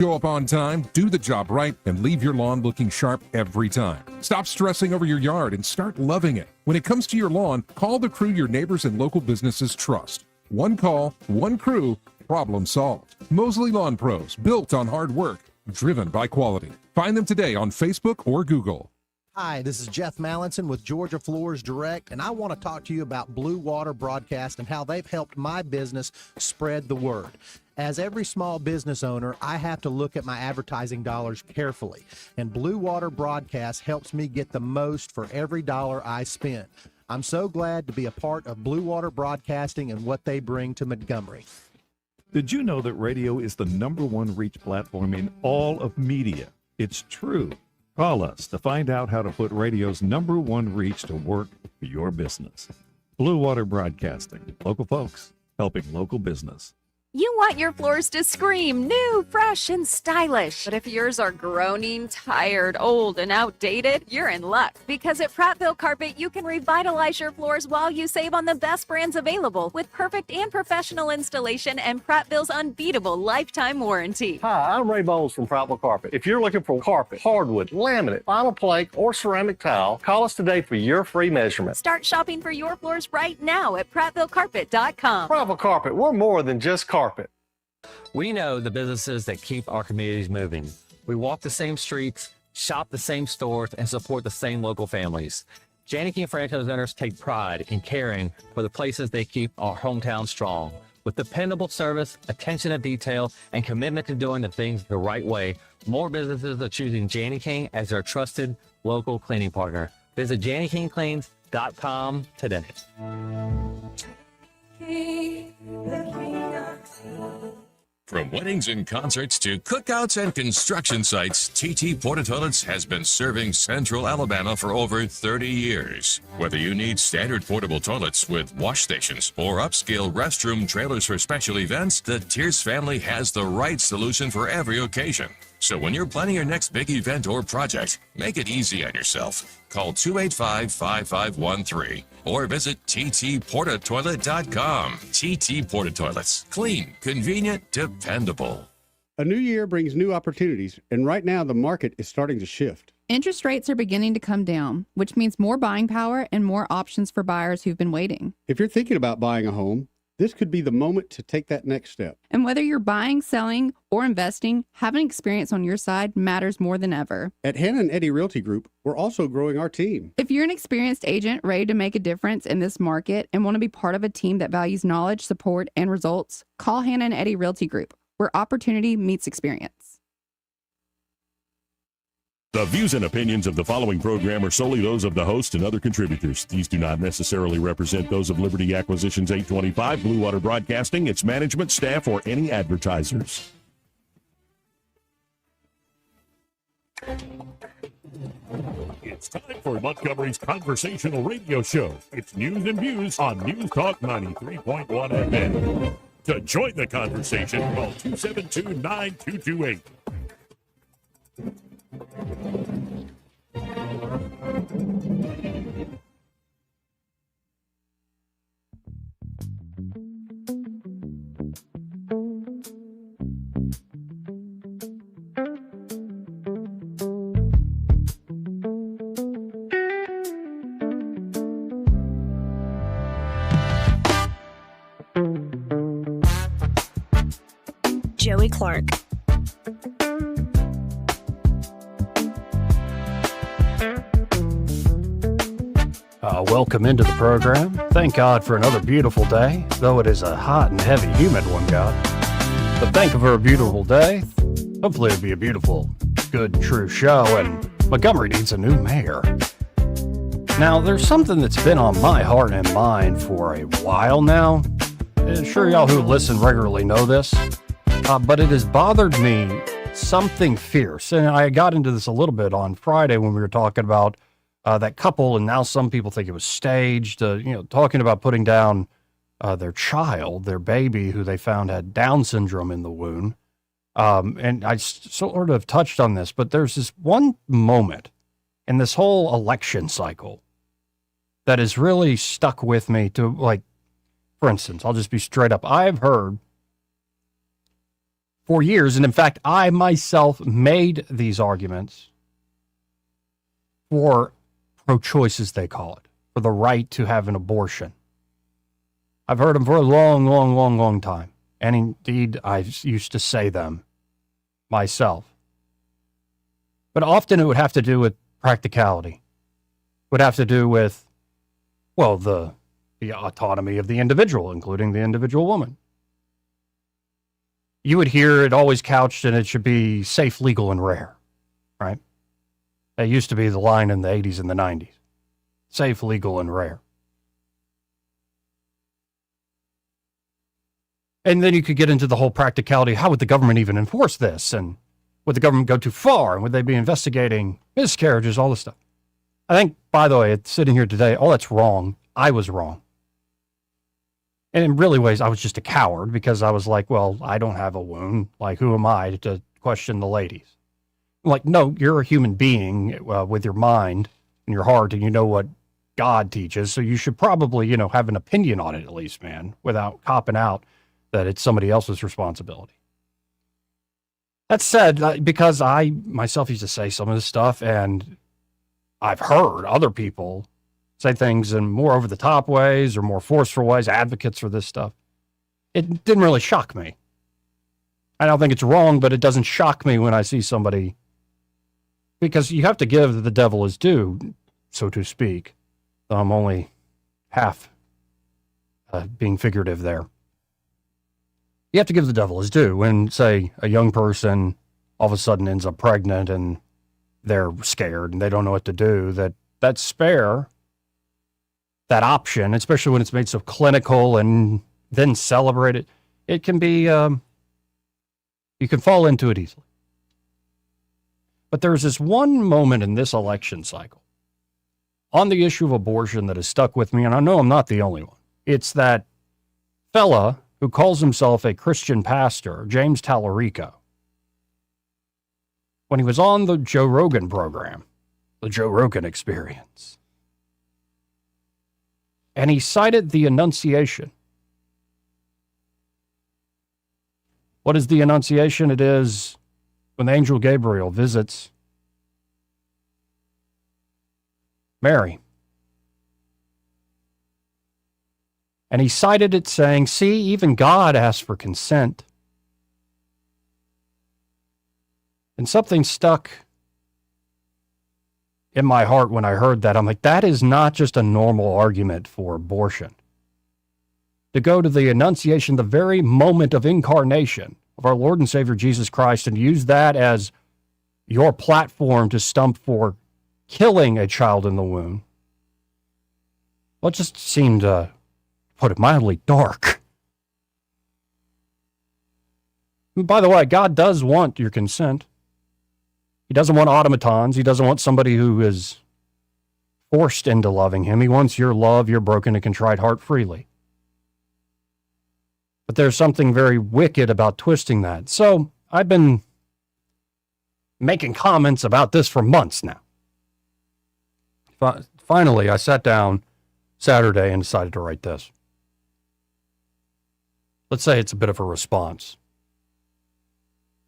Show up on time, do the job right, and leave your lawn looking sharp every time. Stop stressing over your yard and start loving it. When it comes to your lawn, call the crew your neighbors and local businesses trust. One call, one crew, problem solved. Mosley Lawn Pros, built on hard work, driven by quality. Find them today on Facebook or Google. Hi, this is Jeff Mallinson with Georgia Floors Direct, and I want to talk to you about Blue Water Broadcast and how they've helped my business spread the word. As every small business owner, I have to look at my advertising dollars carefully, and Blue Water Broadcast helps me get the most for every dollar I spend. I'm so glad to be a part of Blue Water Broadcasting and what they bring to Montgomery. Did you know that radio is the #1 reach platform in all of media? It's true. Call us to find out how to put radio's #1 reach to work for your business. Blue Water Broadcasting. Local folks helping local business. You want your floors to scream new, fresh, and stylish. But if yours are groaning, tired, old, and outdated, you're in luck. Because at Prattville Carpet, you can revitalize your floors while you save on the best brands available with perfect and professional installation and Prattville's unbeatable lifetime warranty. Hi, I'm Ray Bowles from Prattville Carpet. If you're looking for carpet, hardwood, laminate, vinyl plank, or ceramic tile, call us today for your free measurement. Start shopping for your floors right now at PrattvilleCarpet.com. Prattville Carpet, we're more than just carpet. We know the businesses that keep our communities moving. We walk the same streets, shop the same stores, and support the same local families. Janney King franchise owners take pride in caring for the places they keep our hometown strong. With dependable service, attention to detail, and commitment to doing the things the right way, more businesses are choosing Janney King as their trusted local cleaning partner. Visit JanneyKingCleans.com today. From weddings and concerts to cookouts and construction sites, TT Porta Toilets has been serving Central Alabama for over 30 years. Whether you need standard portable toilets with wash stations or upscale restroom trailers for special events, the Tierce family has the right solution for every occasion. So when you're planning your next big event or project, make it easy on yourself. Call 285-5513 or visit ttportatoilet.com. TT Porta Toilets. Clean, convenient, dependable. A new year brings new opportunities, and right now the market is starting to shift. Interest rates are beginning to come down, which means more buying power and more options for buyers who've been waiting. If you're thinking about buying a home, this could be the moment to take that next step. And whether you're buying, selling, or investing, having experience on your side matters more than ever. At Hannah and Eddie Realty Group, we're also growing our team. If you're an experienced agent ready to make a difference in this market and want to be part of a team that values knowledge, support, and results, call Hannah and Eddie Realty Group, where opportunity meets experience. The views and opinions of the following program are solely those of the host and other contributors. These do not necessarily represent those of Liberty Acquisitions 825, Blue Water Broadcasting, its management, staff, or any advertisers. It's time for Montgomery's conversational radio show. It's news and views on News Talk 93.1 FM. To join the conversation, call 272-9228. Joey Clark. Welcome into the program. Thank God for another beautiful day, though it is a hot and heavy, humid one, God. But thank you for a beautiful day. Hopefully it'll be a beautiful, good, true show, and Montgomery needs a new mayor. Now, there's something that's been on my heart and mind for a while now. And sure, y'all who listen regularly know this, but it has bothered me something fierce. And I got into this a little bit on Friday when we were talking about that couple, and now some people think it was staged, talking about putting down their child, their baby, who they found had Down syndrome in the womb. And I sort of touched on this, but there's this one moment in this whole election cycle that has really stuck with me to, like, for instance, I'll just be straight up. I've heard for years. And in fact, I myself made these arguments for pro-choice, as they call it, for the right to have an abortion. I've heard them for a long time. And indeed, I used to say them myself. But often it would have to do with practicality. It would have to do with, well, the autonomy of the individual, including the individual woman. You would hear it always couched and it should be safe, legal, and rare, right? That used to be the line in the 80s and the 90s. Safe, legal, and rare. And then you could get into the whole practicality. How would the government even enforce this? And would the government go too far? And would they be investigating miscarriages, all this stuff? I think, by the way, sitting here today, all that's wrong. I was wrong. And in really ways, I was just a coward because I was like, well, I don't have a wound. Like, who am I to question the ladies? I'm like, no, you're a human being with your mind and your heart, and you know what God teaches. So you should probably, have an opinion on it at least, man, without copping out that it's somebody else's responsibility. That said, because I myself used to say some of this stuff, and I've heard other people say things in more over-the-top ways or more forceful ways, advocates for this stuff, it didn't really shock me. I don't think it's wrong, but it doesn't shock me when I see somebody, because you have to give the devil his due, so to speak. I'm only half being figurative there. You have to give the devil his due. When, say, a young person all of a sudden ends up pregnant and they're scared and they don't know what to do, that spare, that option, especially when it's made so clinical and then celebrated, it can be, you can fall into it easily. But there's this one moment in this election cycle on the issue of abortion that has stuck with me, and I know I'm not the only one. It's that fella who calls himself a Christian pastor, James Tallarico. When he was on the Joe Rogan program, the Joe Rogan Experience, and he cited the Annunciation. What is the Annunciation? It is when the angel Gabriel visits Mary. And he cited it saying, see, even God asked for consent. And something stuck in my heart when I heard that. I'm like, that is not just a normal argument for abortion. To go to the Annunciation, the very moment of incarnation of our Lord and Savior Jesus Christ, and use that as your platform to stump for killing a child in the womb, well, it just seemed, put it mildly, dark. And by the way, God does want your consent. He doesn't want automatons. He doesn't want somebody who is forced into loving him. He wants your love, your broken and contrite heart freely. But there's something very wicked about twisting that. So I've been making comments about this for months now. Finally, I sat down Saturday and decided to write this. Let's say it's a bit of a response.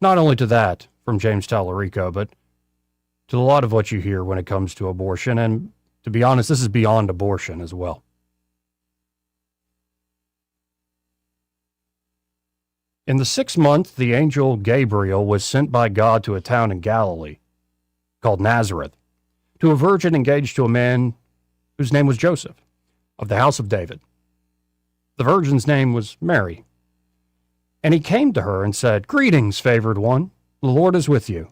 Not only to that from James Tallarico, but to a lot of what you hear when it comes to abortion. And to be honest, this is beyond abortion as well. In the 6th month, the angel Gabriel was sent by God to a town in Galilee called Nazareth, to a virgin engaged to a man whose name was Joseph, of the house of David. The virgin's name was Mary. And he came to her and said, greetings, favored one, the Lord is with you.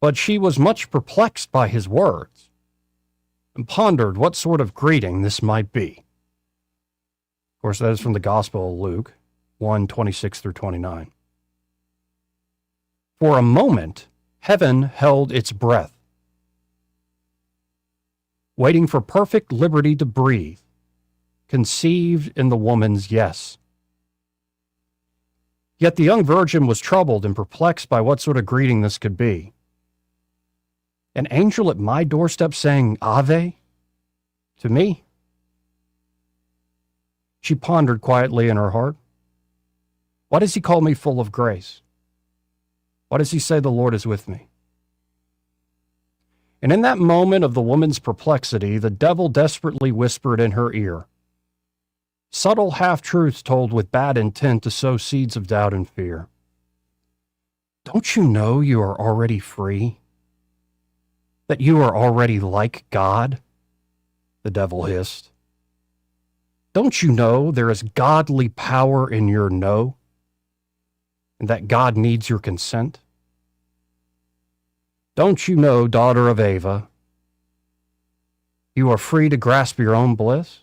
But she was much perplexed by his words, and pondered what sort of greeting this might be. Of course, that is from the Gospel of Luke 1:26-29. For a moment, heaven held its breath, waiting for perfect liberty to breathe, conceived in the woman's yes. Yet the young virgin was troubled and perplexed by what sort of greeting this could be. An angel at my doorstep saying, Ave, to me? She pondered quietly in her heart. Why does he call me full of grace? Why does he say the Lord is with me? And in that moment of the woman's perplexity, the devil desperately whispered in her ear, subtle half-truths told with bad intent to sow seeds of doubt and fear. Don't you know you are already free? That you are already like God? The devil hissed. Don't you know there is godly power in your no? And that God needs your consent? Don't you know, daughter of Eva, you are free to grasp your own bliss?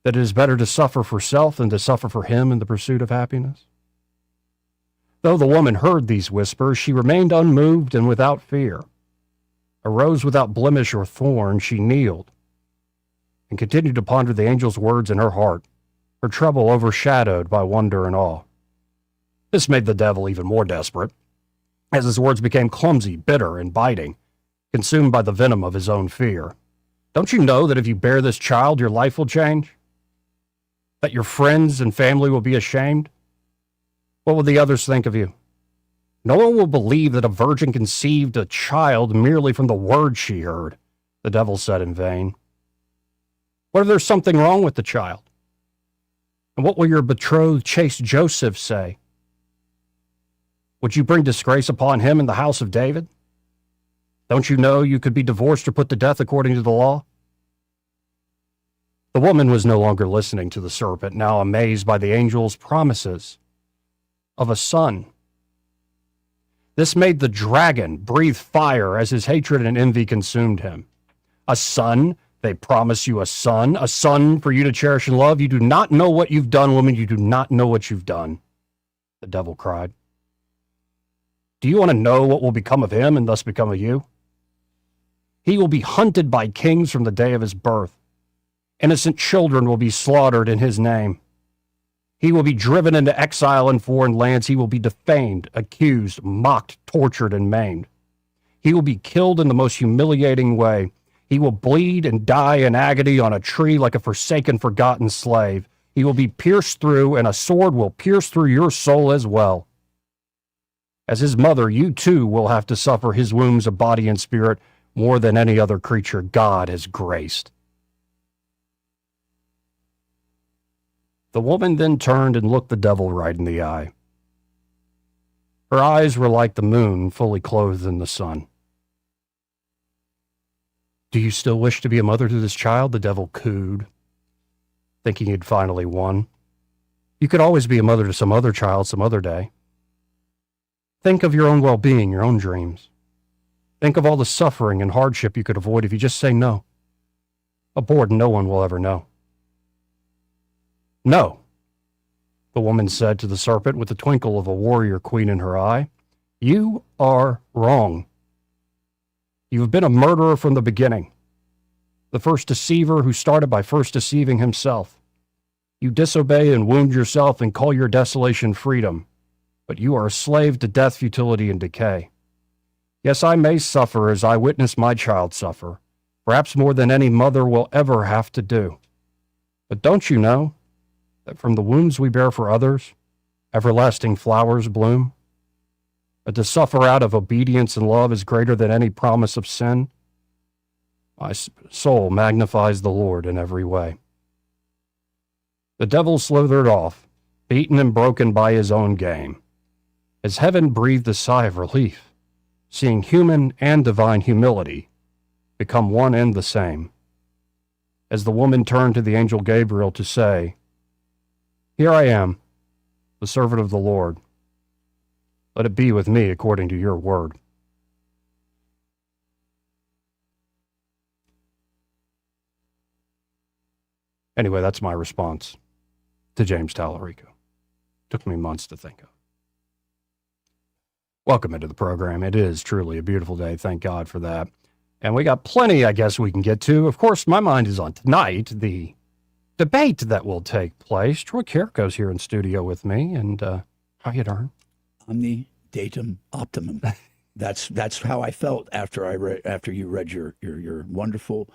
That it is better to suffer for self than to suffer for him in the pursuit of happiness? Though the woman heard these whispers, she remained unmoved and without fear. A rose without blemish or thorn, she kneeled and continued to ponder the angel's words in her heart, her trouble overshadowed by wonder and awe. This made the devil even more desperate, as his words became clumsy, bitter, and biting, consumed by the venom of his own fear. Don't you know that if you bear this child, your life will change? That your friends and family will be ashamed? What will the others think of you? No one will believe that a virgin conceived a child merely from the words she heard, the devil said in vain. What if there's something wrong with the child? And what will your betrothed, chaste Joseph say? Would you bring disgrace upon him in the house of David? Don't you know you could be divorced or put to death according to the law? The woman was no longer listening to the serpent, now amazed by the angel's promises of a son. This made the dragon breathe fire as his hatred and envy consumed him. A son? They promise you a son for you to cherish and love. You do not know what you've done, woman. You do not know what you've done, the devil cried. Do you want to know what will become of him and thus become of you? He will be hunted by kings from the day of his birth. Innocent children will be slaughtered in his name. He will be driven into exile in foreign lands. He will be defamed, accused, mocked, tortured, and maimed. He will be killed in the most humiliating way. He will bleed and die in agony on a tree like a forsaken, forgotten slave. He will be pierced through, and a sword will pierce through your soul as well. As his mother, you too will have to suffer his wounds of body and spirit more than any other creature God has graced. The woman then turned and looked the devil right in the eye. Her eyes were like the moon fully clothed in the sun. Do you still wish to be a mother to this child? The devil cooed, thinking he'd finally won. You could always be a mother to some other child some other day. Think of your own well-being, your own dreams. Think of all the suffering and hardship you could avoid if you just say no. A board no one will ever know. No, the woman said to the serpent with the twinkle of a warrior queen in her eye. You are wrong. You have been a murderer from the beginning, the first deceiver who started by first deceiving himself. You disobey and wound yourself and call your desolation freedom, but you are a slave to death, futility, and decay. Yes, I may suffer as I witnessed my child suffer, perhaps more than any mother will ever have to do. But don't you know that from the wounds we bear for others, everlasting flowers bloom? But to suffer out of obedience and love is greater than any promise of sin. My soul magnifies the Lord in every way. The devil slithered off, beaten and broken by his own game, as heaven breathed a sigh of relief, seeing human and divine humility become one and the same. As the woman turned to the angel Gabriel to say, Here I am, the servant of the Lord. Let it be with me according to your word. Anyway, that's my response to James Tallarico. Took me months to think of. Welcome into the program. It is truly a beautiful day. Thank God for that. And we got plenty, I guess, we can get to. Of course, my mind is on tonight, the debate that will take place. Troy Carrico's here in studio with me. And how you doing? Omni datum optimum. That's how I felt after you read your wonderful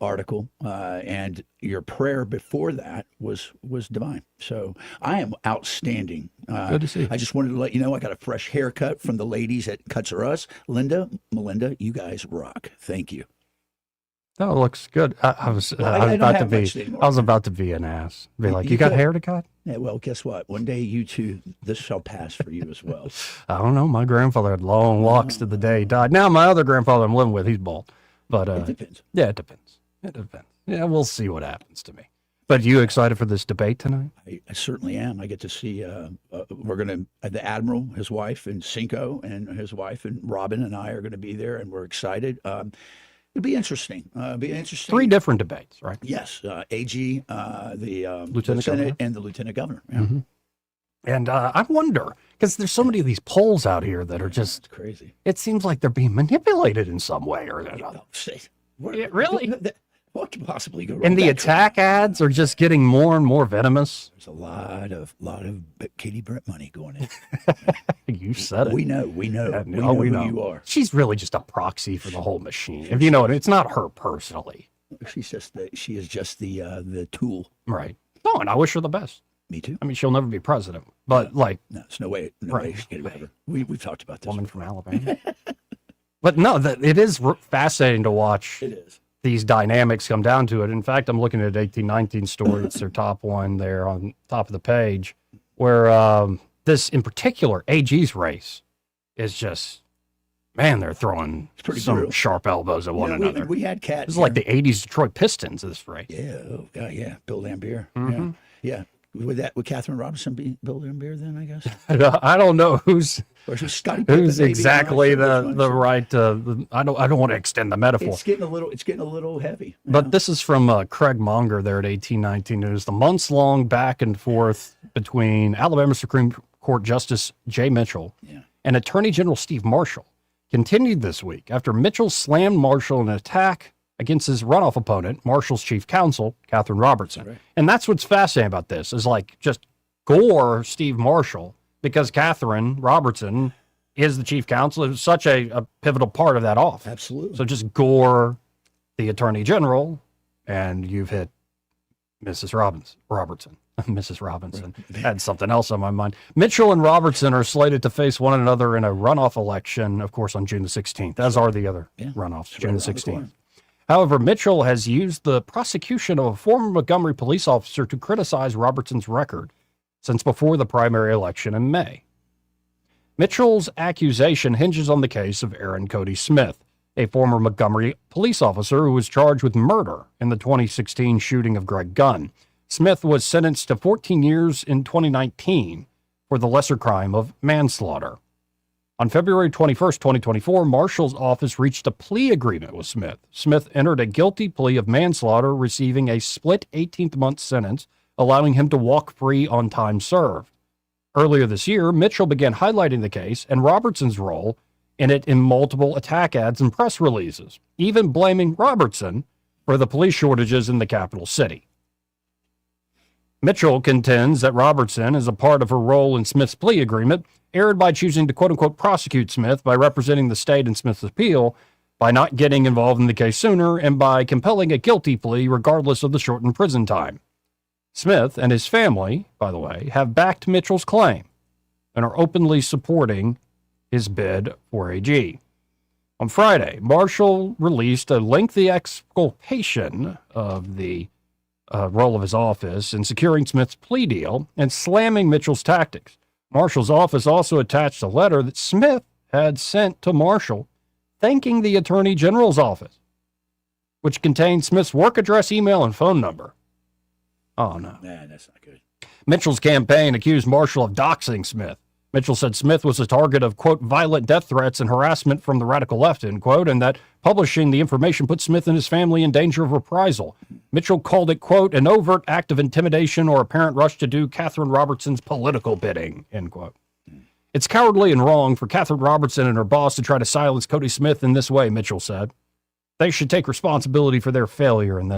article, and your prayer before that was divine. So I am outstanding. Good to see. I just wanted to let you know I got a fresh haircut from the ladies at Cuts R Us. Linda, Melinda, you guys rock. Thank you. Oh, it looks good. I was I don't about to have be. much anymore. I was about to be an ass. Be like, You you got could. hair to cut? Yeah, well, guess what? One day you too, this shall pass for you as well. I don't know. My grandfather had long locks to the day he died. Now my other grandfather I'm living with, he's bald. But It depends. yeah, it depends. It depends. Yeah, we'll see what happens to me. But you excited for this debate tonight? I certainly am. I get to see, we're going to, the Admiral, his wife, and Cinco, and his wife, and Robin and I are going to be there, and we're excited. It'll be interesting. Three different debates, right? Yes. AG, the Lieutenant Senate, Governor. and the Lieutenant Governor. Yeah. Mhm. And I wonder, because there's so many of these polls out here that are just, It's crazy. it seems like they're being manipulated in some way or another. Oh, say, Yeah, really? What could possibly go wrong? And the That's- attack ads are just getting more and more venomous. There's a lot of Katie Britt money going in. You said it. We know. Yeah, We know who you are. She's really just a proxy for the whole machine. If you know it, it's not her personally. She is just the tool. Right. No, and I wish her the best. Me too. I mean, she'll never be president, but like, No, there's no way. No Right. way. She's gonna be ever. We've talked about this. woman from Alabama. But no, it is fascinating to watch It is. these dynamics come down to it. In fact, I'm looking at 1819 story. It's their top one there on top of the page, where this in particular AG's race is just, man, they're throwing pretty some brutal. sharp elbows at one Yeah, another. We had Cat. This is like the 80s Detroit Pistons of this race. Yeah. Oh God. Yeah. Bill Lambier. Mhm. Yeah. Would Catherine Robinson be Bill Lambier then? I guess. I don't know who's Or is it Scotty Pippen, who's maybe? I'm not exactly sure which the one. right. I don't want to extend the metaphor. It's getting a little heavy. But this is from Craig Monger there at 1819 News. The months-long back and forth between Alabama Supreme Court Justice Jay Mitchell and Attorney General Steve Marshall continued this week after Mitchell slammed Marshall in an attack against his runoff opponent, Marshall's chief counsel, Catherine Robertson. Right. And that's what's fascinating about this is like just gore Steve Marshall because Catherine Robertson is the chief counsel. It was such a pivotal part of that office. Absolutely. So just gore the attorney general, and you've hit Mrs. Robertson. Mrs. Robinson. Had something else on my mind. Mitchell and Robertson are slated to face one another in a runoff election, of course, on June the 16th, as are the other runoffs, June the 16th. However, Mitchell has used the prosecution of a former Montgomery police officer to criticize Robertson's record since before the primary election in May. Mitchell's accusation hinges on the case of Aaron Cody Smith, a former Montgomery police officer who was charged with murder in the 2016 shooting of Greg Gunn. Smith was sentenced to 14 years in 2019 for the lesser crime of manslaughter. On February 21st, 2024, Marshall's office reached a plea agreement with Smith. Smith entered a guilty plea of manslaughter, receiving a split 18th-month sentence, allowing him to walk free on time served. Earlier this year, Mitchell began highlighting the case and Robertson's role in it in multiple attack ads and press releases, even blaming Robertson for the police shortages in the capital city. Mitchell contends that Robertson, as a part of her role in Smith's plea agreement, erred by choosing to quote-unquote prosecute Smith by representing the state in Smith's appeal, by not getting involved in the case sooner, and by compelling a guilty plea regardless of the shortened prison time. Smith and his family, by the way, have backed Mitchell's claim and are openly supporting his bid for AG. On Friday, Marshall released a lengthy exculpation of the role of his office in securing Smith's plea deal and slamming Mitchell's tactics. Marshall's office also attached a letter that Smith had sent to Marshall thanking the Attorney General's office, which contained Smith's work address, email, and phone number. Oh, no. Nah, that's not good. Mitchell's campaign accused Marshall of doxing Smith. Mitchell said Smith was a target of, quote, violent death threats and harassment from the radical left, end quote, and that publishing the information put Smith and his family in danger of reprisal. Mitchell called it, quote, an overt act of intimidation or apparent rush to do Catherine Robertson's political bidding, end quote. It's cowardly and wrong for Catherine Robertson and her boss to try to silence Cody Smith in this way, Mitchell said. They should take responsibility for their failure in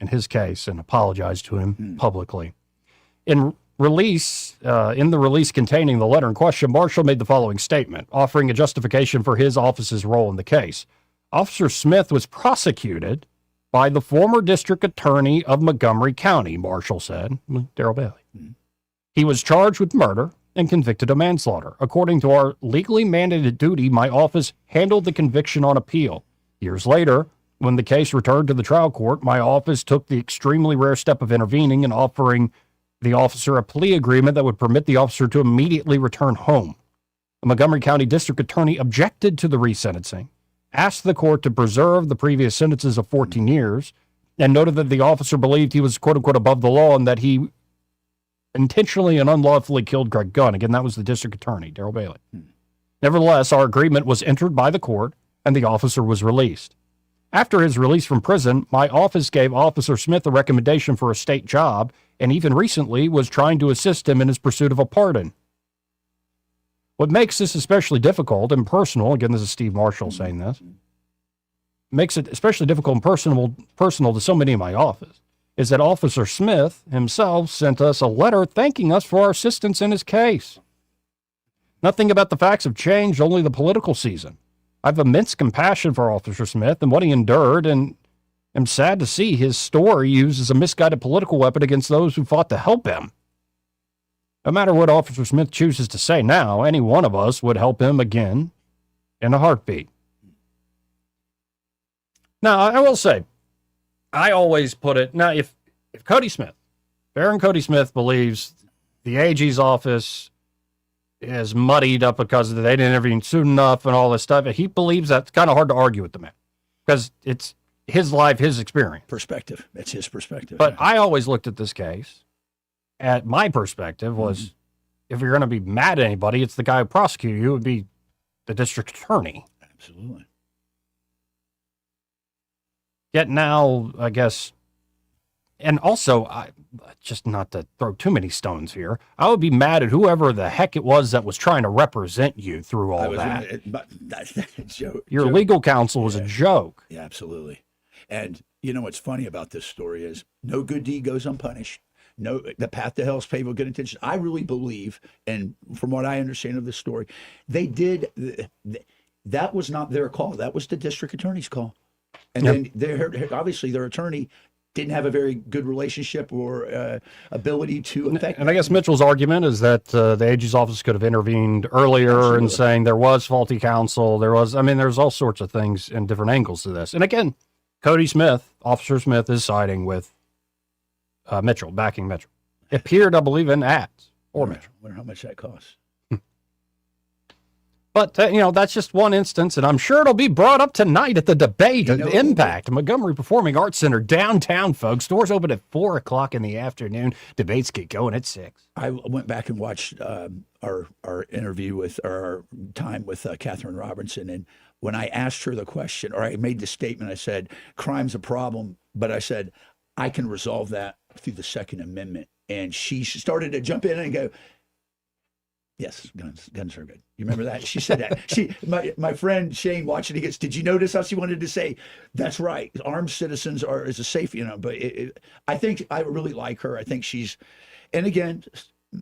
his case, and apologize to him publicly. In the release containing the letter in question, Marshall made the following statement, offering a justification for his office's role in the case. Officer Smith was prosecuted by the former district attorney of Montgomery County, Marshall said, Daryl Bailey. He was charged with murder and convicted of manslaughter. According to our legally mandated duty, my office handled the conviction on appeal. Years later, when the case returned to the trial court, my office took the extremely rare step of intervening and offering the officer a plea agreement that would permit the officer to immediately return home. The Montgomery County District Attorney objected to the resentencing, asked the court to preserve the previous sentences of 14 years, and noted that the officer believed he was, quote unquote, above the law and that he intentionally and unlawfully killed Greg Gunn. Again, that was the district attorney, Daryl Bailey. Nevertheless, our agreement was entered by the court and the officer was released. After his release from prison, my office gave Officer Smith a recommendation for a state job and even recently was trying to assist him in his pursuit of a pardon. What makes this especially difficult and personal, again, this is Steve Marshall saying this, makes it especially difficult and personal to so many in my office, is that Officer Smith himself sent us a letter thanking us for our assistance in his case. Nothing about the facts have changed, only the political season. I have immense compassion for Officer Smith and what he endured, and am sad to see his story used as a misguided political weapon against those who fought to help him. No matter what Officer Smith chooses to say now, any one of us would help him again in a heartbeat. Now, I will say, I always put it, now, if Cody Smith, Baron Cody Smith believes the AG's office is muddied up because they didn't intervene soon enough and all this stuff, he believes that's kind of hard to argue with the man because it's his life, his experience. Perspective. It's his perspective. But I always looked at this case, at my perspective was, if you're going to be mad at anybody, it's the guy who prosecuted you, it would be the district attorney. Absolutely. Yet now, I guess, and also, just not to throw too many stones here, I would be mad at whoever the heck it was that was trying to represent you through all that. Your legal counsel was a joke. Yeah, absolutely. And you know what's funny about this story is no good deed goes unpunished. No, the path to hell is paved with good intentions. I really believe, and from what I understand of this story, they did, that was not their call. That was the district attorney's call. And then obviously their attorney didn't have a very good relationship or ability to affect. And I guess Mitchell's argument is that the AG's office could have intervened earlier in saying there was faulty counsel. There's all sorts of things and different angles to this. And again, Cody Smith, Officer Smith, is siding with Mitchell, backing Mitchell. It appeared, I believe, in ads or Mitchell. I wonder how much that costs. But, that's just one instance, and I'm sure it'll be brought up tonight at the debate at Impact, Montgomery Performing Arts Center, downtown, folks. Doors open at 4 o'clock in the afternoon. Debates get going at 6. I went back and watched our interview with our time with Catherine Robinson, and when I asked her the question, or I made the statement, I said, crime's a problem, but I said, I can resolve that through the Second Amendment. And she started to jump in and go, yes, guns are good. You remember that? She said that. My friend Shane watching, he goes, did you notice how she wanted to say, that's right, armed citizens is a safe, but I think I really like her. I think she's, and again,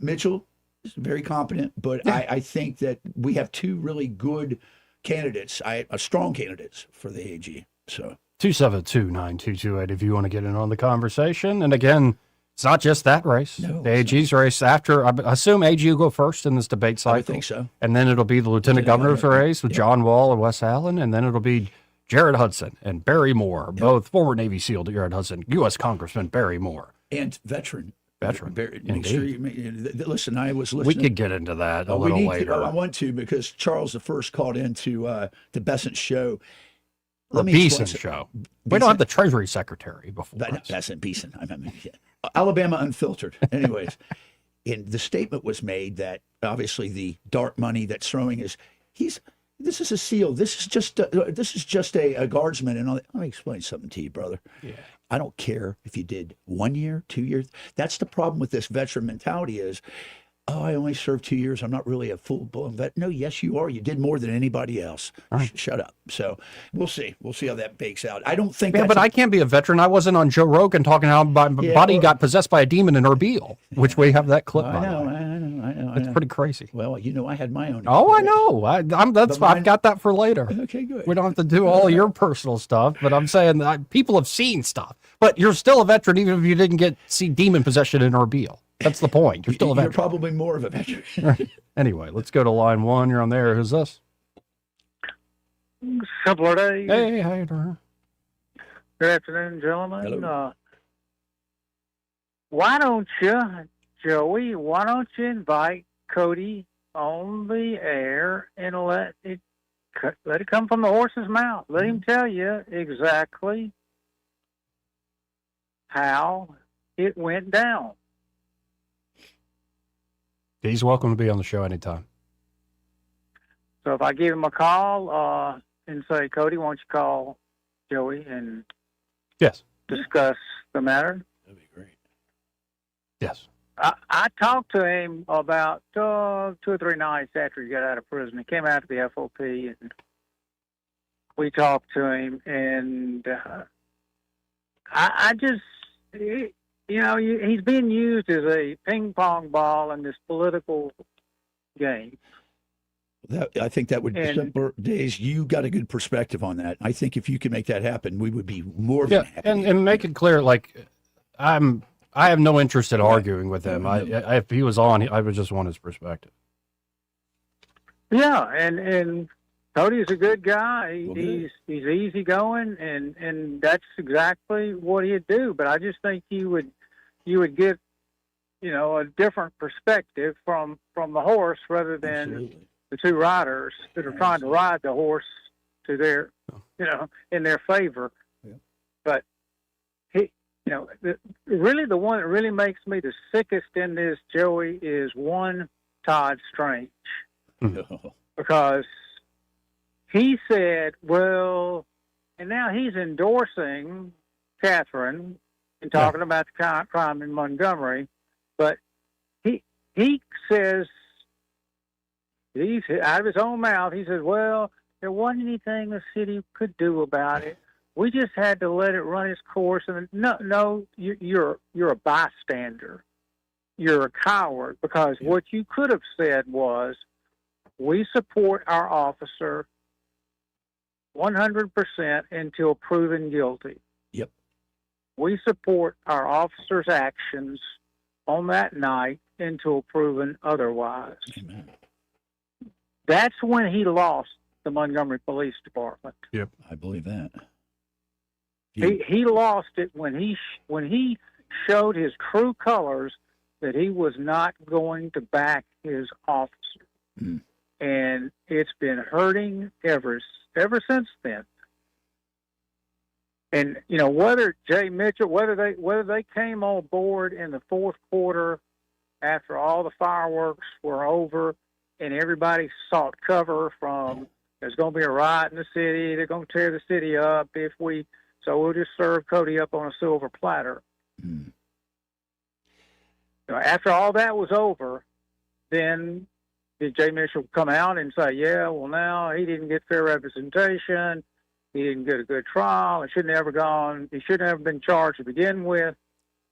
Mitchell is very competent, but I think that we have two really good candidates, strong candidates for the AG. So 272-9228 if you want to get in on the conversation. And again, it's not just that race. No, the AG's race after, I assume AG will go first in this debate cycle. I think so. And then it'll be the Lieutenant Governor's race with John Wall and Wes Allen. And then it'll be Jared Hudson and Barry Moore, both former Navy SEAL Jared Hudson, U.S. Congressman Barry Moore. And veteran. Make sure listen, I was listening. We could get into that a little later. I want to, because Charles I called into the Besant show. Beeson show. We don't have the Treasury Secretary before. Besant, Beeson. I mean, Alabama Unfiltered. Anyways, and the statement was made that obviously the dark money that's throwing this is a SEAL. This is just a guardsman. And let me explain something to you, brother. Yeah. I don't care if you did 1 year, 2 years. That's the problem with this veteran mentality is, I only served 2 years. I'm not really a full-blown vet. No, yes, you are. You did more than anybody else. Right. Shut up. So we'll see. We'll see how that bakes out. I don't think but I can't be a veteran. I wasn't on Joe Rogan talking how my body got possessed by a demon in Erbil, which we have that clip on. I know. That's pretty crazy. Well, I had my own. Oh, I know. I've got that for later. Okay, good. We don't have to do all of your personal stuff, but I'm saying that people have seen stuff. But you're still a veteran, even if you didn't see demon possession in Ordeal. That's the point. You're still a veteran. You're probably more of a veteran. Anyway, let's go to line 1. You're on there. Who's this? Simpler Days. Hey, how you doing? Good afternoon, gentlemen. Hello. Why don't you, Joey, invite Cody on the air and let it come from the horse's mouth? Let him tell you exactly how it went down. He's welcome to be on the show anytime. So if I give him a call and say, Cody, why don't you call Joey and discuss the matter? That'd be great. Yes. I talked to him about 2 or 3 nights after he got out of prison. He came out to the FOP, and we talked to him, and I just, he's being used as a ping pong ball in this political game. I think that would be Simpler Days. You got a good perspective on that. I think if you could make that happen, we would be more than happy. And make it clear, like, I have no interest in arguing with him. If he was on, I would just want his perspective. Yeah, and Cody's a good guy. He's easygoing, and that's exactly what he'd do. But I just think you would get, a different perspective from the horse rather than the 2 riders that are trying to ride the horse to their, in their favor. Yeah. But really the one that really makes me the sickest in this, Joey, is one Todd Strange. Because he said, well, and now he's endorsing Catherine and talking about the crime in Montgomery, but he says, he's out of his own mouth, he says, well, there wasn't anything the city could do about it. We just had to let it run its course. And no, you're a bystander. You're a coward, because what you could have said was, we support our officer 100% until proven guilty. Yep. We support our officer's actions on that night until proven otherwise. Amen. That's when he lost the Montgomery Police Department. Yep, I believe that. He lost it when he showed his true colors that he was not going to back his officer. Mm. And it's been hurting ever since then. And whether Jay Mitchell, whether they came on board in the 4th quarter after all the fireworks were over and everybody sought cover from, there's going to be a riot in the city, they're going to tear the city up so we'll just serve Cody up on a silver platter. Mm. After all that was over, then did Jay Mitchell come out and say, yeah, well, now he didn't get fair representation, he didn't get a good trial, he shouldn't have been charged to begin with?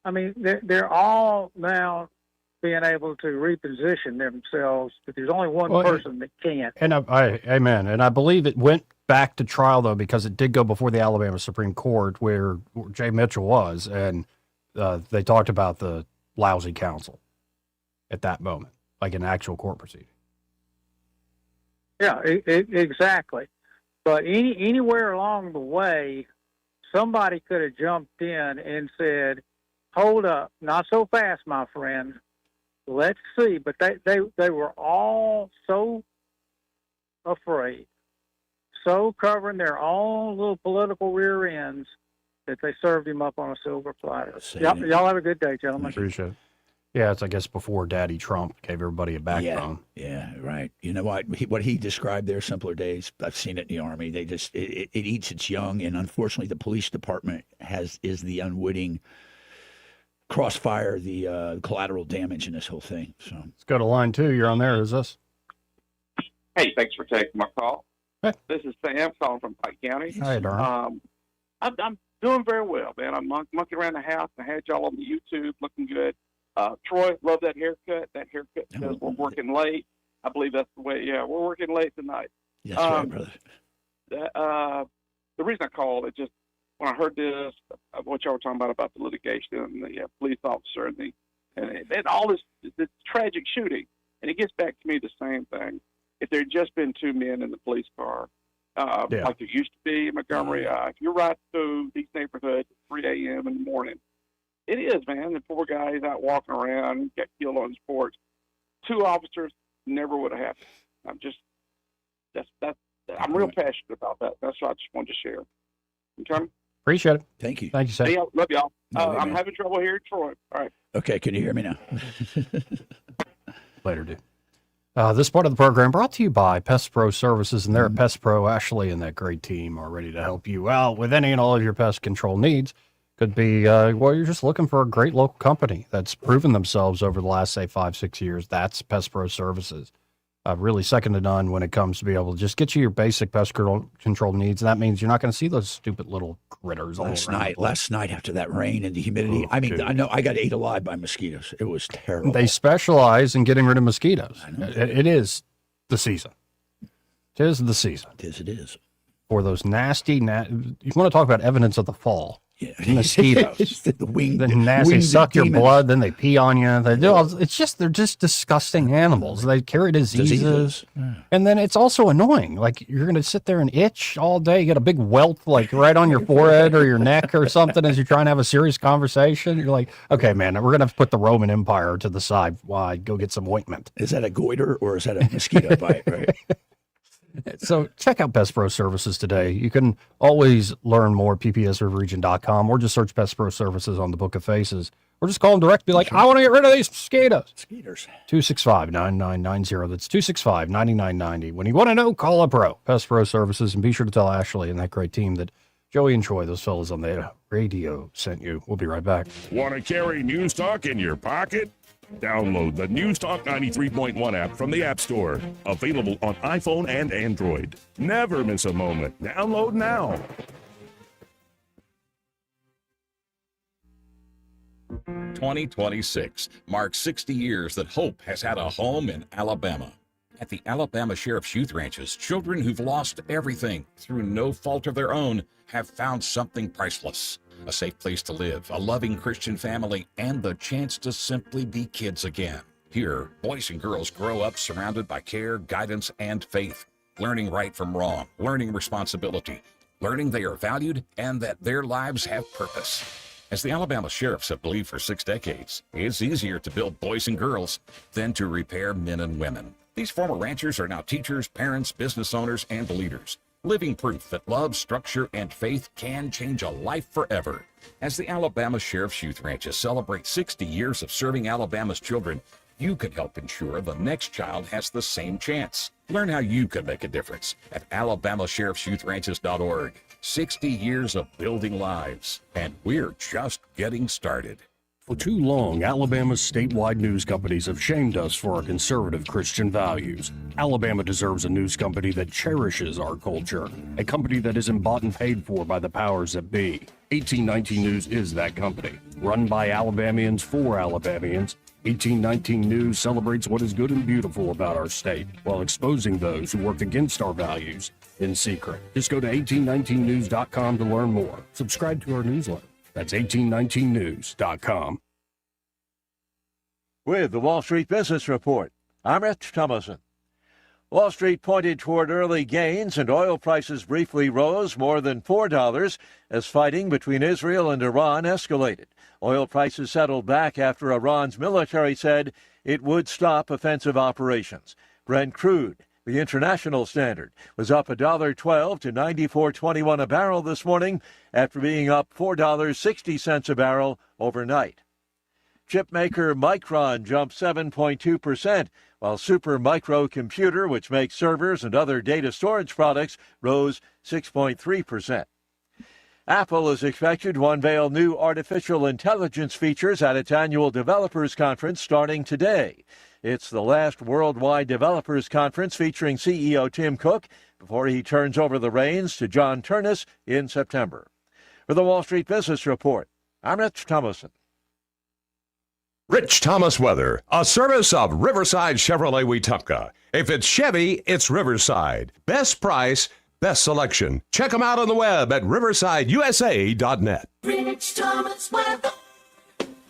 I mean, they're all now being able to reposition themselves, but there's only one person that can't. And amen. And I believe it went back to trial, though, because it did go before the Alabama Supreme Court where Jay Mitchell was, and they talked about the lousy counsel at that moment, like an actual court proceeding. Yeah, exactly. But anywhere along the way, somebody could have jumped in and said, hold up, not so fast, my friend. Let's see. But they were all so afraid, so covering their own little political rear ends, that they served him up on a silver platter. Y'all have a good day, gentlemen. Appreciate it. Yeah, it's, I guess, before Daddy Trump gave everybody a backbone. Yeah, right. You know what he described there, Simpler Days, I've seen it in the Army. They just, it eats its young, and unfortunately the police department is the unwitting crossfire, the collateral damage in this whole thing. So let's go to line 2. You're on there. Who's this? Hey, thanks for taking my call. Hey. This is Sam calling from Pike County. Hi, darn. I'm doing very well, man. I'm monkeying around the house. I had y'all on the YouTube looking good. Troy, love that haircut. That haircut says we're working late. I believe that's the way. Yeah, we're working late tonight. That's right, brother. The reason I called it just when I heard this, what y'all were talking about the litigation and the police officer and all this tragic shooting, and it gets back to me the same thing. If there had just been two men in the police car, like there used to be in Montgomery, if you're riding through these neighborhoods at 3 a.m. in the morning, it is, man. The poor guy is out walking around, got killed on his porch. Two officers never would have happened. I'm real passionate about that. That's what I just wanted to share. Okay? Appreciate it. Thank you. Thank you, sir. Hey, love y'all. No, I'm having trouble here in Troy. All right. Okay, can you hear me now? Later, dude. This part of the program brought to you by Pest Pro Services, and they're at Pest Pro. Ashley and that great team are ready to help you out with any and all of your pest control needs. Could be, you're just looking for a great local company that's proven themselves over the last, say, 5-6 years. That's Pest Pro Services. Really second to none when it comes to be able to just get you your basic pest control needs. And that means you're not going to see those stupid little critters. Last night after that rain and the humidity, I know I got ate alive by mosquitoes. It was terrible. They specialize in getting rid of mosquitoes. It is the season. It is the season. It is. For those nasty, you want to talk about evidence of the fall. Yeah. Mosquitoes. The winged, the nasty winged suck your demons. blood, then they pee on you. They do. They're just disgusting animals. They carry diseases. And then it's also annoying. Like you're gonna sit there and itch all day. You got a big welt like right on your forehead or your neck or something as you're trying to have a serious conversation. You're like, okay, man, we're gonna have to put the Roman Empire to the side. Why? Go get some ointment. Is that a goiter or is that a mosquito bite? Right. So check out Pest Pro Services today. You can always learn more at ppsriverregion.com or just search Pest Pro Services on the Book of Faces or just call them direct. Be like, I want to get rid of these mosquitoes. 265-9990. That's 265-9990. When you want to know, call a pro. Pest Pro Services. And be sure to tell Ashley and that great team that Joey and Troy, those fellas on the radio, sent you. We'll be right back. Want to carry News Talk in your pocket? Download the News Talk 93.1 app from the App Store. Available on iPhone and Android. Never miss a moment. Download now. "2026 marks 60 years that hope has had a home in Alabama. At the Alabama Sheriff's Youth Ranches, children who've lost everything through no fault of their own have found something priceless. A safe place to live, a loving Christian family, and the chance to simply be kids again. Here, boys and girls grow up surrounded by care, guidance, and faith, learning right from wrong, learning responsibility, learning they are valued and that their lives have purpose. As the Alabama Sheriffs have believed for 6 decades, it's easier to build boys and girls than to repair men and women. These former ranchers are now teachers, parents, business owners, and leaders, living proof that love, structure, and faith can change a life forever. As the Alabama Sheriff's Youth Ranches celebrate 60 years of serving Alabama's children, you can help ensure the next child has the same chance. Learn how you can make a difference at alabamasheriffsyouthranches.org. 60 years of building lives, and we're just getting started. For too long, Alabama's statewide news companies have shamed us for our conservative Christian values. Alabama deserves a news company that cherishes our culture, a company that isn't bought and paid for by the powers that be. 1819 News is that company. Run by Alabamians for Alabamians, 1819 News celebrates what is good and beautiful about our state, while exposing those who work against our values in secret. Just go to 1819news.com to learn more. Subscribe to our newsletter. That's 1819news.com. With the Wall Street Business Report, I'm Rich Thomason. Wall Street pointed toward early gains and oil prices briefly rose more than $4 as fighting between Israel and Iran escalated. Oil prices settled back after Iran's military said it would stop offensive operations. Brent crude, the international standard, was up $1.12 to $94.21 a barrel this morning after being up $4.60 a barrel overnight. Chip maker Micron jumped 7.2%, while Supermicro Computer, which makes servers and other data storage products, rose 6.3%. Apple is expected to unveil new artificial intelligence features at its annual developers conference starting today. It's the last worldwide developers conference featuring CEO Tim Cook before he turns over the reins to John Turnus in September. For the Wall Street Business Report, I'm Rich Thomason. Rich Thomas Weather, a service of Riverside Chevrolet Wetumpka. If it's Chevy, it's Riverside. Best price, best selection. Check them out on the web at riversideusa.net. Rich Thomas Weather.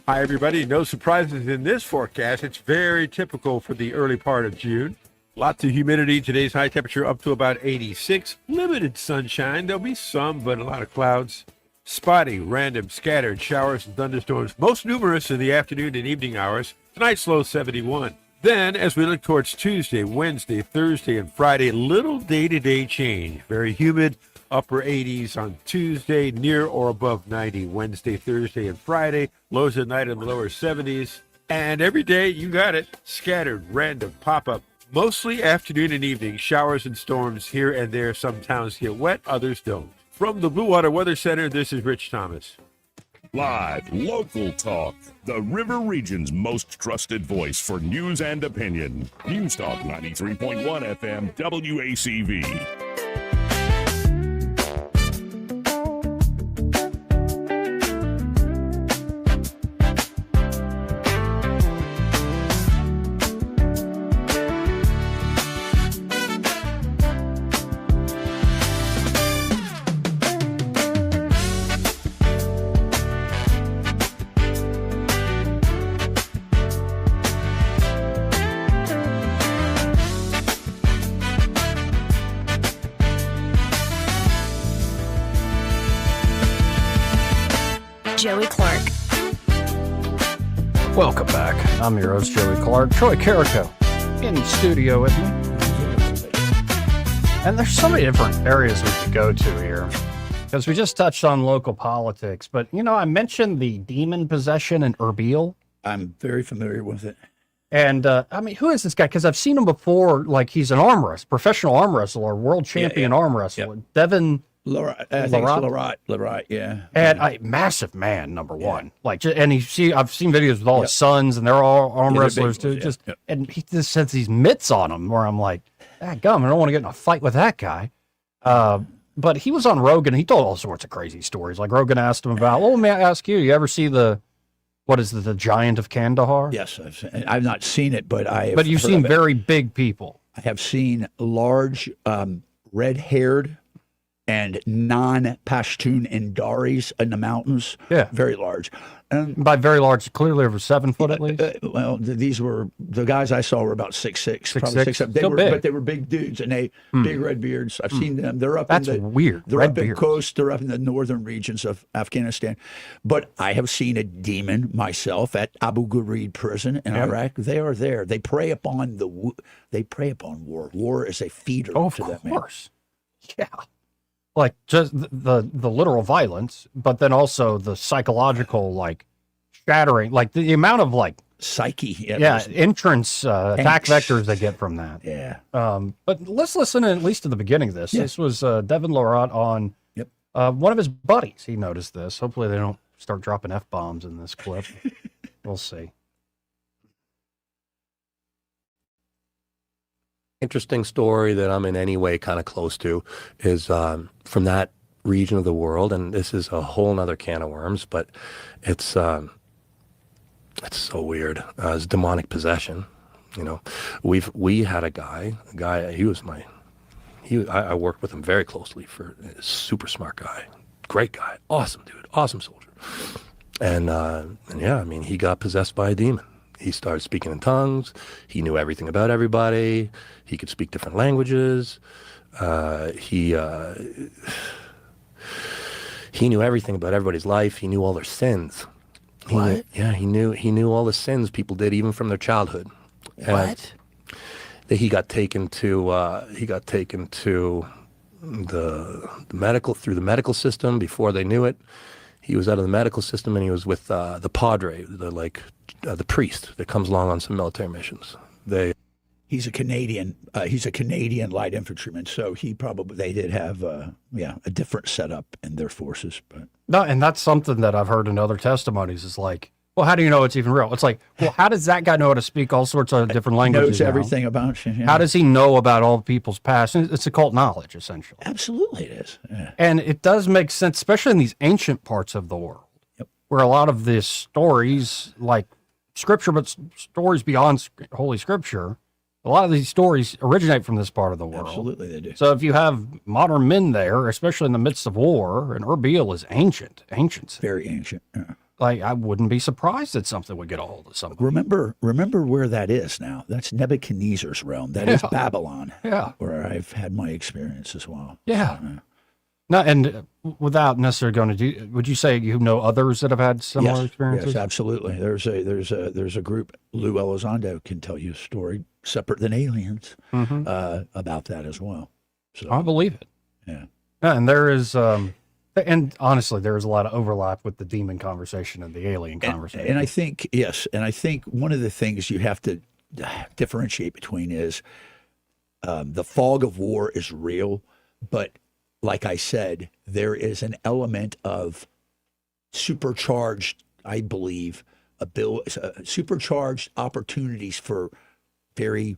Hi, everybody. No surprises in this forecast. It's very typical for the early part of June. Lots of humidity. Today's high temperature up to about 86. Limited sunshine. There'll be some, but a lot of clouds. Spotty, random, scattered showers and thunderstorms, most numerous in the afternoon and evening hours. Tonight's low 71. Then, as we look towards Tuesday, Wednesday, Thursday, and Friday, little day-to-day change. Very humid, upper 80s on Tuesday, near or above 90 Wednesday, Thursday, and Friday. Lows at night in the lower 70s. And every day, you got it, scattered, random, pop-up. Mostly afternoon and evening, showers and storms here and there. Some towns get wet, others don't. From the Blue Water Weather Center, this is Rich Thomas. Live, local talk. The River Region's most trusted voice for news and opinion. News Talk 93.1 FM WACV. Joey Clark. Welcome back. I'm your host, Joey Clark. Troy Carrico in the studio with me. And there's so many different areas we could go to here because we just touched on local politics. But, you know, I mentioned the demon possession in Erbil. I'm very familiar with it. And, I mean, who is this guy? Because I've seen him before, like he's an arm wrestler, professional arm wrestler, world champion arm wrestler. Yep. Devin Larat, I think it's Larat, yeah. And a massive man, number one. Like, and I've seen videos with all his sons, and they're all arm wrestlers too. And he just has these mitts on him, where I'm like, gum, I don't want to get in a fight with that guy. But he was on Rogan. He told all sorts of crazy stories. Like Rogan asked him about, well, may I ask you? You ever see the Giant of Kandahar? Yes, I've not seen it, but I. But you've seen very big people. I have seen large, red-haired and non-Pashtun Indaris in the mountains. Yeah. Very large. By very large, clearly over 7 foot at least? These were, the guys I saw were about 6'6", probably 6'6". 6'7". They were big. But they were big dudes, and they big red beards. I've seen them. They're up That's in the weird. They're Red up in beards. coast. They're up in the northern regions of Afghanistan. But I have seen a demon myself at Abu Ghraib prison in Iraq. They are there. They prey upon war. War is a feeder to them. Of course. Yeah. Like just the literal violence, but then also the psychological, like shattering, like the amount of like psyche, entrance attack vectors they get from that. Yeah. But let's listen at least to the beginning of this. This was Devin Larat on one of his buddies. He noticed this. Hopefully they don't start dropping F-bombs in this clip. We'll see. Interesting story that I'm in any way kind of close to is from that region of the world, and this is a whole nother can of worms, but it's so weird. It's demonic possession. You know, we had a guy, I worked with him very closely for a super smart guy, great guy, awesome dude, awesome soldier. And yeah, I mean, he got possessed by a demon. He started speaking in tongues. He knew everything about everybody. He could speak different languages. He knew everything about everybody's life. He knew all their sins. He knew all the sins people did, even from their childhood. What? He got taken to the medical system before they knew it. He was out of the medical system, and he was with the padre, the priest that comes along on some military missions. He's a Canadian. He's a Canadian light infantryman, so they did have a different setup in their forces. But no, and that's something that I've heard in other testimonies. Is like, well, how do you know it's even real? It's like, well, how does that guy know how to speak all sorts of different languages? Knows everything about you. Yeah. How does he know about all people's past? It's occult knowledge, essentially. Absolutely, it is. Yeah. And it does make sense, especially in these ancient parts of the world, where a lot of the stories, like scripture, but stories beyond Holy Scripture. A lot of these stories originate from this part of the world. Absolutely, they do. So if you have modern men there, especially in the midst of war, and Erbil is ancient. Very ancient. Yeah. Like, I wouldn't be surprised that something would get a hold of somebody. Remember where that is now. That's Nebuchadnezzar's realm. That is Babylon. Yeah. Where I've had my experience as well. Yeah. No, and without necessarily going to do, would you say you know others that have had similar experiences? Yes, absolutely. There's a group. Lou Elizondo can tell you a story separate than aliens about that as well. So I believe it. Yeah. And there is, and honestly, there is a lot of overlap with the demon conversation and the alien conversation. And I think one of the things you have to differentiate between is the fog of war is real, but like I said, there is an element of supercharged, I believe, supercharged opportunities for very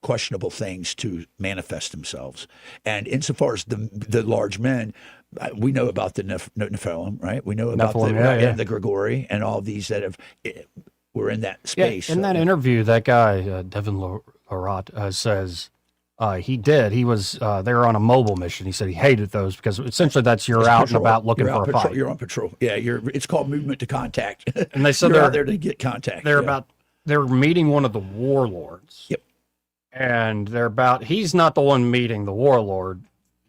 questionable things to manifest themselves. And insofar as the large men, we know about the Nephilim, right? We know about Nephilim, the Grigori and all these that were in that space. In that interview, that guy, Devin Larat, says he was there on a mobile mission. He said he hated those because essentially that's you're out and about looking for a fight. You're on patrol. Yeah, it's called movement to contact. And they said you're they're out there to get contact. They're meeting one of the warlords. Yep. And he's not the one meeting the warlord.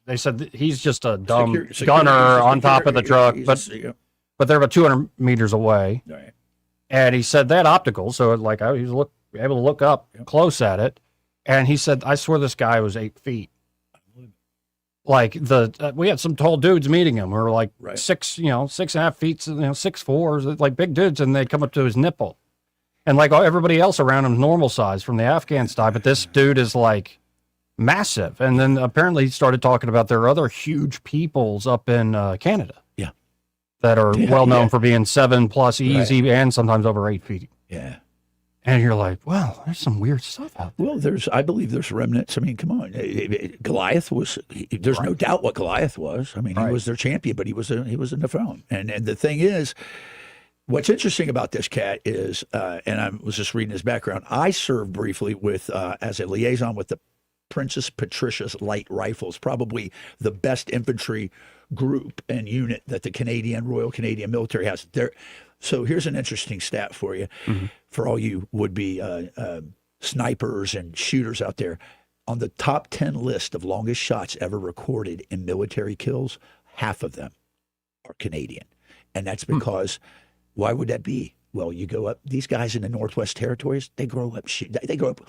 They said he's just a dumb gunner on top of the truck, but they're about 200 meters away. Right. And he said that optical, so like I was able to look up close at it, and he said, "I swear this guy was 8 feet." Like we had some tall dudes meeting him. We were like 6.5 feet, 6'4", like big dudes, and they'd come up to his nipple. And like everybody else around him, normal size from the Afghan side, but this dude is like massive. And then apparently he started talking about there are other huge peoples up in Canada. Yeah. That are well known for being 7+ easy and sometimes over 8 feet. Yeah. And you're like, well, there's some weird stuff out there. Well, I believe there's remnants. I mean, come on. Goliath there's no doubt what Goliath was. I mean, he was their champion, but he was a Nephilim. And the thing is, what's interesting about this cat is, and I was just reading his background, I served briefly with as a liaison with the Princess Patricia's Light Rifles, probably the best infantry group and unit that the Royal Canadian Military has. So here's an interesting stat for you, for all you would-be snipers and shooters out there. On the top 10 list of longest shots ever recorded in military kills, half of them are Canadian. And that's because... Why would that be? Well, you go up. These guys in the Northwest Territories, they grow up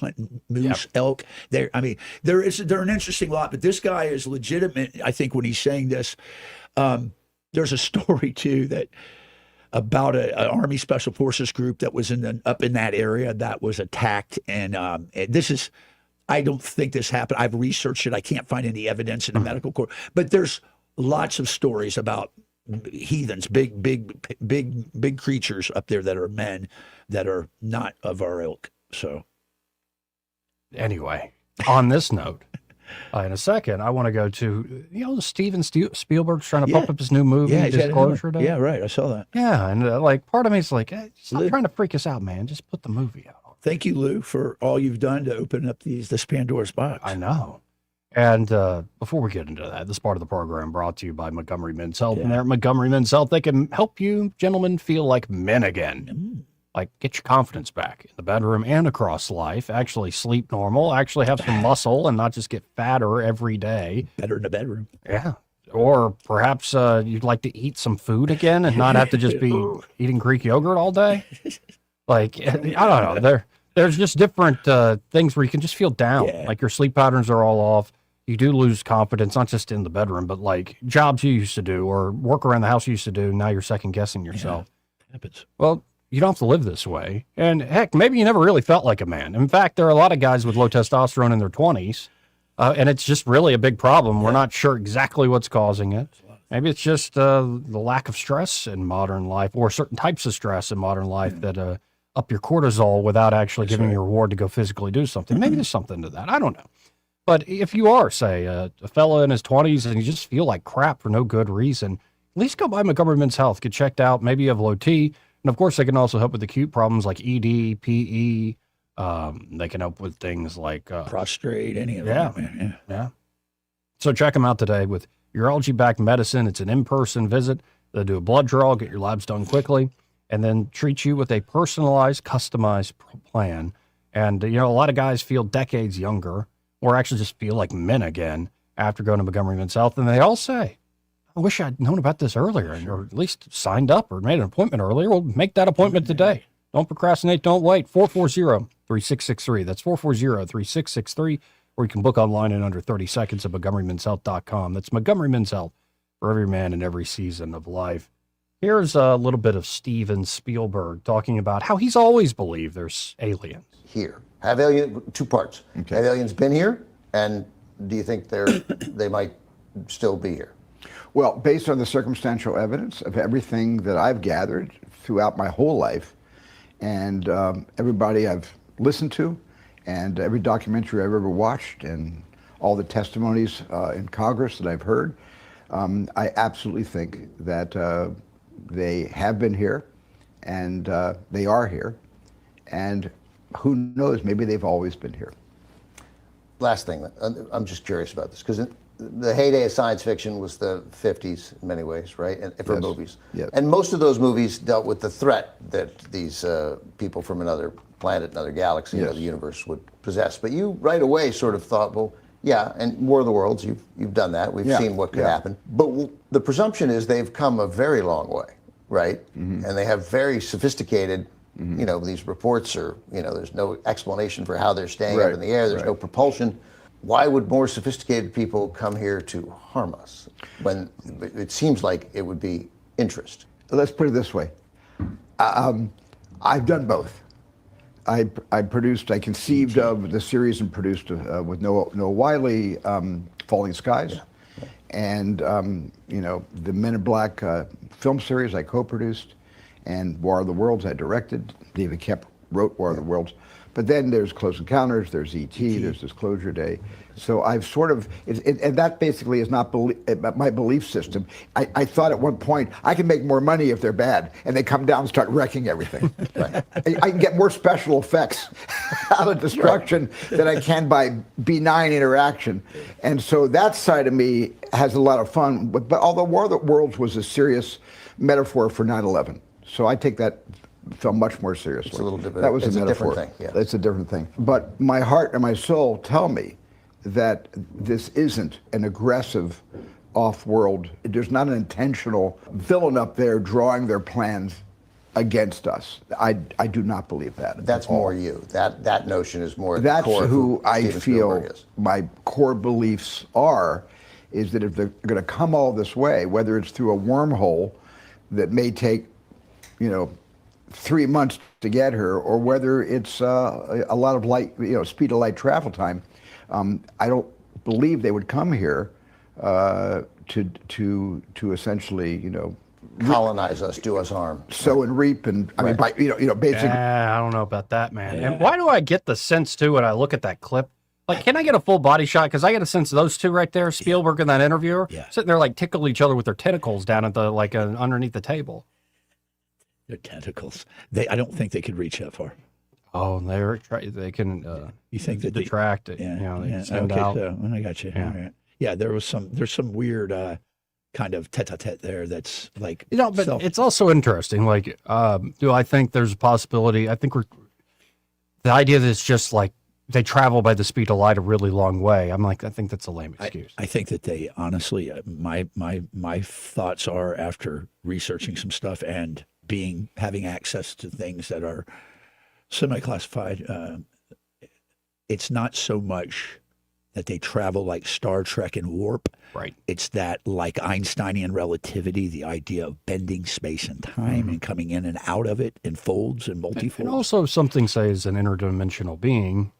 hunting moose, elk. They're an interesting lot. But this guy is legitimate. I think when he's saying this, there's a story too that about an Army Special Forces group that was up in that area that was attacked. And this is, I don't think this happened. I've researched it. I can't find any evidence in the medical court. But there's lots of stories about heathens, big creatures up there that are men that are not of our ilk. So anyway, on this note, in a second, I want to go to, Steven Spielberg's trying to pump up his new movie, Disclosure Day. Yeah, right. I saw that. Yeah, and part of me is like, hey, stop trying to freak us out, man. Just put the movie out. Thank you, Lou, for all you've done to open up this Pandora's box. I know. And before we get into that, this part of the program brought to you by Montgomery Men's Health. And there at Montgomery Men's Health, they can help you gentlemen feel like men again. Like get your confidence back in the bedroom and across life. Actually sleep normal. Actually have some muscle and not just get fatter every day. Better in the bedroom. Yeah. Or perhaps you'd like to eat some food again and not have to just be eating Greek yogurt all day. Like, I don't know. There's just different things where you can just feel down. Yeah. Like your sleep patterns are all off. You do lose confidence, not just in the bedroom, but like jobs you used to do or work around the house you used to do. Now you're second guessing yourself. Yeah, happens. Well, you don't have to live this way. And heck, maybe you never really felt like a man. In fact, there are a lot of guys with low testosterone in their 20s, and it's just really a big problem. We're not sure exactly what's causing it. Maybe it's just the lack of stress in modern life or certain types of stress in modern life that up your cortisol without actually giving you a reward to go physically do something. Maybe there's something to that. I don't know. But if you are, say, a fella in his 20s and you just feel like crap for no good reason, at least go by Montgomery Men's Health. Get checked out. Maybe you have low T. And of course, they can also help with acute problems like ED, PE. They can help with things like prostrate, any of yeah, that. Yeah. So check them out today with Urology Back Medicine. It's an in-person visit. They'll do a blood draw, get your labs done quickly, and then treat you with a personalized, customized plan. And, you know, a lot of guys feel decades younger or actually just feel like men again after going to Montgomery Men's Health. And they all say, I wish I'd known about this earlier or at least signed up or made an appointment earlier. Well, make that appointment today. Don't procrastinate. Don't wait. 440-3663. That's 440-3663. Or you can book online in under 30 seconds at MontgomeryMen'sHealth.com. That's Montgomery Men's Health for every man in every season of life. Here's a little bit of Steven Spielberg talking about how he's always believed there's aliens. Here. Have two parts. Okay. Have aliens been here? And do you think they might still be here? Well, based on the circumstantial evidence of everything that I've gathered throughout my whole life, and everybody I've listened to, and every documentary I've ever watched, and all the testimonies in Congress that I've heard, I absolutely think that they have been here, and they are here, and who knows, maybe they've always been here. Last thing, I'm just curious about this, because the heyday of science fiction was the 50s in many ways, right? And for movies. Yes. And most of those movies dealt with the threat that these people from another planet, another galaxy, the universe would possess. But you right away sort of thought, well, yeah, and War of the Worlds, you've done that. We've seen what could happen. But the presumption is they've come a very long way, right? Mm-hmm. And they have very sophisticated, you know, these reports are, you know, there's no explanation for how they're staying up in the air. There's no propulsion. Why would more sophisticated people come here to harm us when it seems like it would be interest? Let's put it this way. I've done both. I conceived of the series and produced with Noah Wiley, Falling Skies. And, you know, the Men in Black film series I co-produced, and War of the Worlds I directed. David Koepp wrote War of the Worlds. But then there's Close Encounters, there's E.T., there's Disclosure Day. So I've sort of, and that basically is not my belief system. I thought at one point, I can make more money if they're bad, and they come down and start wrecking everything. I can get more special effects out of destruction than I can by benign interaction. And so that side of me has a lot of fun. But although War of the Worlds was a serious metaphor for 9/11, so I take that film much more seriously. It's a little different. That was it's a metaphor. Different thing. It's a different thing. But my heart and my soul tell me that this isn't an aggressive off-world. There's not an intentional villain up there drawing their plans against us. I do not believe that. That's more you. That notion is more. That's core who I Steven feel Spielberg is. My core beliefs are. Is that if they're going to come all this way, whether it's through a wormhole that may take, you know, 3 months to get her, or whether it's a lot of light, you know, speed of light travel time, I don't believe they would come here to essentially, you know, colonize us, do us harm, sow and reap, and I mean, by, you know, basically. I don't know about that, man. And why do I get the sense too when I look at that clip? Like, can I get a full body shot? Because I get a sense of those two right there, Spielberg and that interviewer, sitting there like tickle each other with their tentacles down at the underneath the table. Their tentacles. I don't think they could reach that far. Oh, they can. You think that detract it? Yeah. You know, they yeah. send Okay, out. so I got you. Yeah. All right. Yeah, there's some weird kind of tete-a-tete there that's like, you know, but it's also interesting. Like, do I think there's a possibility? I think the idea that it's just like they travel by the speed of light a really long way. I'm like, I think that's a lame excuse. I think that they honestly, my thoughts are, after researching some stuff and having access to things that are semi-classified, it's not so much that they travel like Star Trek and warp. Right. It's that, like Einsteinian relativity, the idea of bending space and time and coming in and out of it in folds and multifolds. And also, if something, say, is an interdimensional being,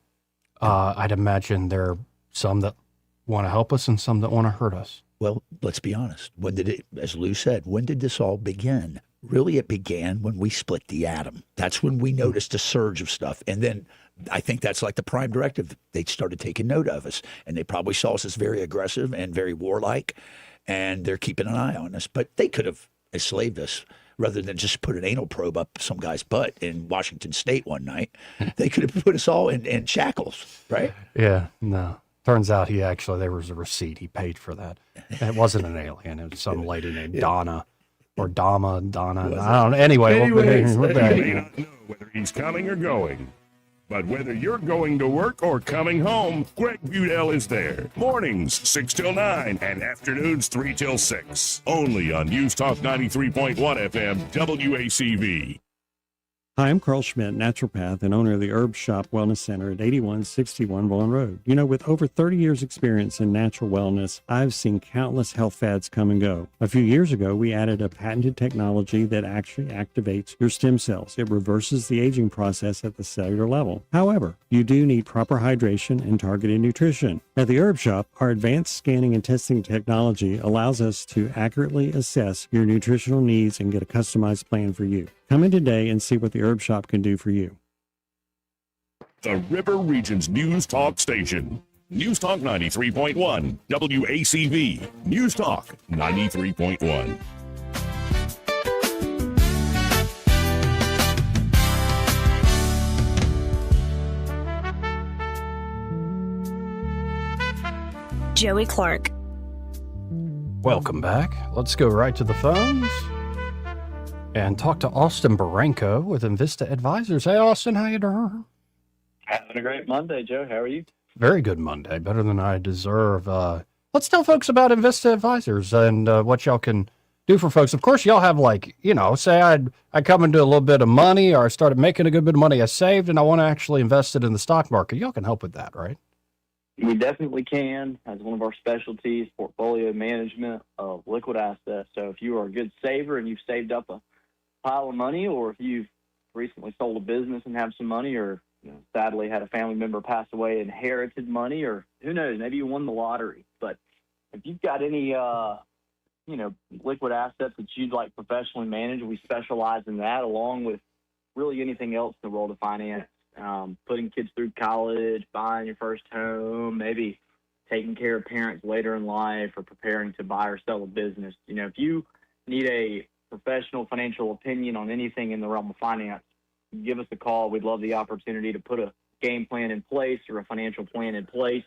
I'd imagine there are some that want to help us and some that want to hurt us. Well, let's be honest. When did it, as Lou said, when did this all begin? Really, it began when we split the atom. That's when we noticed a surge of stuff. And then I think that's like the prime directive. They started taking note of us, and they probably saw us as very aggressive and very warlike, and they're keeping an eye on us. But they could have enslaved us rather than just put an anal probe up some guy's butt in Washington State one night. They could have put us all in shackles, right? Yeah, no. Turns out there was a receipt. He paid for that. It wasn't an alien. It was some lady named Donna or Donna. I don't know. Anyway, Anyways, you may not know whether he's coming or going. But whether you're going to work or coming home, Greg Budell is there. Mornings, 6 till 9, and afternoons, 3 till 6. Only on News Talk 93.1 FM, WACV. Hi, I'm Carl Schmidt, naturopath and owner of the Herb Shop Wellness Center at 8161 Vaughan Road. You know, with over 30 years experience in natural wellness, I've seen countless health fads come and go. A few years ago, we added a patented technology that actually activates your stem cells. It reverses the aging process at the cellular level. However, you do need proper hydration and targeted nutrition. At the Herb Shop, our advanced scanning and testing technology allows us to accurately assess your nutritional needs and get a customized plan for you. Come in today and see what the Herb Shop can do for you. The River Region's News Talk station. News Talk 93.1, WACV. News Talk 93.1. Joey Clark. Welcome back. Let's go right to the phones and talk to Austin Baranko with Invista Advisors. Hey, Austin, how you doing? Having a great Monday, Joe. How are you? Very good Monday, better than I deserve. Let's tell folks about Invista Advisors and what y'all can do for folks. Of course, y'all have say I come into a little bit of money, or I started making a good bit of money I saved, and I want to actually invest it in the stock market. Y'all can help with that, right? We definitely can. As one of our specialties, portfolio management of liquid assets. So if you are a good saver and you've saved up a pile of money, or if you've recently sold a business and have some money, or sadly had a family member pass away, inherited money, or who knows, maybe you won the lottery. But if you've got any liquid assets that you'd like professionally managed, we specialize in that, along with really anything else in the world of finance. Putting kids through college, buying your first home, maybe taking care of parents later in life, or preparing to buy or sell a business. If you need a professional financial opinion on anything in the realm of finance, give us a call. We'd love the opportunity to put a game plan in place or a financial plan in place,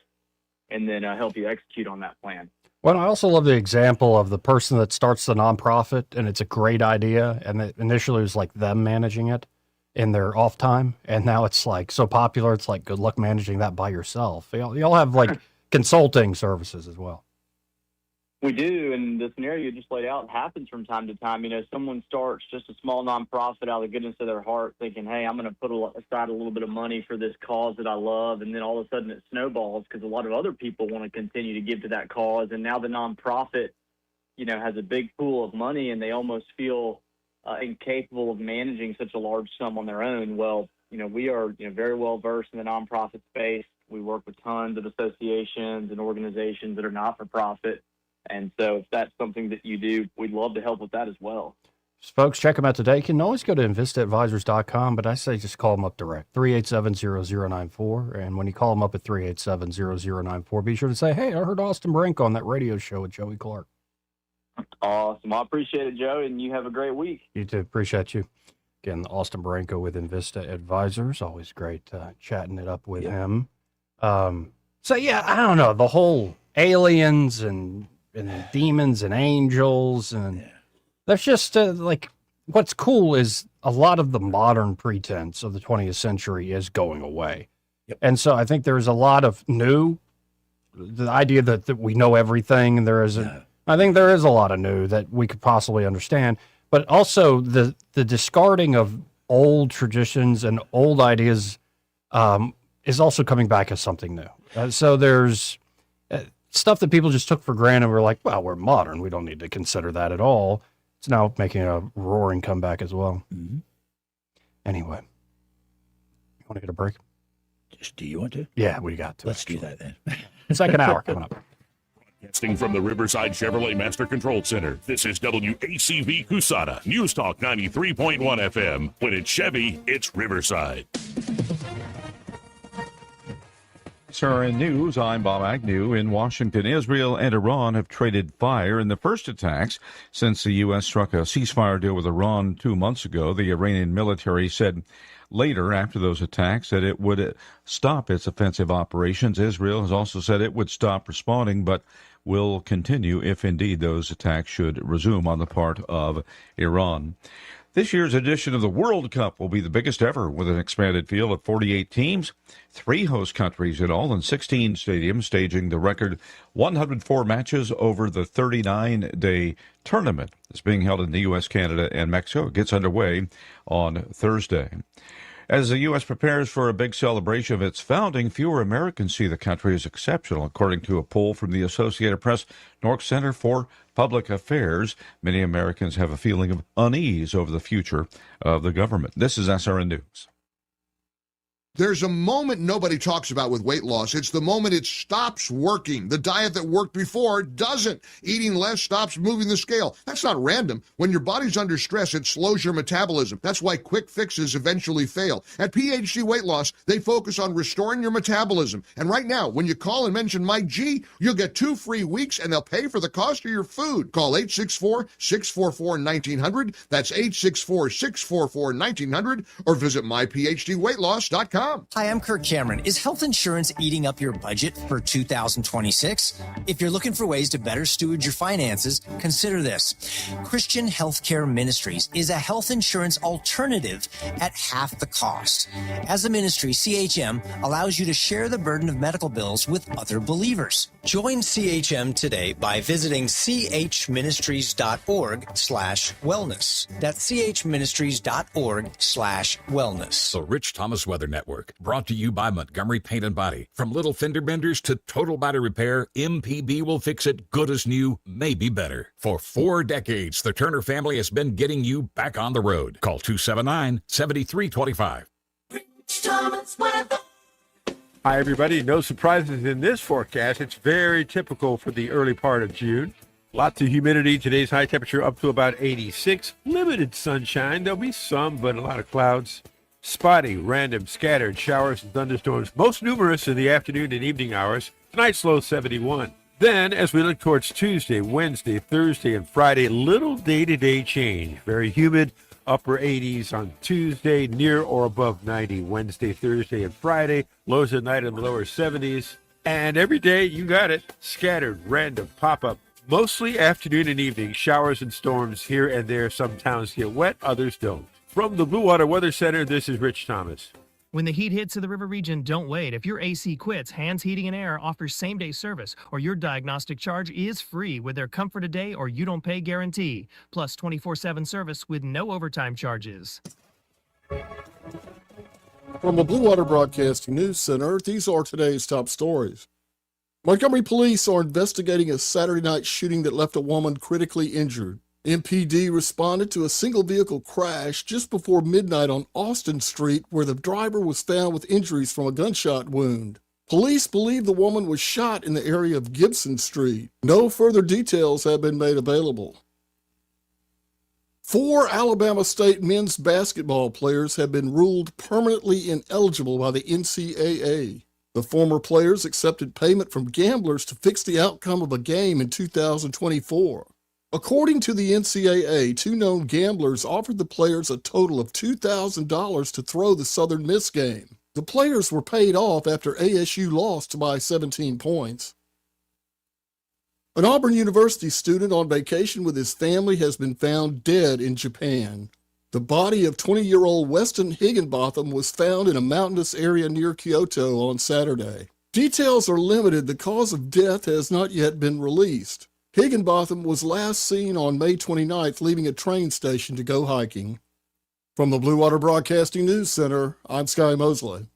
and then help you execute on that plan. Well, I also love the example of the person that starts the nonprofit, and it's a great idea, and it initially was like them managing it in their off time, and now it's like so popular, it's like good luck managing that by yourself. Y'all have like consulting services as well. We do, and the scenario you just laid out happens from time to time. Someone starts just a small nonprofit out of the goodness of their heart, thinking, hey, I'm going to put aside a little bit of money for this cause that I love, and then all of a sudden it snowballs because a lot of other people want to continue to give to that cause, and now the nonprofit, has a big pool of money, and they almost feel incapable of managing such a large sum on their own. Well, we are very well versed in the nonprofit space. We work with tons of associations and organizations that are not for profit. And so if that's something that you do, we'd love to help with that as well. Folks, check them out today. You can always go to InvistaAdvisors.com, but I say just call them up direct, 387-0094. And when you call them up at 387-0094, be sure to say, hey, I heard Austin Baranko on that radio show with Joey Clark. Awesome. I appreciate it, Joe, and you have a great week. You too. Appreciate you. Again, Austin Baranko with Invista Advisors. Always great chatting it up with him. So, yeah, I don't know. The whole aliens and demons and angels, and that's just what's cool is a lot of the modern pretense of the 20th century is going away. Yep. And so I think there's a lot of new, the idea that we know everything, and I think there is a lot of new that we could possibly understand, but also the discarding of old traditions and old ideas is also coming back as something new. So there's stuff that people just took for granted. We're like, well, we're modern. We don't need to consider that at all. It's now making a roaring comeback as well. Mm-hmm. Anyway, you want to get a break? Do you want to? Yeah, we got to. Let's do that then. Second hour coming up. Broadcasting from the Riverside Chevrolet Master Control Center, this is WACV Cusada, News Talk 93.1 FM. When it's Chevy, it's Riverside. SRN News, I'm Bob Agnew. In Washington, Israel and Iran have traded fire in the first attacks since the U.S. struck a ceasefire deal with Iran 2 months ago. The Iranian military said later, after those attacks, that it would stop its offensive operations. Israel has also said it would stop responding, but will continue if indeed those attacks should resume on the part of Iran. This year's edition of the World Cup will be the biggest ever, with an expanded field of 48 teams, 3 host countries in all, and 16 stadiums, staging the record 104 matches over the 39-day tournament. It's being held in the U.S., Canada, and Mexico. It gets underway on Thursday. As the U.S. prepares for a big celebration of its founding, fewer Americans see the country as exceptional, according to a poll from the Associated Press Nork Center for Public Affairs. Many Americans have a feeling of unease over the future of the government. This is SRN News. There's a moment nobody talks about with weight loss. It's the moment it stops working. The diet that worked before doesn't. Eating less stops moving the scale. That's not random. When your body's under stress, it slows your metabolism. That's why quick fixes eventually fail. At PhD Weight Loss, they focus on restoring your metabolism. And right now, when you call and mention Mike G, you'll get 2 free weeks and they'll pay for the cost of your food. Call 864-644-1900. That's 864-644-1900 or visit myphdweightloss.com. Hi, I'm Kirk Cameron. Is health insurance eating up your budget for 2026? If you're looking for ways to better steward your finances, consider this. Christian Healthcare Ministries is a health insurance alternative at half the cost. As a ministry, CHM allows you to share the burden of medical bills with other believers. Join CHM today by visiting chministries.org/wellness. That's chministries.org/wellness. The Rich Thomas Weather Network, brought to you by Montgomery Paint and Body. From little fender benders to total body repair, MPB will fix it good as new, maybe better. For 4 decades, the Turner family has been getting you back on the road. Call 279-7325. Rich Thomas Weather. Hi, everybody. No surprises in this forecast. It's very typical for the early part of June. Lots of humidity. Today's high temperature up to about 86. Limited sunshine. There'll be some, but a lot of clouds. Spotty, random, scattered showers and thunderstorms, most numerous in the afternoon and evening hours. Tonight's low 71. Then, as we look towards Tuesday, Wednesday, Thursday, and Friday, little day-to-day change. Very humid, upper 80s on Tuesday, near or above 90 Wednesday, Thursday, and Friday. Lows at night in the lower 70s. And every day, you got it, scattered, random, pop-up. Mostly afternoon and evening, showers and storms here and there. Some towns get wet, others don't. From the Blue Water Weather Center, this is Rich Thomas. When the heat hits to the river region, don't wait. If your AC quits, Hands Heating and Air offers same-day service, or your diagnostic charge is free with their Comfort a Day or You Don't Pay guarantee, plus 24/7 service with no overtime charges. From the Blue Water Broadcasting News Center, these are today's top stories. Montgomery police are investigating a Saturday night shooting that left a woman critically injured. MPD responded to a single vehicle crash just before midnight on Austin Street, where the driver was found with injuries from a gunshot wound. Police believe the woman was shot in the area of Gibson Street. No further details have been made available. 4 Alabama State men's basketball players have been ruled permanently ineligible by the NCAA. The former players accepted payment from gamblers to fix the outcome of a game in 2024. According to the NCAA, 2 known gamblers offered the players a total of $2,000 to throw the Southern Miss game. The players were paid off after ASU lost by 17 points. An Auburn University student on vacation with his family has been found dead in Japan. The body of 20-year-old Weston Higginbotham was found in a mountainous area near Kyoto on Saturday. Details are limited. The cause of death has not yet been released. Higginbotham was last seen on May 29th leaving a train station to go hiking. From the Blue Water Broadcasting News Center, I'm Sky Mosley.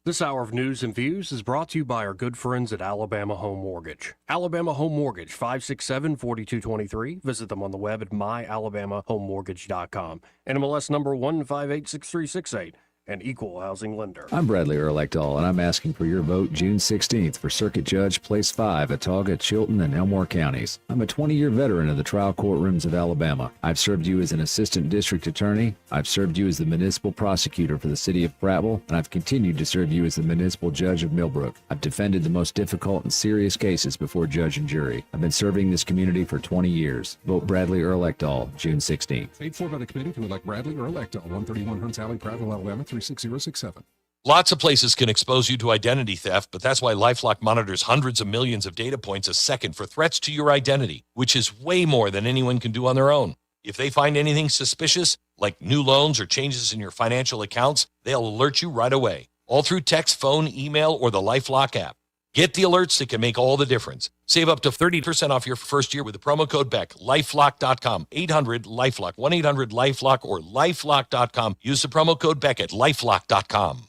This hour of news and views is brought to you by our good friends at Alabama Home Mortgage. Alabama Home Mortgage, 567-4223. Visit them on the web at myalabamahomemortgage.com. NMLS number 1586368. an equal housing lender. I'm Bradley Earl-Ekdahl, and I'm asking for your vote June 16th for Circuit Judge Place 5, Autauga, Chilton, and Elmore counties. I'm a 20-year veteran of the trial courtrooms of Alabama. I've served you as an assistant district attorney, I've served you as the municipal prosecutor for the city of Prattville, and I've continued to serve you as the municipal judge of Millbrook. I've defended the most difficult and serious cases before judge and jury. I've been serving this community for 20 years. Vote Bradley Earl-Ekdahl, June 16th. Paid for by the committee to elect Bradley Earl-Ekdahl, 131 Hunts Alley, Prattville, Alabama, 36067. Lots of places can expose you to identity theft, but that's why LifeLock monitors hundreds of millions of data points a second for threats to your identity, which is way more than anyone can do on their own. If they find anything suspicious, like new loans or changes in your financial accounts, they'll alert you right away, all through text, phone, email, or the LifeLock app. Get the alerts that can make all the difference. Save up to 30% off your first year with the promo code BECK. LifeLock.com, 800-LifeLock, 1-800-LifeLock, or LifeLock.com. Use the promo code BECK at LifeLock.com.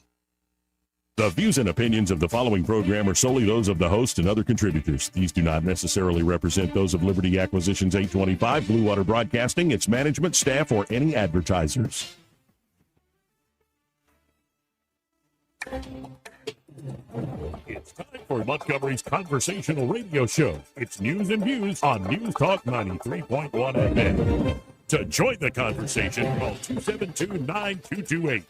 The views and opinions of the following program are solely those of the host and other contributors. These do not necessarily represent those of Liberty Acquisitions 825, Blue Water Broadcasting, its management, staff, or any advertisers. It's time for Montgomery's conversational radio show. It's news and views on News Talk 93.1 FM. To join the conversation, call 272-9228.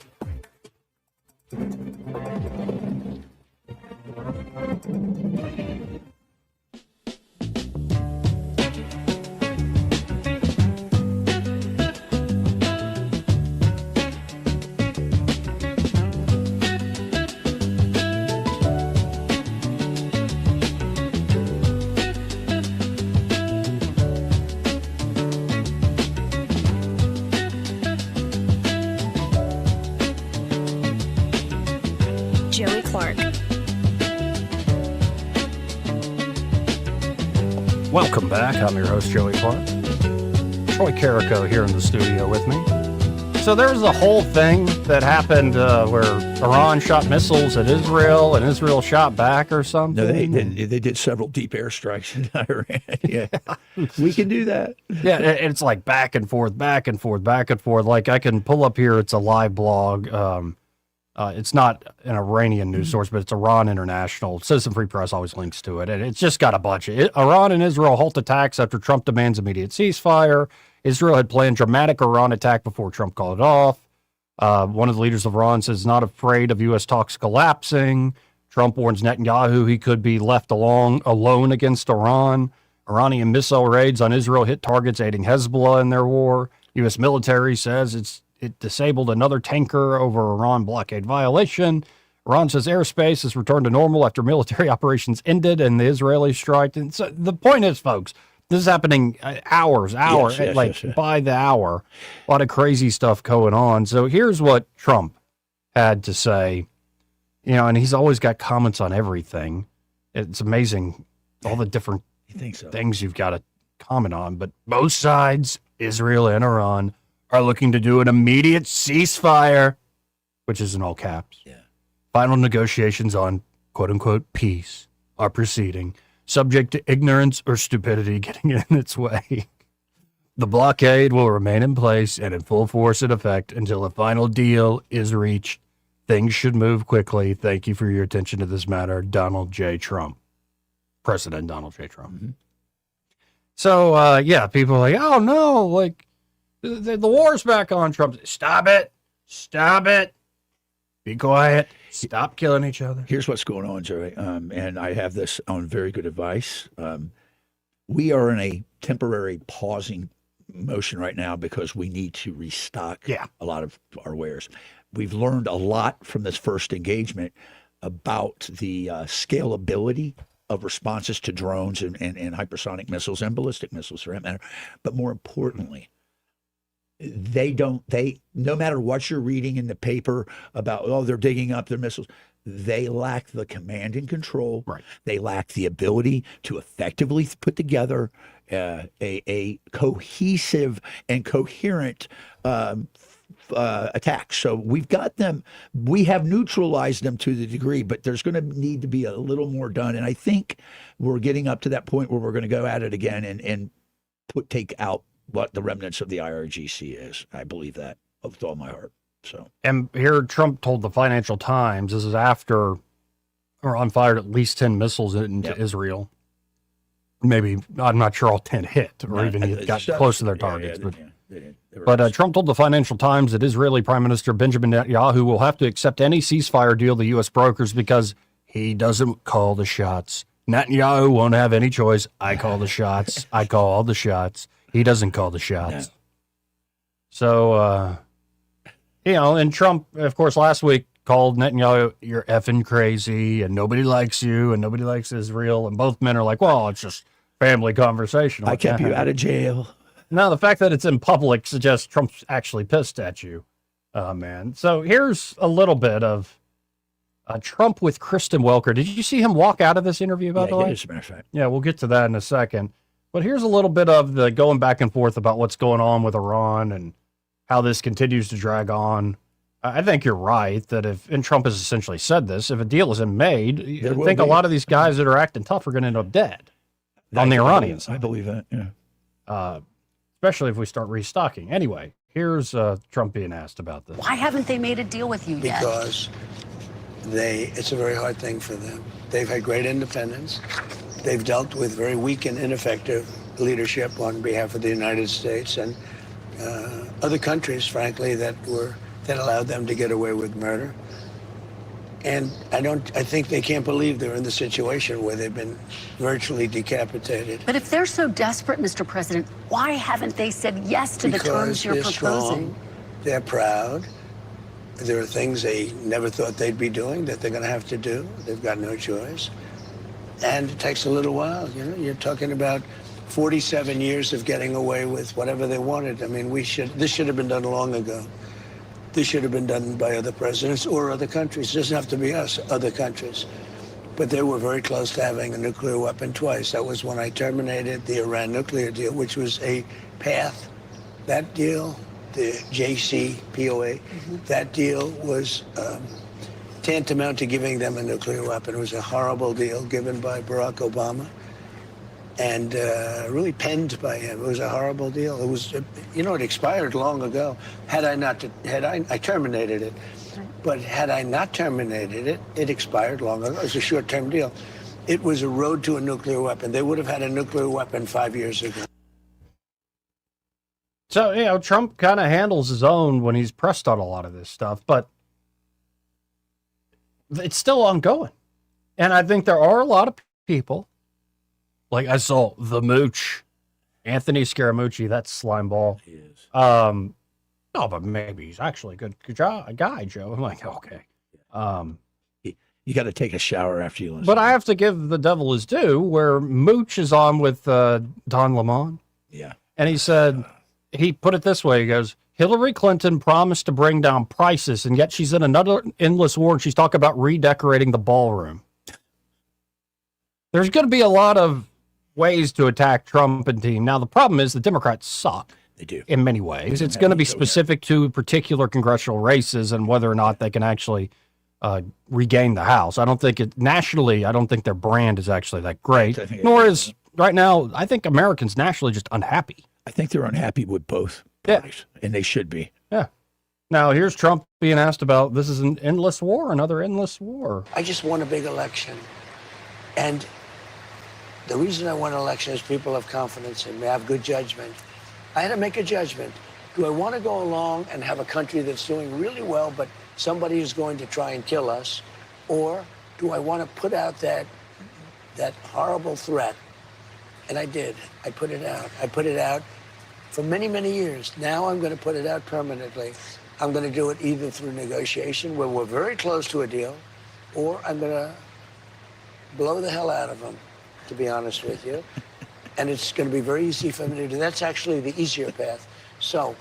Joey Clark. Welcome back. I'm your host, Joey Clark. Troy Carrico here in the studio with me. So there was a whole thing that happened where Iran shot missiles at Israel and Israel shot back or something. No, they did several deep airstrikes in Iran. Yeah, we can do that. Yeah, it's like back and forth, back and forth, back and forth. Like I can pull up here. It's a live blog. It's not an Iranian news source, but it's Iran International. Citizen Free Press always links to it. And it's just got a bunch of it. Iran and Israel halt attacks after Trump demands immediate ceasefire. Israel had planned dramatic Iran attack before Trump called it off. One of the leaders of Iran says not afraid of U.S. talks collapsing. Trump warns Netanyahu he could be left alone against Iran. Iranian missile raids on Israel hit targets aiding Hezbollah in their war. U.S. military says it disabled another tanker over Iran blockade violation. Iran says airspace has returned to normal after military operations ended and the Israeli strike. And so the point is, folks, this is happening hours, by the hour. A lot of crazy stuff going on. So here's what Trump had to say, and he's always got comments on everything. It's amazing all the different things you've got to comment on. But both sides, Israel and Iran, are looking to do an immediate ceasefire, which is in all caps. Yeah. Final negotiations on quote-unquote peace are proceeding, subject to ignorance or stupidity getting in its way. The blockade will remain in place and in full force and effect until a final deal is reached. Things should move quickly. Thank you for your attention to this matter. Donald J. Trump. President Donald J. Trump. Mm-hmm. So, people are like, oh, no, the war's back on. Trump. Stop it. Be quiet. Stop killing each other. Here's what's going on, Joey. And I have this on very good advice. We are in a temporary pausing motion right now because we need to restock a lot of our wares. We've learned a lot from this first engagement about the scalability of responses to drones and hypersonic missiles and ballistic missiles for that matter. But more importantly, no matter what you're reading in the paper about, they're digging up their missiles, they lack the command and control. Right. They lack the ability to effectively put together a cohesive and coherent attack. So we've got them, we have neutralized them to the degree, but there's going to need to be a little more done. And I think we're getting up to that point where we're going to go at it again and take out what the remnants of the IRGC is. I believe that with all my heart. So, and here Trump told the Financial Times, this is after Iran fired at least 10 missiles into Israel. Maybe, I'm not sure all 10 hit or even got close to their targets. But Trump told the Financial Times that Israeli Prime Minister Benjamin Netanyahu will have to accept any ceasefire deal the U.S. brokers because he doesn't call the shots. Netanyahu won't have any choice. I call the shots. I call all the shots. He doesn't call the shots. So, and Trump, of course, last week called Netanyahu, you're effing crazy, and nobody likes you, and nobody likes Israel. And both men are like, well, it's just family conversation. I kept you out of jail. Now, the fact that it's in public suggests Trump's actually pissed at you, man. So here's a little bit of Trump with Kristen Welker. Did you see him walk out of this interview, by the way? As a matter of fact. Yeah, we'll get to that in a second. But here's a little bit of the going back and forth about what's going on with Iran and how this continues to drag on. I think you're right that and Trump has essentially said this, if a deal isn't made, I think a lot of these guys that are acting tough are going to end up dead on the Iranians. I believe that, yeah. Especially if we start restocking. Anyway, here's Trump being asked about this. Why haven't they made a deal with you yet? Because it's a very hard thing for them. They've had great independence. They've dealt with very weak and ineffective leadership on behalf of the United States and other countries, frankly, that allowed them to get away with murder. And I think they can't believe they're in the situation where they've been virtually decapitated. But if they're so desperate, Mr. President, why haven't they said yes to the terms you're Because they're proposing? strong, they're proud. There are things they never thought they'd be doing that they're going to have to do. They've got no choice. And it takes a little while. You're talking about 47 years of getting away with whatever they wanted. I mean, this should have been done long ago. This should have been done by other presidents or other countries. It doesn't have to be us, other countries. But they were very close to having a nuclear weapon twice. That was when I terminated the Iran nuclear deal, which was a path. That deal, the JCPOA, that deal was tantamount to giving them a nuclear weapon. It was a horrible deal given by Barack Obama and really penned by him. It was a horrible deal. It was, it expired long ago. I terminated it. But had I not terminated it, it expired long ago. It was a short-term deal. It was a road to a nuclear weapon. They would have had a nuclear weapon 5 years ago. So, Trump kind of handles his own when he's pressed on a lot of this stuff, but it's still ongoing. And I think there are a lot of people, like I saw the Mooch, Anthony Scaramucci, that slime ball. He is. No, but maybe he's actually a good guy, Joe. I'm like, okay. You got to take a shower after you listen. But I have to give the devil his due, where Mooch is on with Don Lemon. Yeah. And he said, he put it this way, he goes, Hillary Clinton promised to bring down prices, and yet she's in another endless war, and she's talking about redecorating the ballroom. There's going to be a lot of ways to attack Trump and team. Now, the problem is the Democrats suck. They do. In many ways. It's going to be specific to particular congressional races and whether or not they can actually regain the House. I don't think nationally, I don't think their brand is actually that great. Nor is, right now, I think Americans nationally just unhappy. I think they're unhappy with both parties, and they should be. Yeah. Now, here's Trump being asked about, this is an endless war, another endless war. I just won a big election. And the reason I won an election is people have confidence in me. I have good judgment. I had to make a judgment. Do I want to go along and have a country that's doing really well, but somebody is going to try and kill us? Or do I want to put out that horrible threat? And I did. I put it out. I put it out for many, many years. Now I'm going to put it out permanently. I'm going to do it either through negotiation, where we're very close to a deal, or I'm going to blow the hell out of them, to be honest with you. And it's going to be very easy for me to do. That's actually the easier path. So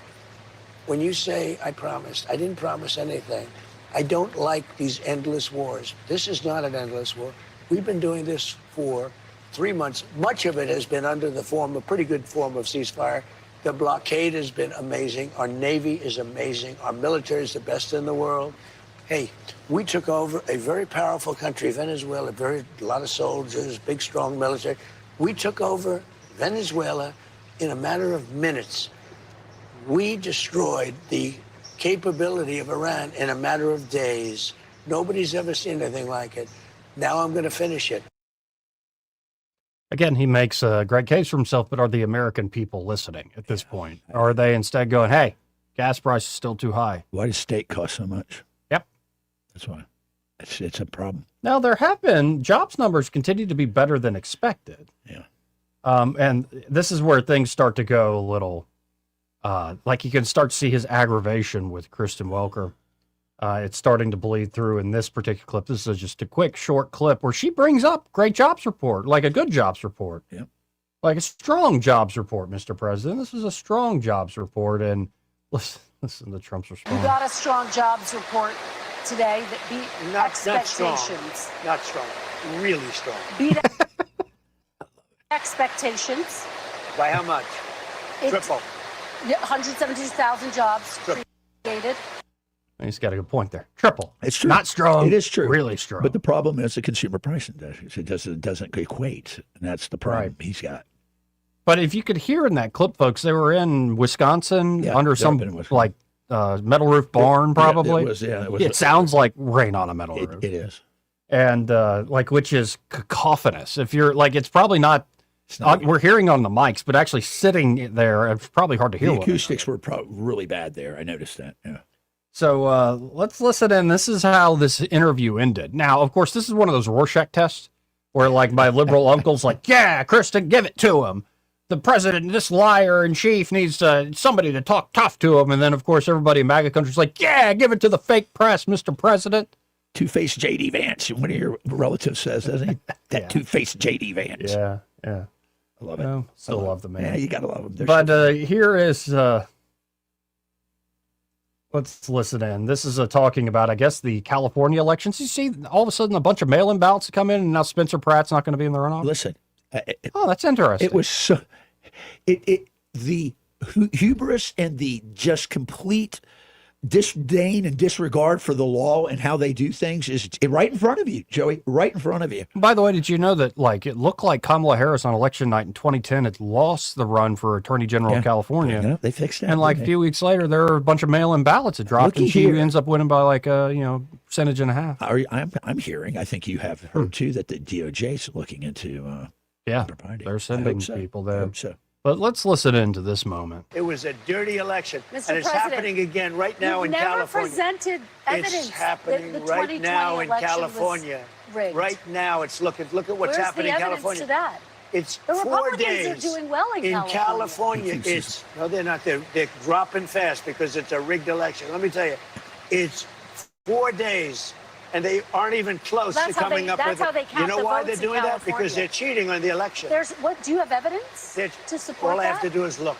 when you say I promised, I didn't promise anything. I don't like these endless wars. This is not an endless war. We've been doing this for 3 months. Much of it has been under the form, a pretty good form of ceasefire. The blockade has been amazing. Our Navy is amazing. Our military is the best in the world. Hey, we took over a very powerful country, Venezuela, a lot of soldiers, big, strong military. We took over Venezuela in a matter of minutes. We destroyed the capability of Iran in a matter of days. Nobody's ever seen anything like it. Now I'm going to finish it. Again, he makes a great case for himself, but are the American people listening at this point? Or are they instead going, hey, gas price is still too high? Why does steak cost so much? Yep. That's why. It's a problem. Now, there have been jobs numbers continue to be better than expected. Yeah. And this is where things start to go a little, like you can start to see his aggravation with Kristen Welker. It's starting to bleed through in this particular clip. This is just a quick, short clip where she brings up great jobs report, like a good jobs report. Yeah. Like a strong jobs report, Mr. President. This is a strong jobs report. And listen to Trump's response. You got a strong jobs report today that beat expectations. Not strong. Really strong. Beat expectations. By how much? Triple. 172,000 jobs created. He's got a good point there. Triple. It's true. Not strong. It is true. Really strong. But the problem is the consumer price index. It doesn't equate, and that's the problem he's got. But if you could hear in that clip, folks, they were in Wisconsin under some like metal roof barn, probably. It sounds like rain on a metal roof. It is. And which is cacophonous. If you're like, it's probably not. We're hearing on the mics, but actually sitting there, it's probably hard to hear. The acoustics were probably really bad there. I noticed that. Yeah. So let's listen in. This is how this interview ended. Now, of course, this is one of those Rorschach tests where, like, my liberal uncle's like, yeah, Kristen, give it to him. The president, this liar in chief, needs somebody to talk tough to him. And then, of course, everybody in MAGA country's like, yeah, give it to the fake press, Mr. President. Two-faced J.D. Vance, one of your relatives says, doesn't he? That two-faced J.D. Vance. Yeah. I love it. Still love the man. Yeah, you got to love him. But here is... let's listen in. This is talking about, I guess, the California elections. You see, all of a sudden, a bunch of mail-in ballots come in, and now Spencer Pratt's not going to be in the runoff. Listen, that's interesting. It was so. The hubris and the just complete disdain and disregard for the law and how they do things is right in front of you, Joey. Right in front of you. By the way, did you know that it looked like Kamala Harris on election night in 2010 had lost the run for Attorney General of California? Yeah, they fixed that. And a few weeks later, there are a bunch of mail-in ballots that dropped, and she ends up winning by percentage and a half. I'm hearing. I think you have heard too that the DOJ is looking into. They're sending people there. I hope so. But let's listen into this moment. It was a dirty election, Mr. and it's President, happening again right now in California. You've never presented evidence. It's happening that the right now in 2020 election California. was rigged. Right now, it's look at what's Where's happening the in evidence California. to that? It's the 4 Republicans days. are doing well in California. It's no, they're not. They're dropping fast because it's a rigged election. Let me tell you, it's 4 days. And they aren't even close to coming up with it. That's how they count You know the why votes they're doing in that? Because they're cheating on the election. Do you have evidence to support all that? I have to do is look.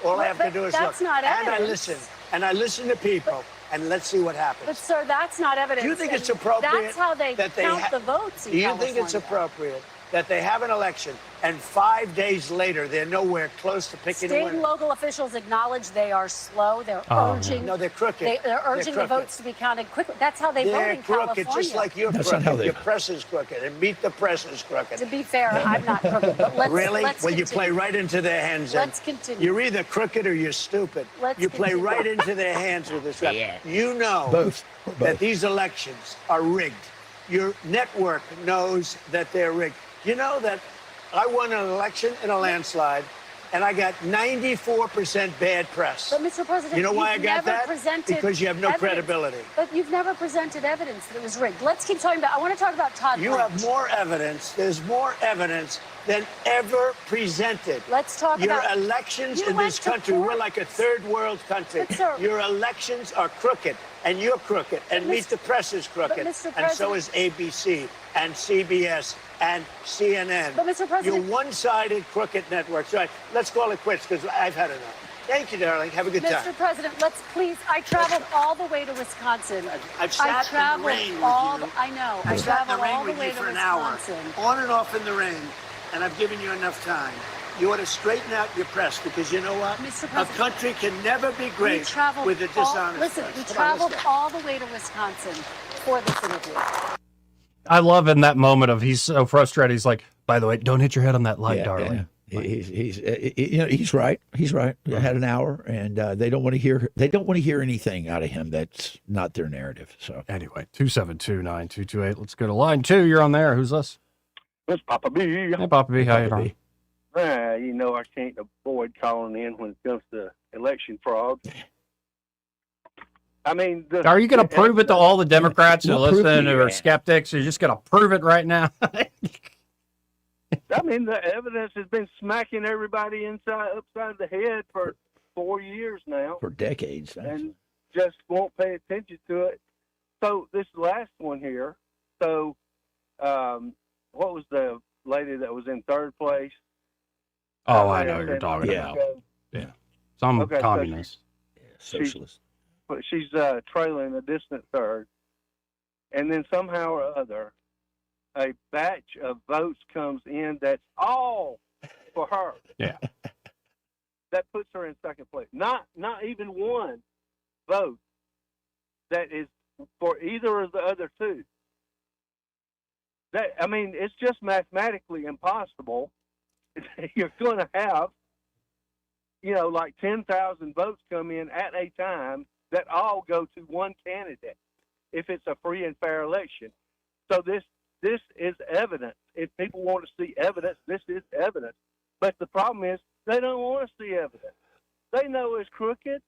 All I have to do is look. That's not evidence. And I listen to people, and let's see what happens. But, sir, that's not evidence. Do you think it's appropriate? That's how they count the votes in Do you California. think it's appropriate that they have an election, and 5 days later, they're nowhere close to picking a State winner? and local officials acknowledge they are slow. They're urging. No, they're crooked. They're urging the votes to be counted quickly. That's how they vote in California. They're crooked, just like you're That's not how crooked. they- Your press is crooked, and Meet the Press is crooked. To be fair, I'm not crooked. But let's Really? Let's Well, you continue. play right into their hands. then. Let's continue. You're either crooked or you're stupid. You play continue. right into their hands with this. Yeah. You know Both. that these elections are rigged. Your network knows that they're rigged. You know that I won an election in a landslide, and I got 94% bad press. But, Mr. President, you know why I you've got never that? presented Because you have no evidence. credibility. But you've never presented evidence that it was rigged. Let's keep talking about. I want to talk about Todd. You Blanche. have more evidence. There's more evidence than ever presented. Let's talk Your about elections You in went this to country, court. we're like a third world country. But, sir- Your elections are crooked, and you're crooked, and Meet the Press is crooked, Mr. and so President- is ABC, and CBS, and CNN. But, Mr. President- You're one-sided crooked networks. All right, let's call it quits, because I've had enough. Thank you, darling. Have a good time. Mr. President, let's please. I traveled all the way to Wisconsin. I've sat I in the traveled rain with all. you. I know. I I've sat in traveled the rain all the with way you to for an hour, Wisconsin. on and off in the rain, and I've given you enough time. You ought to straighten out your press, because you know what? Mr. A President, country can never be We great traveled with a dishonest Listen, press. we Come on, let's traveled go. all the way to Wisconsin for this interview. I love in that moment of he's so frustrated. He's like, by the way, don't hit your head on that light, Yeah, darling. yeah. He's right. He's right. I had an hour, and they don't want to hear. They don't want to hear anything out of him that's not their narrative. So anyway, 272-9228. Let's go to line 2. You're on there. Who's this? It's Papa B. Hey, Papa B. How you doing? You know, I can't avoid calling in when it comes to election fraud. I mean, Are you going to prove it to all the Democrats who listen who are skeptics? You're just going to prove it right now? I mean, the evidence has been smacking everybody upside the head for 4 years now. For decades. And just won't pay attention to it. So this last one here, what was the lady that was in third place? Oh, I know what you're talking about. Yeah. Some communist. Socialist. She's trailing a distant third. And then somehow or other, a batch of votes comes in that's all for her. Yeah. That puts her in second place. Not even one vote that is for either of the other two. It's just mathematically impossible. You're going to have, like 10,000 votes come in at a time that all go to one candidate if it's a free and fair election. So this is evidence. If people want to see evidence, this is evidence. But the problem is they don't want to see evidence. They know it's crooked.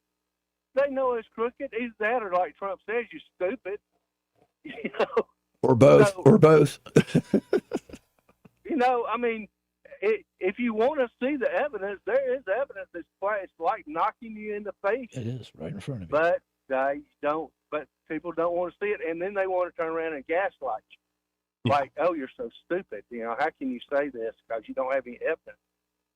Either that or, like Trump says, you're stupid. Or both. If you want to see the evidence, there is evidence. It's like knocking you in the face. It is right in front of you. But they don't. But people don't want to see it, and then they want to turn around and gaslight you. Like, oh, you're so stupid. How can you say this because you don't have any evidence?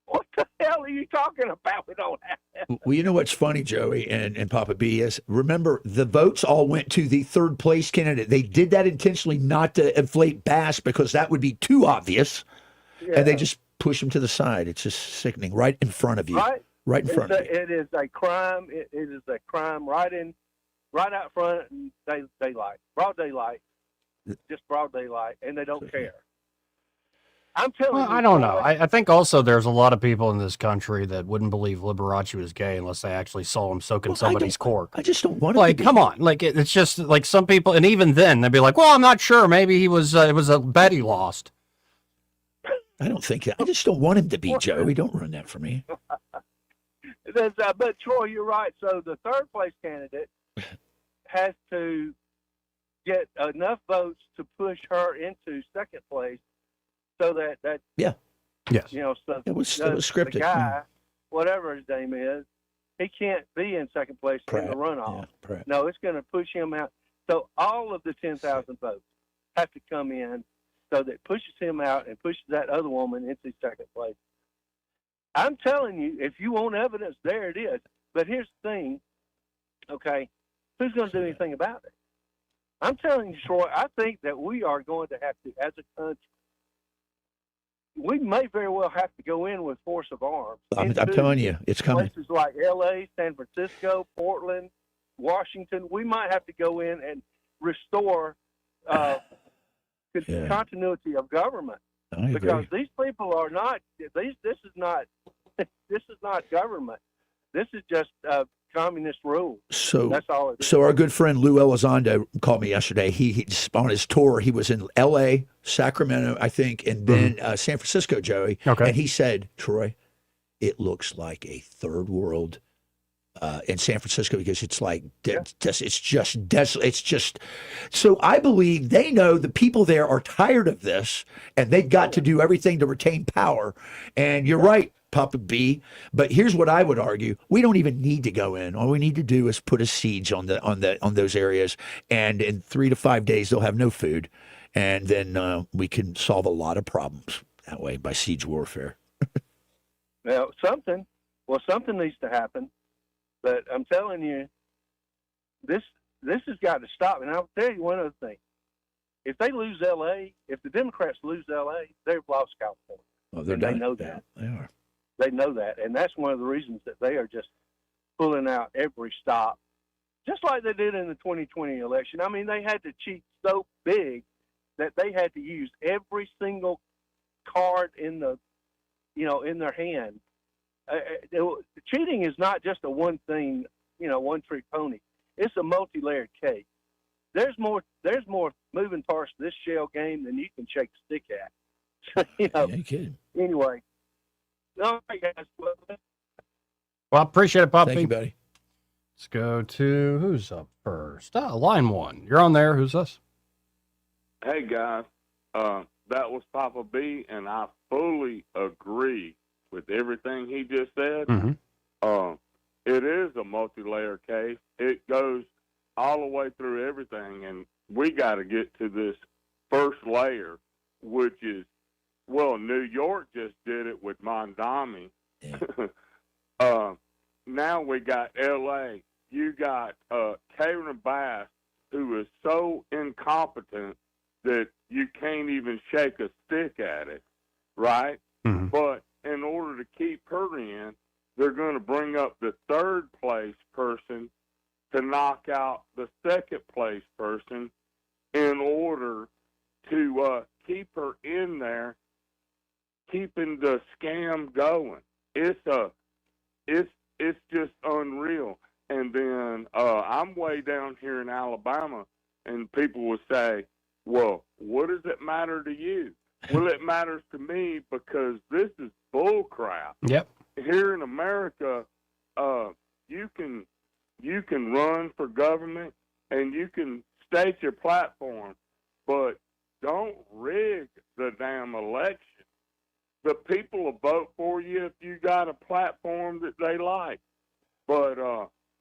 What the hell are you talking about? We don't have evidence. Well, you know what's funny, Joey and Papa B, is remember the votes all went to the third place candidate. They did that intentionally not to inflate Bass because that would be too obvious, and they just push him to the side. It's just sickening, right in front of you. Right in front of you. It is a crime. It is a crime right out front in daylight, broad daylight, just broad daylight, and they don't care. I'm telling you. I don't know. I think also there's a lot of people in this country that wouldn't believe Liberace was gay unless they actually saw him soaking somebody's cork. I just don't want to. Come on. It's just like some people, and even then they'd be like, well, I'm not sure. Maybe he was, it was a bet he lost. I don't think that. I just don't want him to be, Joey. Don't ruin that for me. But Troy, you're right. So the third place candidate has to get enough votes to push her into second place, so that yes, so it was scripted. The guy, whatever his name is, he can't be in second place in the runoff. Yeah, no, it's going to push him out. So all of the 10,000 votes have to come in, so that pushes him out and pushes that other woman into second place. I'm telling you, if you want evidence, there it is. But here's the thing, okay, who's going to do anything about it? I'm telling you, Troy, I think that we are going to have to, as a country, we may very well have to go in with force of arms. I'm telling you, it's coming. Places like L.A., San Francisco, Portland, Washington, we might have to go in and restore continuity of government. Because these people are not. This is not government. This is just communist rule. So that's all it is. So our good friend Lou Elizondo called me yesterday. He's on his tour. He was in L.A., Sacramento, I think, and then San Francisco, Joey. Okay. And he said, Troy, it looks like a third world in San Francisco because it's like it's just desolate. It's just so I believe they know the people there are tired of this, and they've got to do everything to retain power. And you're right, Papa B. But here's what I would argue: we don't even need to go in. All we need to do is put a siege on those areas, and in 3 to 5 days they'll have no food, and then we can solve a lot of problems that way by siege warfare. Now, something needs to happen. But I'm telling you, this has got to stop. And I'll tell you one other thing. If they lose L.A., if the Democrats lose L.A., they've lost California. Oh, they're done. They know that. They are. They know that. And that's one of the reasons that they are just pulling out every stop, just like they did in the 2020 election. I mean, they had to cheat so big that they had to use every single card in the in their hand. Cheating is not just a one thing, one trick pony. It's a multi-layered cake. There's more moving parts to this shell game than you can shake a stick at. Yeah, you kidding. Anyway, all right, guys. Well, I appreciate it, Poppy. Thank you, buddy. Let's go to who's up first. Line 1. You're on there. Who's this? Hey, guys. That was Papa B, and I fully agree with everything he just said. Mm-hmm. It is a multi-layer case. It goes all the way through everything, and we got to get to this first layer, which is, well, New York just did it with Mondami. Yeah. Now we got L.A. You got Karen Bass, who is so incompetent that you can't even shake a stick at it, right? Mm-hmm. But in order to keep her in, they're going to bring up the third place person to knock out the second place person in order to keep her in there, keeping the scam going. It's just unreal. And then I'm way down here in Alabama, and people will say, well, what does it matter to you? Well, it matters to me because this is bull crap. Yep. Here in America, you can run for government and you can state your platform, but don't rig the damn election. The people will vote for you if you got a platform that they like. But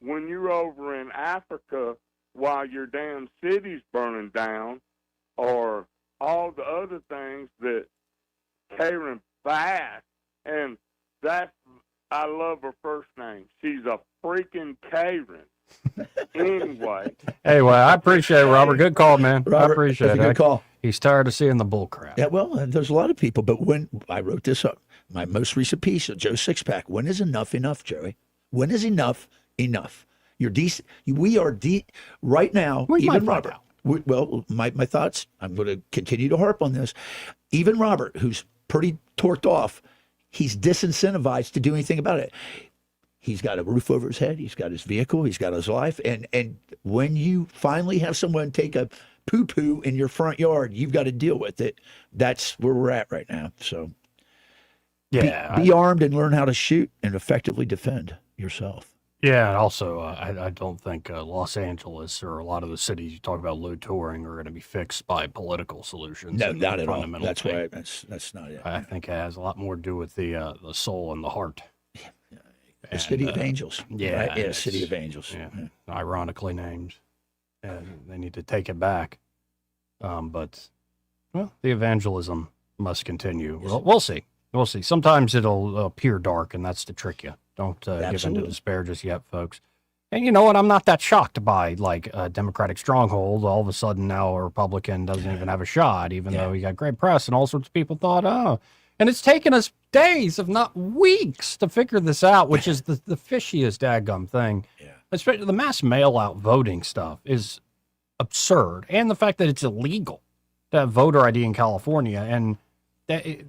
when you're over in Africa while your damn city's burning down, or all the other things that Karen Bass, and I love her first name. She's a freaking Karen. Anyway. Anyway, I appreciate it, Robert. Good call, man. Robert, I appreciate that's it. a good call. He's tired of seeing the bull crap. Yeah, well, there's a lot of people, but when I wrote this up, my most recent piece of Joe Sixpack, when is enough, Joey? When is enough? You're decent. We are right now, even Robert. Well, my thoughts, I'm going to continue to harp on this. Even Robert, who's pretty torqued off, he's disincentivized to do anything about it. He's got a roof over his head. He's got his vehicle. He's got his life. And when you finally have someone take a poo-poo in your front yard, you've got to deal with it. That's where we're at right now. So yeah, be armed and learn how to shoot and effectively defend yourself. Yeah, and also, I don't think Los Angeles or a lot of the cities you talk about low touring are going to be fixed by political solutions. No, not at all. That's right. That's not it. I think it has a lot more to do with the soul and the heart. The City of Angels. Yeah, right? Yeah, City of Angels. Yeah, ironically named. They need to take it back. But well, the evangelism must continue. Yes. We'll see. We'll see. Sometimes it'll appear dark, and that's to trick you. Don't give in to despair just yet, folks. And you know what? I'm not that shocked by like a Democratic stronghold. All of a sudden now a Republican doesn't even have a shot, even though he got great press and all sorts of people thought, oh. And it's taken us days, if not weeks, to figure this out, which is the fishiest daggum thing. Yeah. Especially the mass mail-out voting stuff is absurd. And the fact that it's illegal to have voter ID in California. And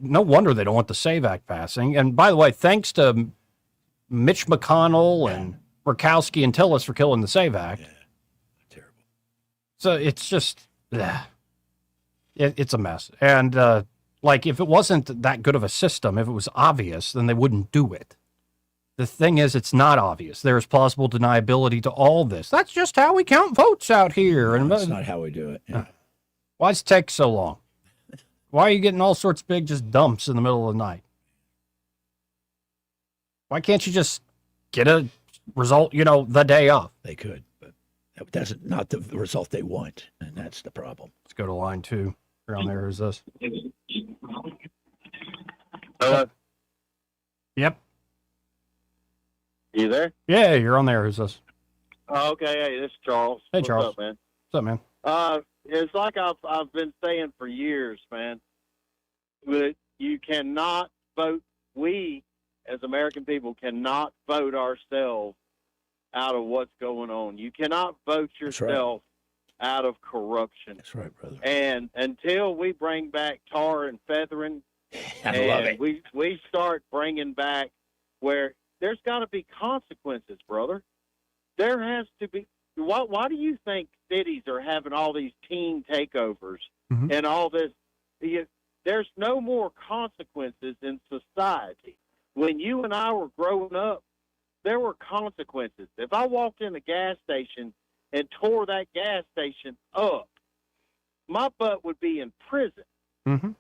no wonder they don't want the SAVE Act passing. And by the way, thanks to Mitch McConnell and Murkowski and Tillis for killing the SAVE Act. Yeah. Terrible. So it's just, it's a mess. And like if it wasn't that good of a system, if it was obvious, then they wouldn't do it. The thing is, it's not obvious. There is plausible deniability to all this. That's just how we count votes out here. No, that's not how we do it. Yeah. Why does it take so long? Why are you getting all sorts of big just dumps in the middle of the night? Why can't you just get a result, the day of? They could, but that's not the result they want, and that's the problem. Let's go to line 2. Around there is this. Hello? Yep. You there? Yeah, you're on there. Who's this? Oh, okay. Hey, this is Charles. Hey, Charles. What's up, man? What's up, man? It's like I've been saying for years, man. That you cannot vote. We, as American people, cannot vote ourselves out of what's going on. You cannot vote yourself out of corruption. That's right, brother. And until we bring back tar and feathering I love it. We start bringing back where there's got to be consequences, brother. There has to be. Why do you think cities are having all these teen takeovers and all this? There's no more consequences in society. When you and I were growing up, there were consequences. If I walked in a gas station and tore that gas station up, my butt would be in prison. Mm-hmm.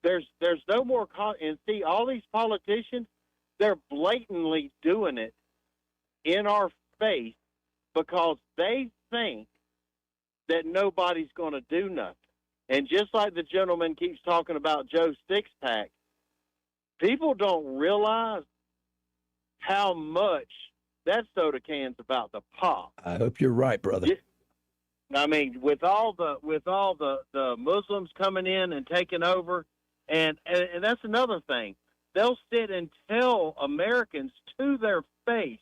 There's no more and see, all these politicians, they're blatantly doing it in our face because they think that nobody's going to do nothing. And just like the gentleman keeps talking about Joe Sixpack, people don't realize how much that soda can's about to pop. I hope you're right, brother. I mean, with all the Muslims coming in and taking over, and that's another thing. They'll sit and tell Americans to their face,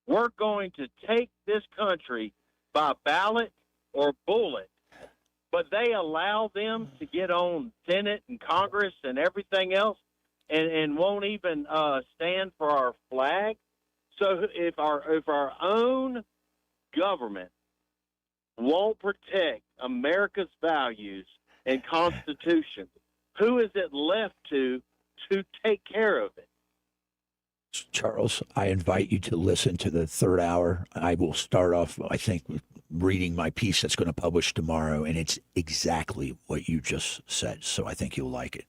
we're going to take this country by ballot or bullet. But they allow them to get on Senate and Congress and everything else and won't even stand for our flag. So if our own government won't protect America's values and Constitution, who is it left to take care of it? Charles, I invite you to listen to the third hour. I will start off, I think, with reading my piece that's going to publish tomorrow, and it's exactly what you just said. So I think you'll like it.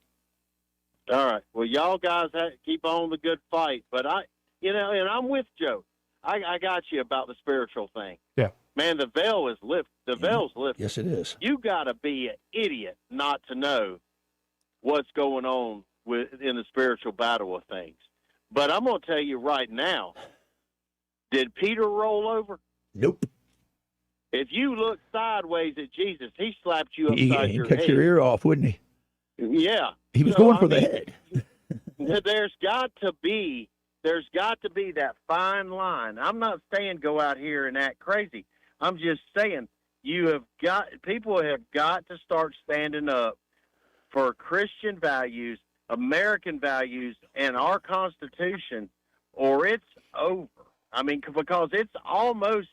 All right. Well, y'all guys keep on the good fight. But and I'm with Joe. I got you about the spiritual thing. Yeah. Man, the veil is lifted. The veil's lifted. Yes, it is. You got to be an idiot not to know what's going on in the spiritual battle of things. But I'm going to tell you right now, did Peter roll over? Nope. If you look sideways at Jesus, he slapped you upside your He'd cut head. your ear off, wouldn't he? Yeah. He was going for the head. There's got to be that fine line. I'm not saying go out here and act crazy. I'm just saying people have got to start standing up for Christian values, American values, and our Constitution, or it's over. I mean, because it's almost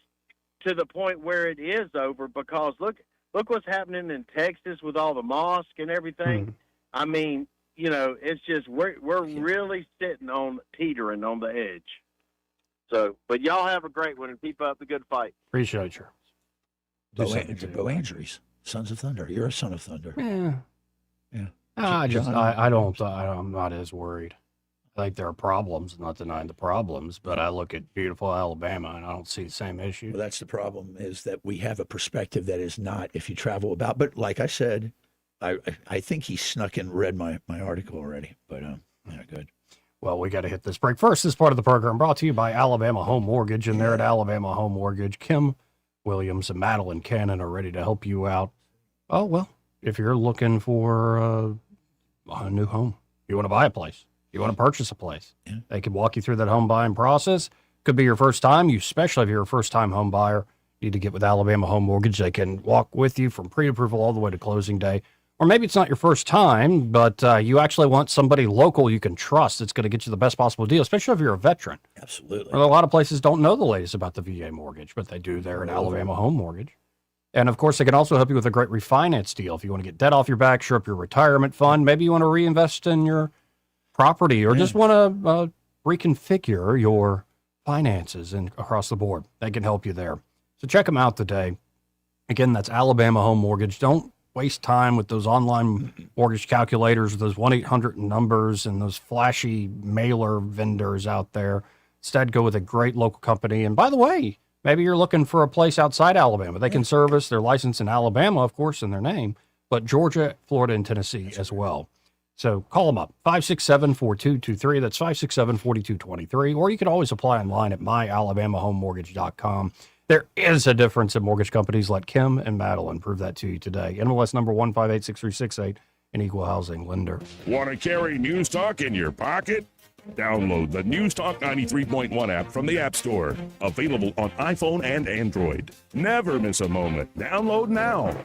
to the point where it is over, because look what's happening in Texas with all the mosques and everything. I mean, it's just we're really sitting teetering on the edge. So, but y'all have a great one and keep up the good fight. Appreciate you. Bo Andrews, Sons of Thunder. You're a son of thunder. Yeah. I'm not as worried. I think there are problems, I'm not denying the problems, but I look at beautiful Alabama and I don't see the same issue. Well, that's the problem, is that we have a perspective that is not, if you travel about. But like I said, I think he snuck in and read my article already. But yeah, good. Well, we got to hit this break. First, this part of the program brought to you by Alabama Home Mortgage, and there at Alabama Home Mortgage, Kim Williams and Madeline Cannon are ready to help you out. Oh, well, if you're looking for a new home, you want to buy a place, you want to purchase a place, they can walk you through that home buying process. Could be your first time, especially if you're a first-time home buyer. You need to get with Alabama Home Mortgage. They can walk with you from pre-approval all the way to closing day. Or maybe it's not your first time, but you actually want somebody local you can trust that's going to get you the best possible deal, especially if you're a veteran. Absolutely. Well, a lot of places don't know the latest about the VA mortgage, but they do there at Alabama Home Mortgage. And, of course, they can also help you with a great refinance deal. If you want to get debt off your back, shore up your retirement fund, maybe you want to reinvest in your property or just want to reconfigure your finances and across the board. They can help you there. So check them out today. Again, that's Alabama Home Mortgage. Don't waste time with those online mortgage calculators, those 1-800 numbers, and those flashy mailer vendors out there. Instead, go with a great local company. And by the way, maybe you're looking for a place outside Alabama. They can service. They're licensed in Alabama, of course, in their name, but Georgia, Florida, and Tennessee as well. So call them up, 567-4223. That's 567-4223. Or you can always apply online at myalabamahomemortgage.com. There is a difference in mortgage companies. Let Kim and Madeline prove that to you today. NMLS number 1586368, an equal housing lender. Want to carry News Talk in your pocket? Download the News Talk 93.1 app from the App Store. Available on iPhone and Android. Never miss a moment. Download now.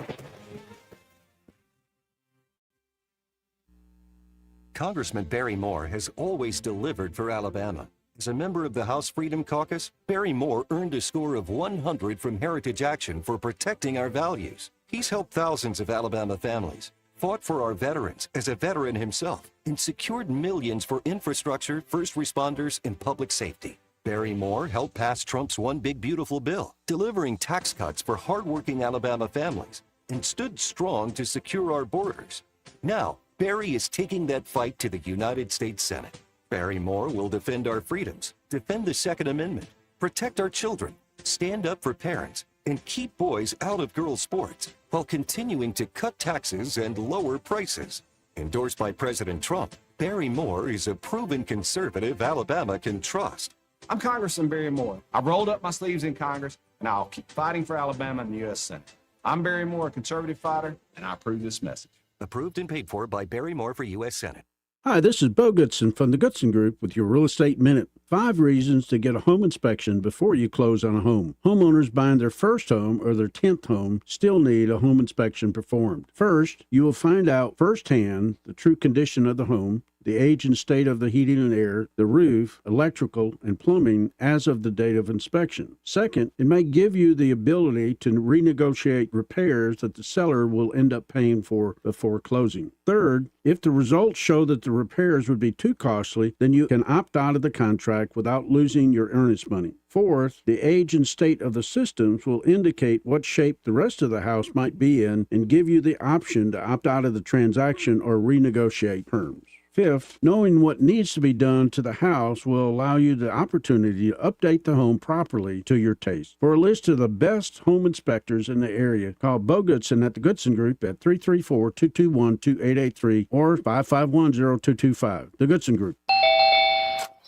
Congressman Barry Moore has always delivered for Alabama. As a member of the House Freedom Caucus, Barry Moore earned a score of 100 from Heritage Action for protecting our values. He's helped thousands of Alabama families, fought for our veterans as a veteran himself, and secured millions for infrastructure, first responders, and public safety. Barry Moore helped pass Trump's One Big Beautiful Bill, delivering tax cuts for hardworking Alabama families, and stood strong to secure our borders. Now, Barry is taking that fight to the United States Senate. Barry Moore will defend our freedoms, defend the Second Amendment, protect our children, stand up for parents, and keep boys out of girls' sports while continuing to cut taxes and lower prices. Endorsed by President Trump, Barry Moore is a proven conservative Alabama can trust. I'm Congressman Barry Moore. I've rolled up my sleeves in Congress, and I'll keep fighting for Alabama in the U.S. Senate. I'm Barry Moore, a conservative fighter, and I approve this message. Approved and paid for by Barry Moore for U.S. Senate. Hi, this is Bo Goodson from the Goodson Group with your Real Estate Minute. 5 reasons to get a home inspection before you close on a home. Homeowners buying their first home or their 10th home still need a home inspection performed. First, you will find out firsthand the true condition of the home, the age and state of the heating and air, the roof, electrical, and plumbing as of the date of inspection. Second, it may give you the ability to renegotiate repairs that the seller will end up paying for before closing. Third, if the results show that the repairs would be too costly, then you can opt out of the contract without losing your earnest money. Fourth, the age and state of the systems will indicate what shape the rest of the house might be in and give you the option to opt out of the transaction or renegotiate terms. Fifth, knowing what needs to be done to the house will allow you the opportunity to update the home properly to your taste. For a list of the best home inspectors in the area, call Bo Goodson at the Goodson Group at 334-221-2883 or 551-0225. The Goodson Group.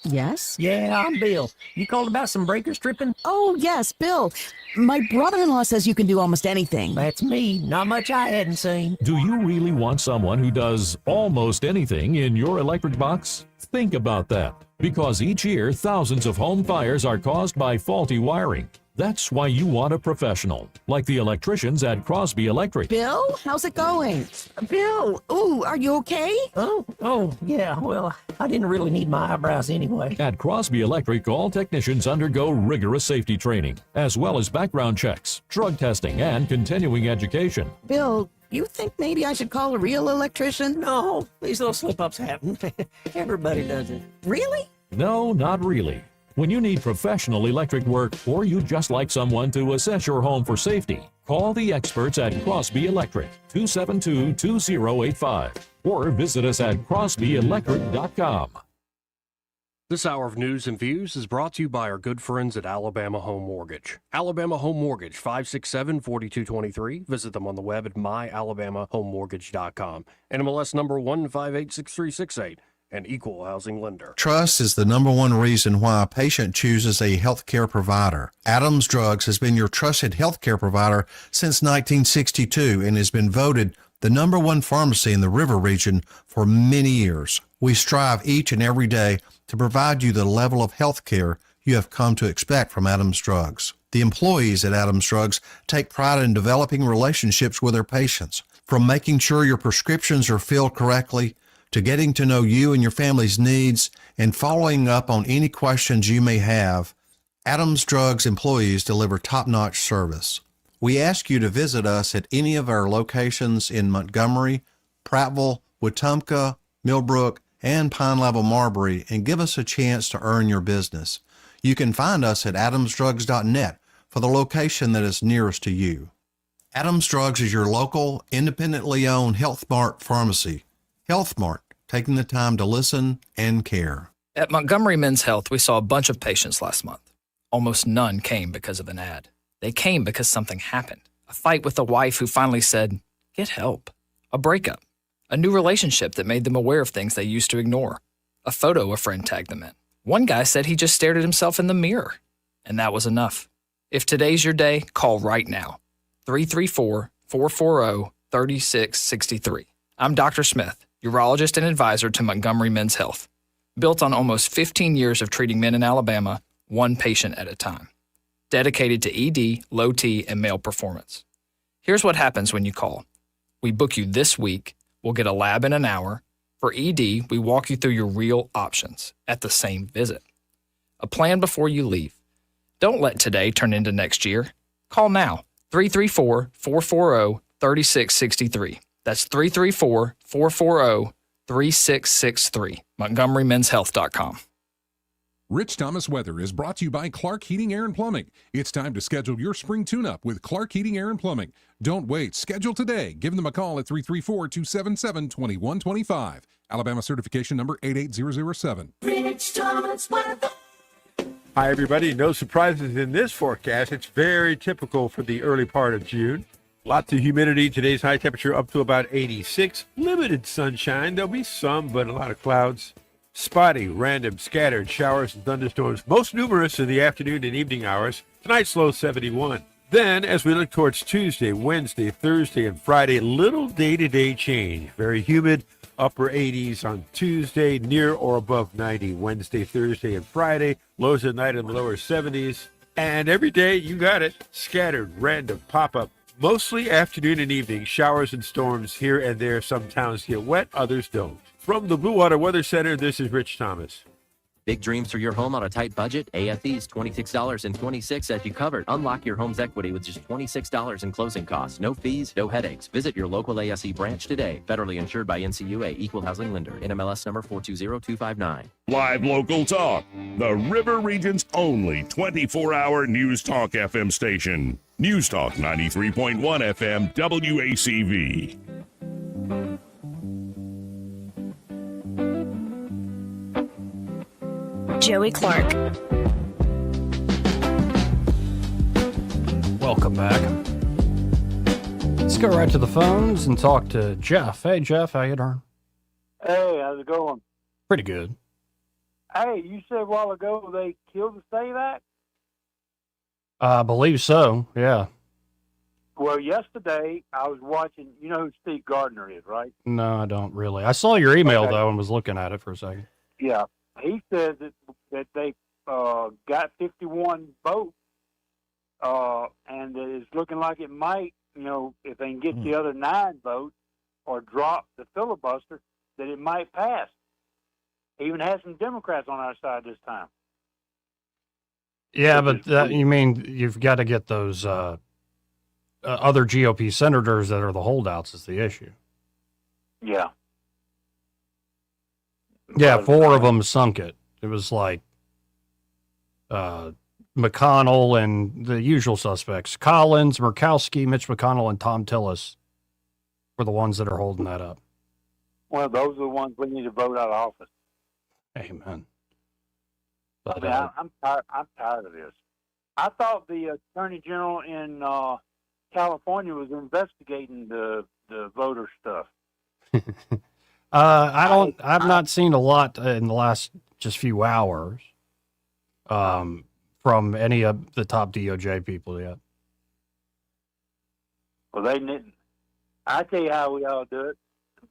Yes? Yeah, I'm Bill. You called about some breaker stripping? Oh, yes, Bill. My brother-in-law says you can do almost anything. That's me. Not much I hadn't seen. Do you really want someone who does almost anything in your electric box? Think about that. Because each year, thousands of home fires are caused by faulty wiring. That's why you want a professional, like the electricians at Crosby Electric. Bill, how's it going? Bill, ooh, are you okay? Oh, yeah, well, I didn't really need my eyebrows anyway. At Crosby Electric, all technicians undergo rigorous safety training, as well as background checks, drug testing, and continuing education. Bill, you think maybe I should call a real electrician? No, these little slip-ups happen. Everybody does it. Really? No, not really. When you need professional electric work, or you just like someone to assess your home for safety, call the experts at Crosby Electric, 272-2085, or visit us at crosbyelectric.com. This hour of news and views is brought to you by our good friends at Alabama Home Mortgage. Alabama Home Mortgage, 567-4223. Visit them on the web at myalabamahomemortgage.com. NMLS number 1586368. An equal housing lender. Trust is the number one reason why a patient chooses a healthcare provider. Adams Drugs has been your trusted healthcare provider since 1962 and has been voted the number one pharmacy in the River region for many years. We strive each and every day to provide you the level of healthcare you have come to expect from Adams Drugs. The employees at Adams Drugs take pride in developing relationships with their patients, from making sure your prescriptions are filled correctly to getting to know you and your family's needs and following up on any questions you may have. Adams Drugs employees deliver top-notch service. We ask you to visit us at any of our locations in Montgomery, Prattville, Wetumpka, Millbrook, and Pine Level Marbury and give us a chance to earn your business. You can find us at adamsdrugs.net for the location that is nearest to you. Adams Drugs is your local, independently owned Health Mart pharmacy. Health Mart, taking the time to listen and care. At Montgomery Men's Health, we saw a bunch of patients last month. Almost none came because of an ad. They came because something happened. A fight with a wife who finally said, "Get help." A breakup. A new relationship that made them aware of things they used to ignore. A photo a friend tagged them in. One guy said he just stared at himself in the mirror. And that was enough. If today's your day, call right now. 334-440-3663. I'm Dr. Smith, urologist and advisor to Montgomery Men's Health. Built on almost 15 years of treating men in Alabama, one patient at a time. Dedicated to ED, low T, and male performance. Here's what happens when you call. We book you this week. We'll get a lab in an hour. For ED, we walk you through your real options at the same visit. A plan before you leave. Don't let today turn into next year. Call now, 334-440-3663. That's 334-440-3663. MontgomeryMen'sHealth.com. Rich Thomas Weather is brought to you by Clark Heating, Air, and Plumbing. It's time to schedule your spring tune-up with Clark Heating, Air, and Plumbing. Don't wait. Schedule today. Give them a call at 334-277-2125. Alabama certification number 88007. Rich Thomas Weather. Hi, everybody. No surprises in this forecast. It's very typical for the early part of June. Lots of humidity. Today's high temperature up to about 86. Limited sunshine. There'll be some, but a lot of clouds. Spotty, random, scattered showers and thunderstorms, most numerous in the afternoon and evening hours. Tonight's low 71. Then, as we look towards Tuesday, Wednesday, Thursday, and Friday, little day-to-day change. Very humid, upper 80s on Tuesday, near or above 90 Wednesday, Thursday, and Friday. Lows at night in the lower 70s. And every day, you got it, scattered, random, pop-up. Mostly afternoon and evening, showers and storms here and there. Some towns get wet, others don't. From the Blue Water Weather Center, this is Rich Thomas. Big dreams for your home on a tight budget? AFE's $26.26 as you covered. Unlock your home's equity with just $26 in closing costs. No fees, no headaches. Visit your local ASE branch today. Federally insured by NCUA, Equal Housing Lender. NMLS number 420259. Live local talk. The River Region's only 24-hour News Talk FM station. News Talk 93.1 FM WACV. Joey Clark. Welcome back. Let's go right to the phones and talk to Jeff. Hey, Jeff, how you doing? Hey, how's it going? Pretty good. Hey, you said a while ago they killed the State Act? I believe so, yeah. Well, yesterday I was watching, you know who Steve Gardner is, right? No, I don't really. I saw your email, though, and was looking at it for a second. Yeah. He says that they got 51 votes, and it's looking like it might, you know, if they can get the other 9 votes or drop the filibuster, that it might pass. Even has some Democrats on our side this time. Yeah, but you mean you've got to get those other GOP senators that are the holdouts is the issue. Yeah. Yeah, 4 of them sunk it. It was like McConnell and the usual suspects. Collins, Murkowski, Mitch McConnell, and Tom Tillis were the ones that are holding that up. Well, those are the ones we need to vote out of office. Amen. But, I'm tired of this. I thought the Attorney General in California was investigating the voter stuff. I've not seen a lot in the last just few hours from any of the top DOJ people yet. Well, they didn't. I tell you how we ought to do it: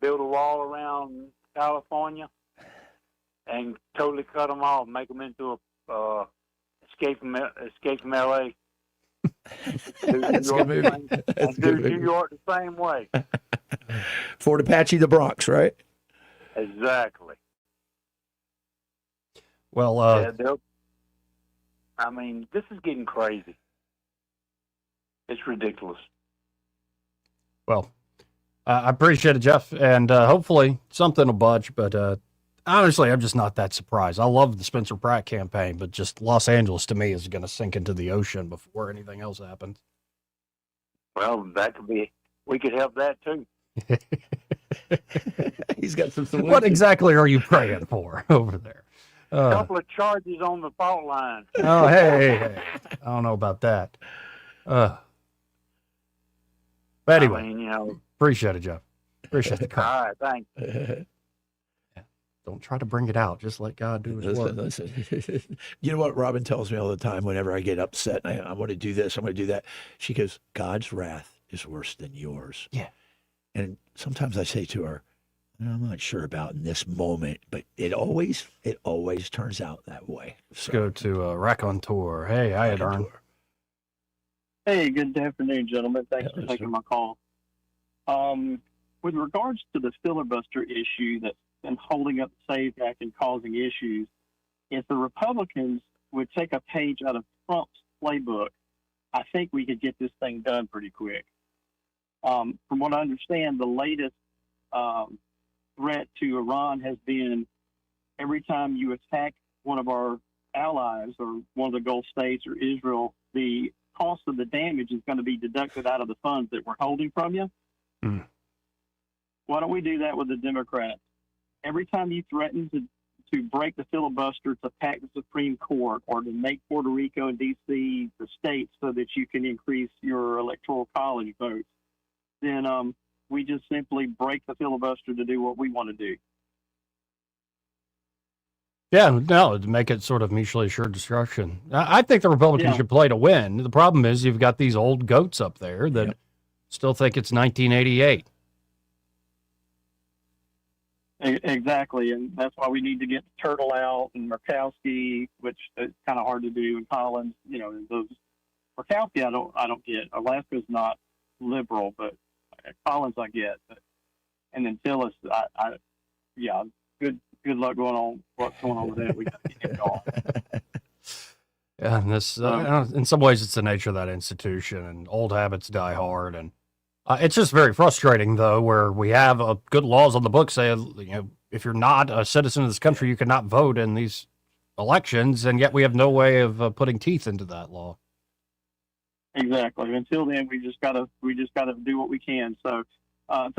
build a wall around California and totally cut them off, make them into a escape from LA. That's a good movie. That's a good movie. New York the same way. Fort Apache, the Bronx, right? Exactly. Well, I mean, this is getting crazy. It's ridiculous. Well, I appreciate it, Jeff, and hopefully something will budge, but honestly, I'm just not that surprised. I love the Spencer Pratt campaign, but just Los Angeles to me is going to sink into the ocean before anything else happens. Well, that could be, we could help that too. He's got some solutions. What exactly are you praying for over there? A couple of charges on the fault line. Oh, hey. I don't know about that. But anyway, I mean, you know, appreciate it, Jeff. Appreciate the call. All right, thanks. Don't try to bring it out. Just let God do his work. Listen. You know what Robin tells me all the time whenever I get upset and I want to do this, I'm going to do that. She goes, God's wrath is worse than yours. Yeah. And sometimes I say to her, I'm not sure about in this moment, but it always turns out that way. Let's go to Raconteur. Hey, how you doing? Hey, good afternoon, gentlemen. Thanks for taking my call. With regards to the filibuster issue that and holding up the SAVE Act and causing issues. If the Republicans would take a page out of Trump's playbook, I think we could get this thing done pretty quick. From what I understand, the latest threat to Iran has been every time you attack one of our allies or one of the Gulf states or Israel, the cost of the damage is going to be deducted out of the funds that we're holding from you. Why don't we do that with the Democrats? Every time you threaten to break the filibuster, to pack the Supreme Court, or to make Puerto Rico and D.C. the states so that you can increase your electoral college votes, then we just simply break the filibuster to do what we want to do. Yeah, no, to make it sort of mutually assured destruction. I think the Republicans should play to win. The problem is you've got these old goats up there that still think it's 1988. Exactly, and that's why we need to get Turtle out and Murkowski, which is kind of hard to do, and Collins. You know, those Murkowski, I don't get. Alaska's not liberal, but Collins I get. And then Tillis, good luck going on. What's going on with that? We got to get him going. Yeah, and this in some ways it's the nature of that institution, and old habits die hard, and it's just very frustrating though, where we have good laws on the books saying, you know, if you're not a citizen of this country, you cannot vote in these elections, and yet we have no way of putting teeth into that law. Exactly. Until then, we just gotta do what we can. So,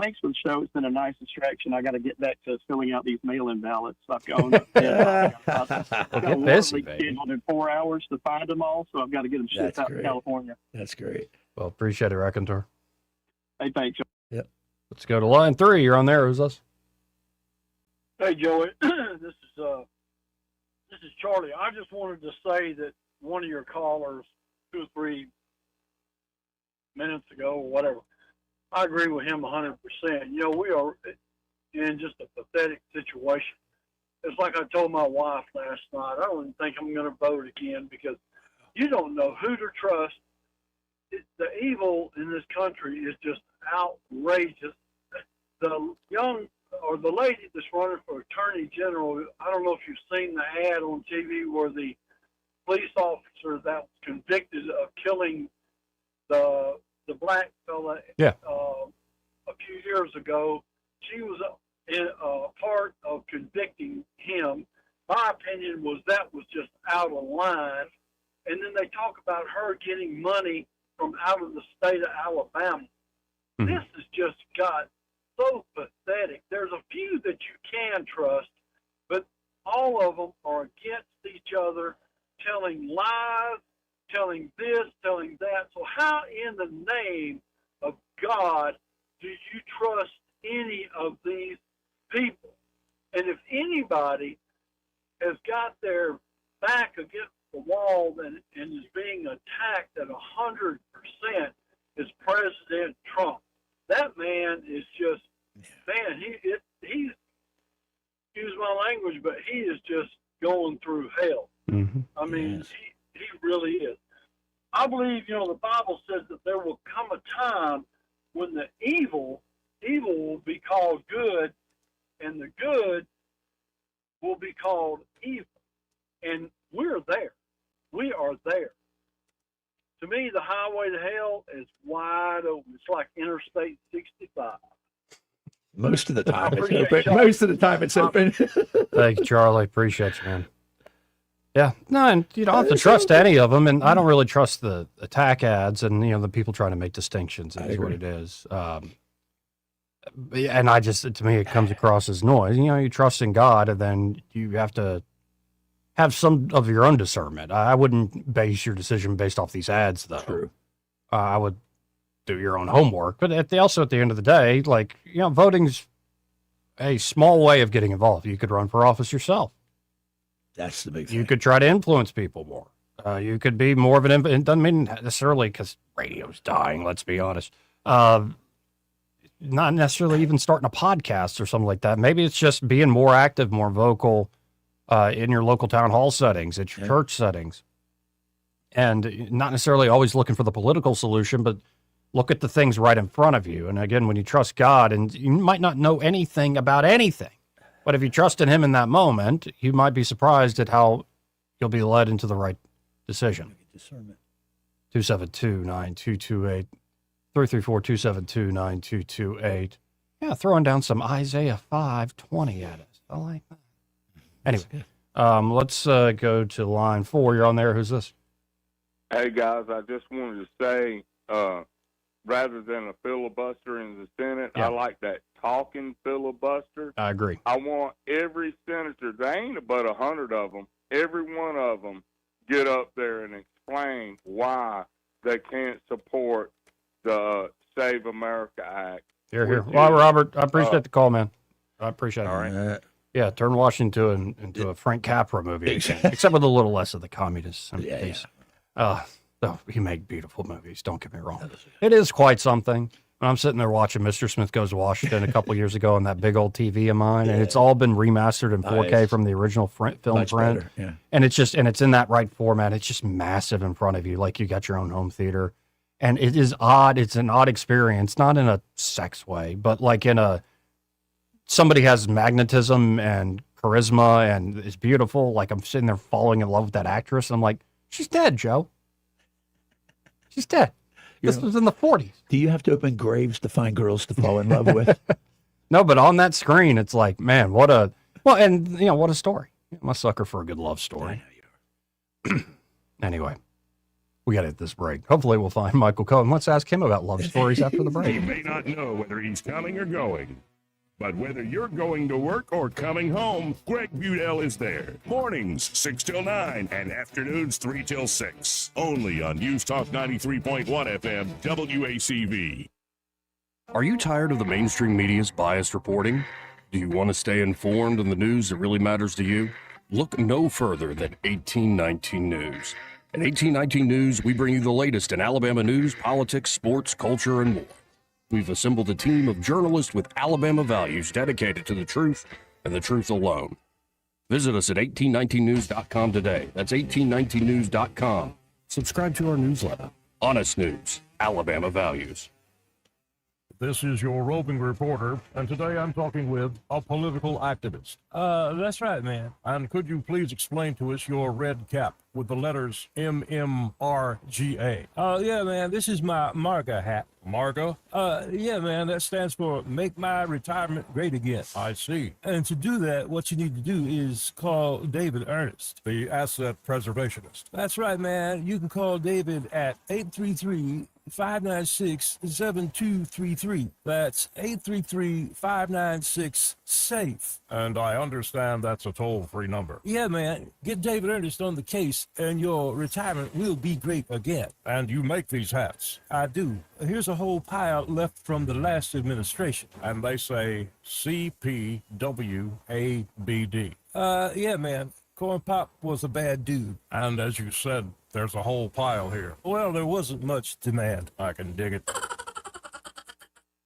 thanks for the show. It's been a nice distraction. I got to get back to filling out these mail-in ballots. I've got get busy, baby. Scheduled in 4 hours to find them all, so I've got to get them shipped out to California. That's great. Well, appreciate it, Raconteur. Hey, thanks. Yep. Let's go to line 3. You're on there. Who's us? Hey, Joey. This is Charlie. I just wanted to say that one of your callers 2 or 3 minutes ago or whatever, I agree with him 100%. You know, we are in just a pathetic situation. It's like I told my wife last night, I don't even think I'm going to vote again because you don't know who to trust. The evil in this country is just outrageous. The young or the lady that's running for attorney general, I don't know if you've seen the ad on TV where the police officer that was convicted of killing the black fella a few years ago, she was in part of convicting him. My opinion was that was just out of line. And then they talk about her getting money from out of the state of Alabama. This has just got so pathetic. There's a few that you can trust, but all of them are against each other, telling lies, telling this, telling that. So how in the name of God do you trust any of these people? And if anybody has got their back against the wall and is being attacked at 100%, is President Trump. That man is just, man, he's, excuse my language, but he is just going through hell. I mean, he really is. I believe, you know, the Bible says that there will come a time when the evil will be called good, and the good will be called evil. And we're there. We are there. To me, the highway to hell is wide open. It's like Interstate 65. Most of the time it's open. Most of the time it's open. Thank you, Charlie. Appreciate you, man. Yeah, no, and you don't have to trust any of them, and I don't really trust the attack ads and, you know, the people trying to make distinctions is what it is. And I just, to me, it comes across as noise. You know, you trust in God, and then you have to have some of your own discernment. I wouldn't base your decision based off these ads, though. True. I would do your own homework. But also at the end of the day, like, you know, voting's a small way of getting involved. You could run for office yourself. That's the big thing. You could try to influence people more. You could be more of an, it doesn't mean necessarily because radio's dying, let's be honest. Not necessarily even starting a podcast or something like that. Maybe it's just being more active, more vocal in your local town hall settings, at your church settings. And not necessarily always looking for the political solution, but look at the things right in front of you. And again, when you trust God, and you might not know anything about anything, But if you trust in him in that moment, you might be surprised at how you'll be led into the right decision. Discernment. 272-9228. 334-272-9228. Yeah, throwing down some Isaiah 5:20 at us. I like that. Anyway, let's go to line 4. You're on there. Who's this? Hey, guys, I just wanted to say, rather than a filibuster in the Senate, I like that talking filibuster. I agree. I want every senator, there ain't but 100 of them, every one of them get up there and explain why they can't support the Save America Act. Here. Well, Robert, I appreciate the call, man. I appreciate it. All right. Yeah, turn Washington into a Frank Capra movie, except with a little less of the communist sympathies. Though he made beautiful movies, don't get me wrong. It is quite something. I'm sitting there watching Mr. Smith Goes to Washington a couple years ago on that big old TV of mine, and it's all been remastered in 4K from the original film Much print. better, yeah. And it's in that right format. It's just massive in front of you, like you got your own home theater. And it is odd. It's an odd experience, not in a sex way, but like in a somebody has magnetism and charisma and is beautiful. Like I'm sitting there falling in love with that actress. And I'm like, she's dead, Joe. She's dead. This was in the 40s. Do you have to open graves to find girls to fall in love with? No, but on that screen, it's like, man, what a story. I'm a sucker for a good love story. Anyway, we got to hit this break. Hopefully we'll find Michael Cohen. Let's ask him about love stories after the break. You may not know whether he's coming or going, but whether you're going to work or coming home, Greg Budell is there. Mornings, 6 till 9, and afternoons, 3 till 6. Only on News Talk 93.1 FM, WACV. Are you tired of the mainstream media's biased reporting? Do you want to stay informed on the news that really matters to you? Look no further than 1819 News. At 1819 News, we bring you the latest in Alabama news, politics, sports, culture, and more. We've assembled a team of journalists with Alabama values dedicated to the truth and the truth alone. Visit us at 1819news.com today. That's 1819news.com. Subscribe to our newsletter. Honest News, Alabama Values. This is your roving reporter, and today I'm talking with a political activist. That's right, man. And could you please explain to us your red cap with the letters MMRGA? Yeah, man, this is my MARGA hat. MARGA? Yeah, man, that stands for Make My Retirement Great Again. I see. And to do that, what you need to do is call David Ernest, the asset preservationist. That's right, man. You can call David at 833-596-7233. That's 833-596-SAFE. And I understand that's a toll-free number. Yeah, man. Get David Ernest on the case, and your retirement will be great again. And you make these hats? I do. Here's a whole pile left from the last administration. And they say CPWABD. Yeah, man. Corn Pop was a bad dude. And as you said, there's a whole pile here. Well, there wasn't much demand. I can dig it.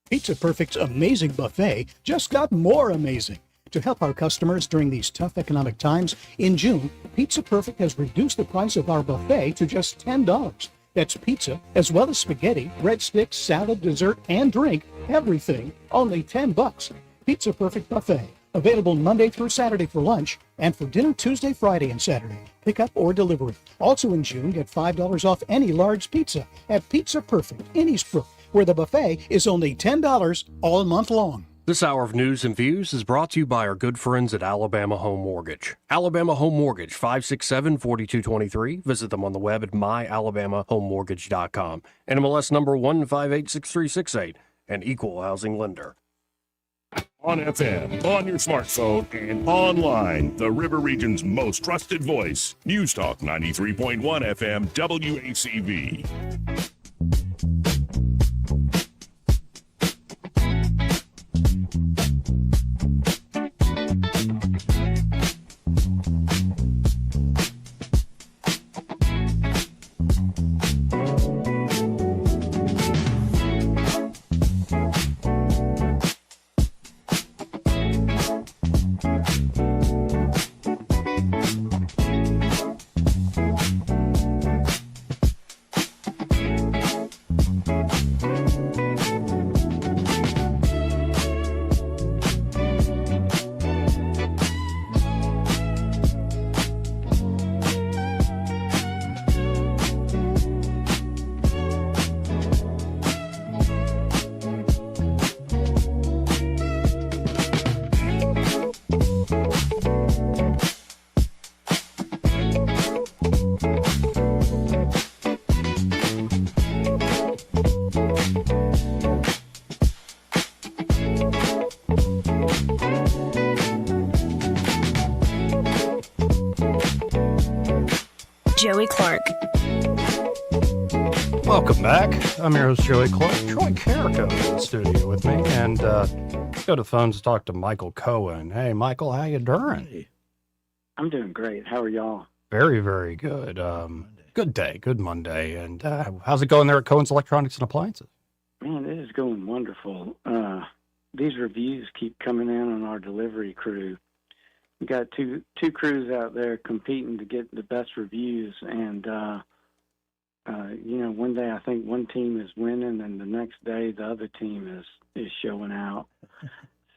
Pizza Perfect's amazing buffet just got more amazing. To help our customers during these tough economic times, in June, Pizza Perfect has reduced the price of our buffet to just $10. That's pizza, as well as spaghetti, breadsticks, salad, dessert, and drink, everything, only $10. Pizza Perfect Buffet. Available Monday through Saturday for lunch and for dinner Tuesday, Friday, and Saturday. Pickup or delivery. Also in June, get $5 off any large pizza at Pizza Perfect in Eastbrook, where the buffet is only $10 all month long. This hour of news and views is brought to you by our good friends at Alabama Home Mortgage. Alabama Home Mortgage, 567-4223. Visit them on the web at myalabamahomemortgage.com. NMLS number 1586368, an equal housing lender. On FM, on your smartphone, and online, the River Region's most trusted voice, News Talk 93.1 FM, WACV. Joey Clark. Welcome back. I'm your host, Joey Clark. Troy Carrico in the studio with me. And let's go to the phones to talk to Michael Cohen. Hey, Michael, how you doing? I'm doing great. How are y'all? Very, very good. Good day. Good Monday. And how's it going there at Cohen's Electronics and Appliances? Man, it is going wonderful. These reviews keep coming in on our delivery crew. We got two crews out there competing to get the best reviews, and one day I think one team is winning, and the next day the other team is showing out.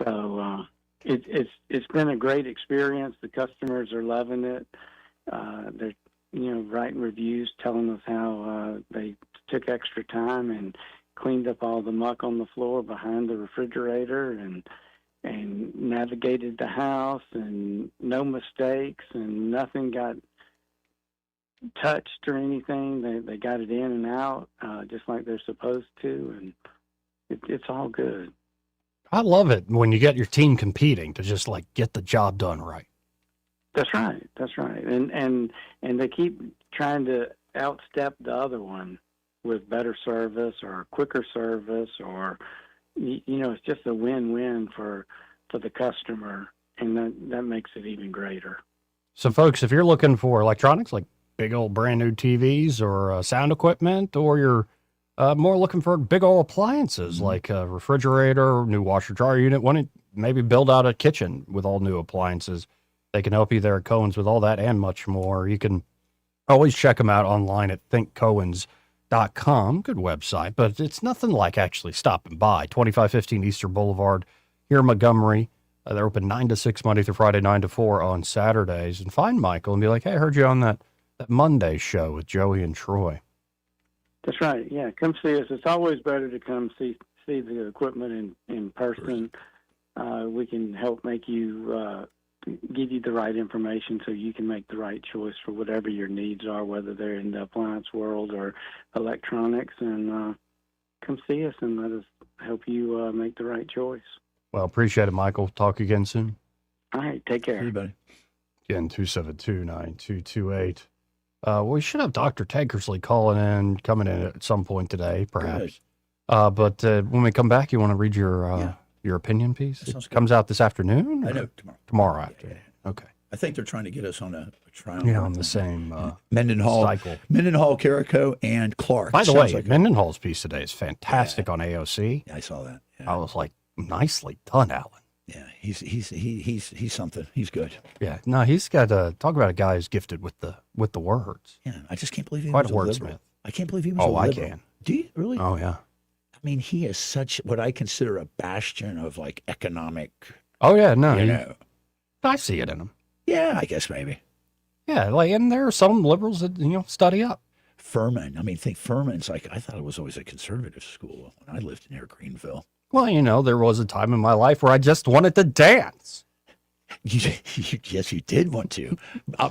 So it's been a great experience. The customers are loving it. They're writing reviews, telling us how they took extra time and cleaned up all the muck on the floor behind the refrigerator and navigated the house, and no mistakes, and nothing got touched or anything. They got it in and out just like they're supposed to, and it's all good. I love it when you get your team competing to just like get the job done right. That's right. And they keep trying to outstep the other one with better service or quicker service, or it's just a win-win for the customer, and that makes it even greater. So, folks, if you're looking for electronics like big old brand new TVs or sound equipment, or you're more looking for big old appliances like a refrigerator, new washer dryer unit, want to maybe build out a kitchen with all new appliances, they can help you there at Cohen's with all that and much more. You can always check them out online at thinkcohens.com. Good website, but it's nothing like actually stopping by. 2515 Easter Boulevard here in Montgomery. They're open 9 to 6 Monday through Friday, 9 to 4 on Saturdays. And find Michael and be like, hey, I heard you on that Monday show with Joey and Troy. That's right. Yeah, come see us. It's always better to come see the equipment in person. We can help make you give you the right information so you can make the right choice for whatever your needs are, whether they're in the appliance world or electronics. And come see us and let us help you make the right choice. Well, appreciate it, Michael. Talk again soon. All right, take care. Everybody. Again, 272-9228. We should have Dr. Tankersley coming in at some point today, perhaps. But when we come back, you want to read your opinion piece? It comes out this afternoon? I know, Tomorrow afternoon. Yeah. Okay. I think they're trying to get us on a trial. Yeah, on the same Mendenhall, cycle. Mendenhall, Carrico, and Clark. By the way, Mendenhall's piece today is fantastic on AOC. Yeah, I saw that. Yeah. I was like, nicely done, Alan. Yeah, he's something. He's good. Yeah, no, he's got talk about a guy who's gifted with the words. Yeah, I just can't believe he quite was a wordsmith. liberal. I can't believe he was a I liberal. can. Do you really? Oh yeah. I mean, he is such what I consider a bastion of like economic. Oh yeah, no, I see it in him. Yeah, I guess maybe. Yeah, like, and there are some liberals that study up. Furman. I mean, think Furman's like, I thought it was always a conservative school when I lived near Greenville. Well, there was a time in my life where I just wanted to dance. Yes, you did want to.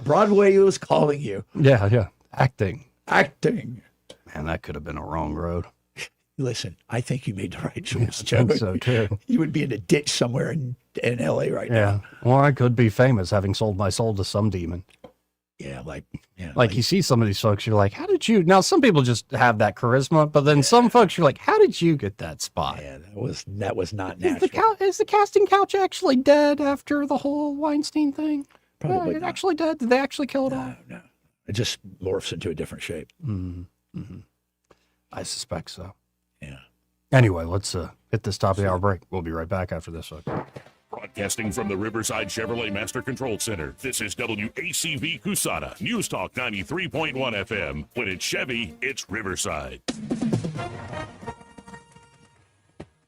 Broadway was calling you. Yeah. Acting. Man, that could have been a wrong road. Listen, I think you made the right choice, I Joe. think so, too. You would be in a ditch somewhere in L.A. right now. Well, I could be famous having sold my soul to some demon. Yeah, like you see some of these folks, you're like, how did you? Now, some people just have that charisma, but then some folks, you're like, how did you get that spot? Yeah, that was not natural. Is the casting couch actually dead after the whole Weinstein thing? Probably not. Actually dead? Did they actually kill it all? No. It just morphs into a different shape. Mm-hmm. I suspect so. Yeah. Anyway, let's hit this top of the hour break. We'll be right back after this one. Broadcasting from the Riverside Chevrolet Master Control Center, this is WACV Cusana, News Talk 93.1 FM. When it's Chevy, it's Riverside.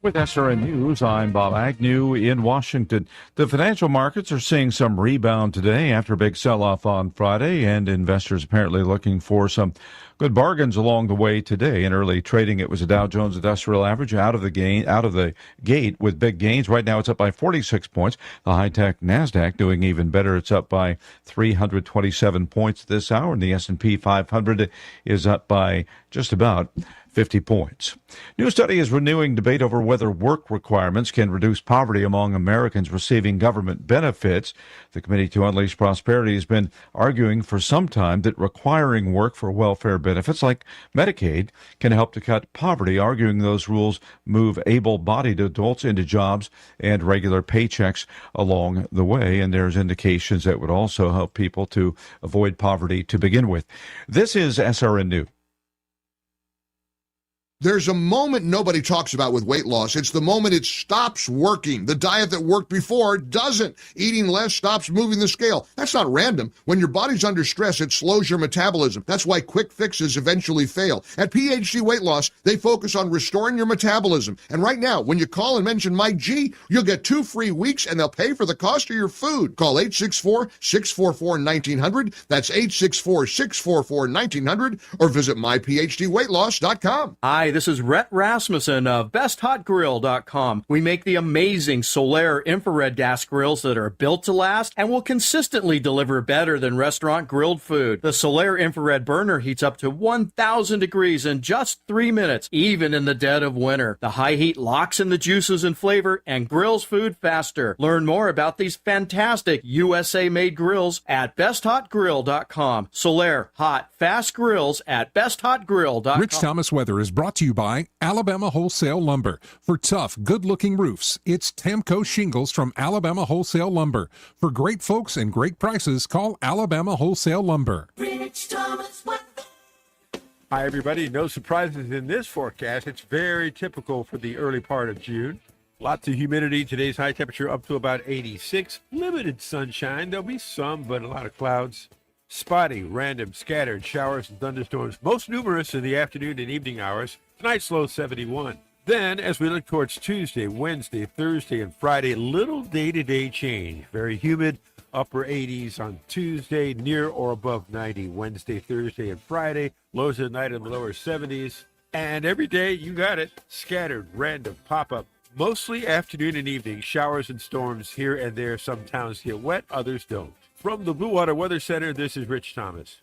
With SRN News, I'm Bob Agnew in Washington. The financial markets are seeing some rebound today after a big sell-off on Friday, and investors apparently looking for some good bargains along the way today. In early trading, it was a Dow Jones Industrial Average out of the gate with big gains. Right now, it's up by 46 points. The high-tech NASDAQ doing even better. It's up by 327 points this hour, and the S&P 500 is up by just about 50 points. New study is renewing debate over whether work requirements can reduce poverty among Americans receiving government benefits. The Committee to Unleash Prosperity has been arguing for some time that requiring work for welfare benefits like Medicaid can help to cut poverty, arguing those rules move able-bodied adults into jobs and regular paychecks along the way. And there's indications that would also help people to avoid poverty to begin with. This is SRN News. There's a moment nobody talks about with weight loss. It's the moment it stops working. The diet that worked before doesn't. Eating less stops moving the scale. That's not random. When your body's under stress, it slows your metabolism. That's why quick fixes eventually fail. At PhD Weight Loss, they focus on restoring your metabolism. And right now, when you call and mention Mike G, you'll get 2 free weeks and they'll pay for the cost of your food. Call 864-644-1900. That's 864-644-1900 or visit myphdweightloss.com. Hi, this is Rhett Rasmussen of BestHotGrill.com. We make the amazing Solaire infrared gas grills that are built to last and will consistently deliver better than restaurant grilled food. The Solaire infrared burner heats up to 1,000 degrees in just 3 minutes, even in the dead of winter. The high heat locks in the juices and flavor and grills food faster. Learn more about these fantastic USA-made grills at BestHotGrill.com. Solaire hot, fast grills at BestHotGrill.com. Rich Thomas Weather is brought to you by Alabama Wholesale Lumber. For tough, good-looking roofs, it's Tamco Shingles from Alabama Wholesale Lumber. For great folks and great prices, call Alabama Wholesale Lumber. Rich Thomas weather. Hi, everybody. No surprises in this forecast. It's very typical for the early part of June. Lots of humidity. Today's high temperature up to about 86. Limited sunshine. There'll be some, but a lot of clouds. Spotty, random, scattered showers and thunderstorms, most numerous in the afternoon and evening hours. Tonight's low 71. Then, as we look towards Tuesday, Wednesday, Thursday, and Friday, little day-to-day change. Very humid, upper 80s on Tuesday, near or above 90 Wednesday, Thursday, and Friday. Lows at night in the lower 70s. And every day, you got it, scattered, random, pop-up. Mostly afternoon and evening, showers and storms here and there. Some towns get wet, others don't. From the Blue Water Weather Center, this is Rich Thomas.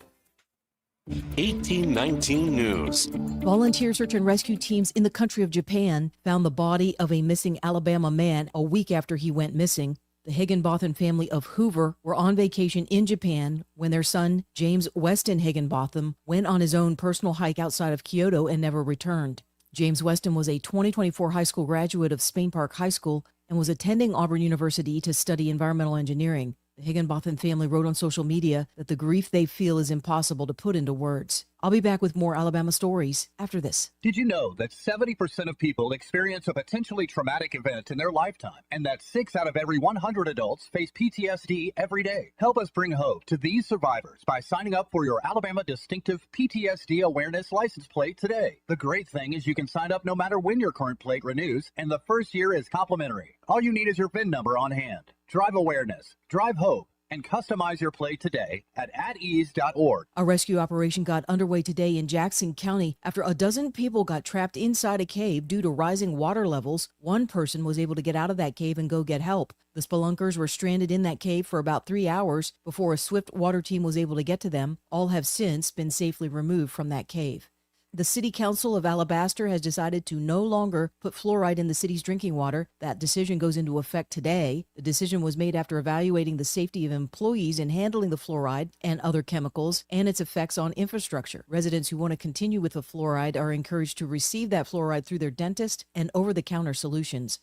1819 News. Volunteer search and rescue teams in the country of Japan found the body of a missing Alabama man a week after he went missing. The Higginbotham family of Hoover were on vacation in Japan when their son, James Weston Higginbotham, went on his own personal hike outside of Kyoto and never returned. James Weston was a 2024 high school graduate of Spain Park High School and was attending Auburn University to study environmental engineering. The Higginbotham family wrote on social media that the grief they feel is impossible to put into words. I'll be back with more Alabama stories after this. Did you know that 70% of people experience a potentially traumatic event in their lifetime, and that 6 out of every 100 adults face PTSD every day? Help us bring hope to these survivors by signing up for your Alabama Distinctive PTSD Awareness license plate today. The great thing is you can sign up no matter when your current plate renews, and the first year is complimentary. All you need is your VIN number on hand. Drive awareness, drive hope, and customize your plate today at atease.org. A rescue operation got underway today in Jackson County after a dozen people got trapped inside a cave due to rising water levels. One person was able to get out of that cave and go get help. The spelunkers were stranded in that cave for about 3 hours before a swift water team was able to get to them. All have since been safely removed from that cave. The City Council of Alabaster has decided to no longer put fluoride in the city's drinking water. That decision goes into effect today. The decision was made after evaluating the safety of employees in handling the fluoride and other chemicals and its effects on infrastructure. Residents who want to continue with the fluoride are encouraged to receive that fluoride through their dentist and over-the-counter solutions.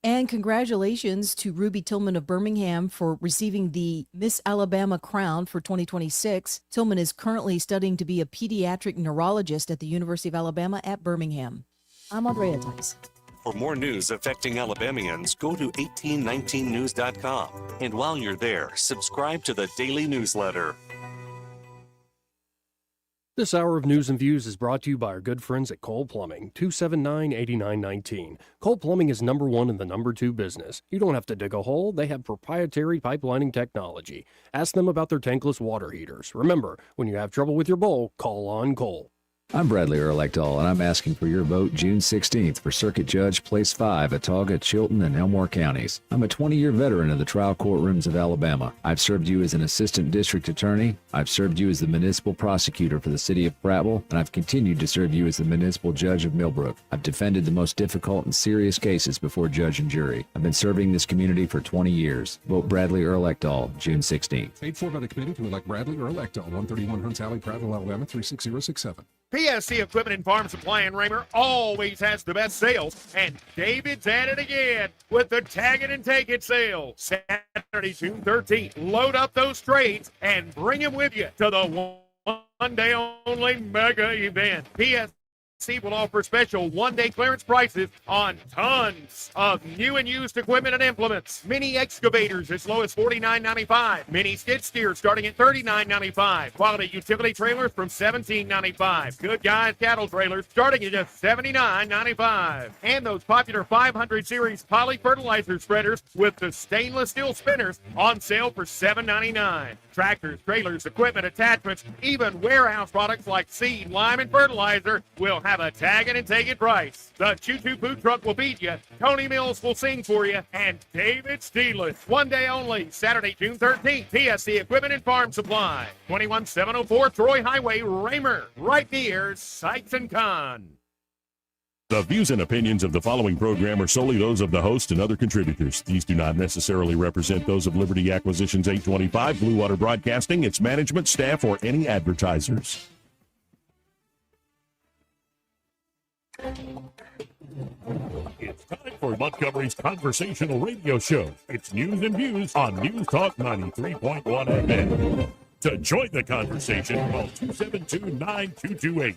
And congratulations to Ruby Tillman of Birmingham for receiving the Miss Alabama crown for 2026. Tillman is currently studying to be a pediatric neurologist at the University of Alabama at Birmingham. I'm Andrea Tice. For more news affecting Alabamians, go to 1819news.com. And while you're there, subscribe to the daily newsletter. This hour of News and Views is brought to you by our good friends at Cole Plumbing, 279-8919. Cole Plumbing is number 1 in the number 2 business. You don't have to dig a hole. They have proprietary pipelining technology. Ask them about their tankless water heaters. Remember, when you have trouble with your bowl, call on Cole. I'm Bradley Earl Ekdahl, and I'm asking for your vote June 16th for Circuit Judge Place 5 at Autauga, Chilton, and Elmore counties. I'm a 20-year veteran of the trial courtrooms of Alabama. I've served you as an assistant district attorney, I've served you as the municipal prosecutor for the city of Prattville, and I've continued to serve you as the municipal judge of Millbrook. I've defended the most difficult and serious cases before judge and jury. I've been serving this community for 20 years. Vote Bradley Earl Ekdahl, June 16th. Paid for by the committee to elect Bradley Earl Ekdahl, 131 Hunts Alley, Prattville, Alabama, 36067. PSC Equipment and Farm Supply in Raymer always has the best sales, and David's at it again with the Tag It and Take It sale. Saturday, June 13th. Load up those trades and bring them with you to the one-day only mega event. PSC will offer special one-day clearance prices on tons of new and used equipment and implements. Mini excavators as low as $49.95. Mini skid steers starting at $39.95. Quality utility trailers from $17.95. Good Guys cattle trailers starting at just $79.95. And those popular 500 series poly fertilizer spreaders with the stainless steel spinners on sale for $7.99. Tractors, trailers, equipment, attachments, even warehouse products like seed, lime, and fertilizer will have a Tag It and Take It price. The Choo-Choo food truck will feed you, Tony Mills will sing for you, and David Steeless. One day only, Saturday, June 13th, PSC Equipment and Farm Supply, 21704 Troy Highway, Raymer, right near Sights and Con. The views and opinions of the following program are solely those of the host and other contributors. These do not necessarily represent those of Liberty Acquisitions 825, Blue Water Broadcasting, its management, staff, or any advertisers. It's time for Montgomery's conversational radio show. It's news and views on News Talk 93.1 FM. To join the conversation, call 272-9228.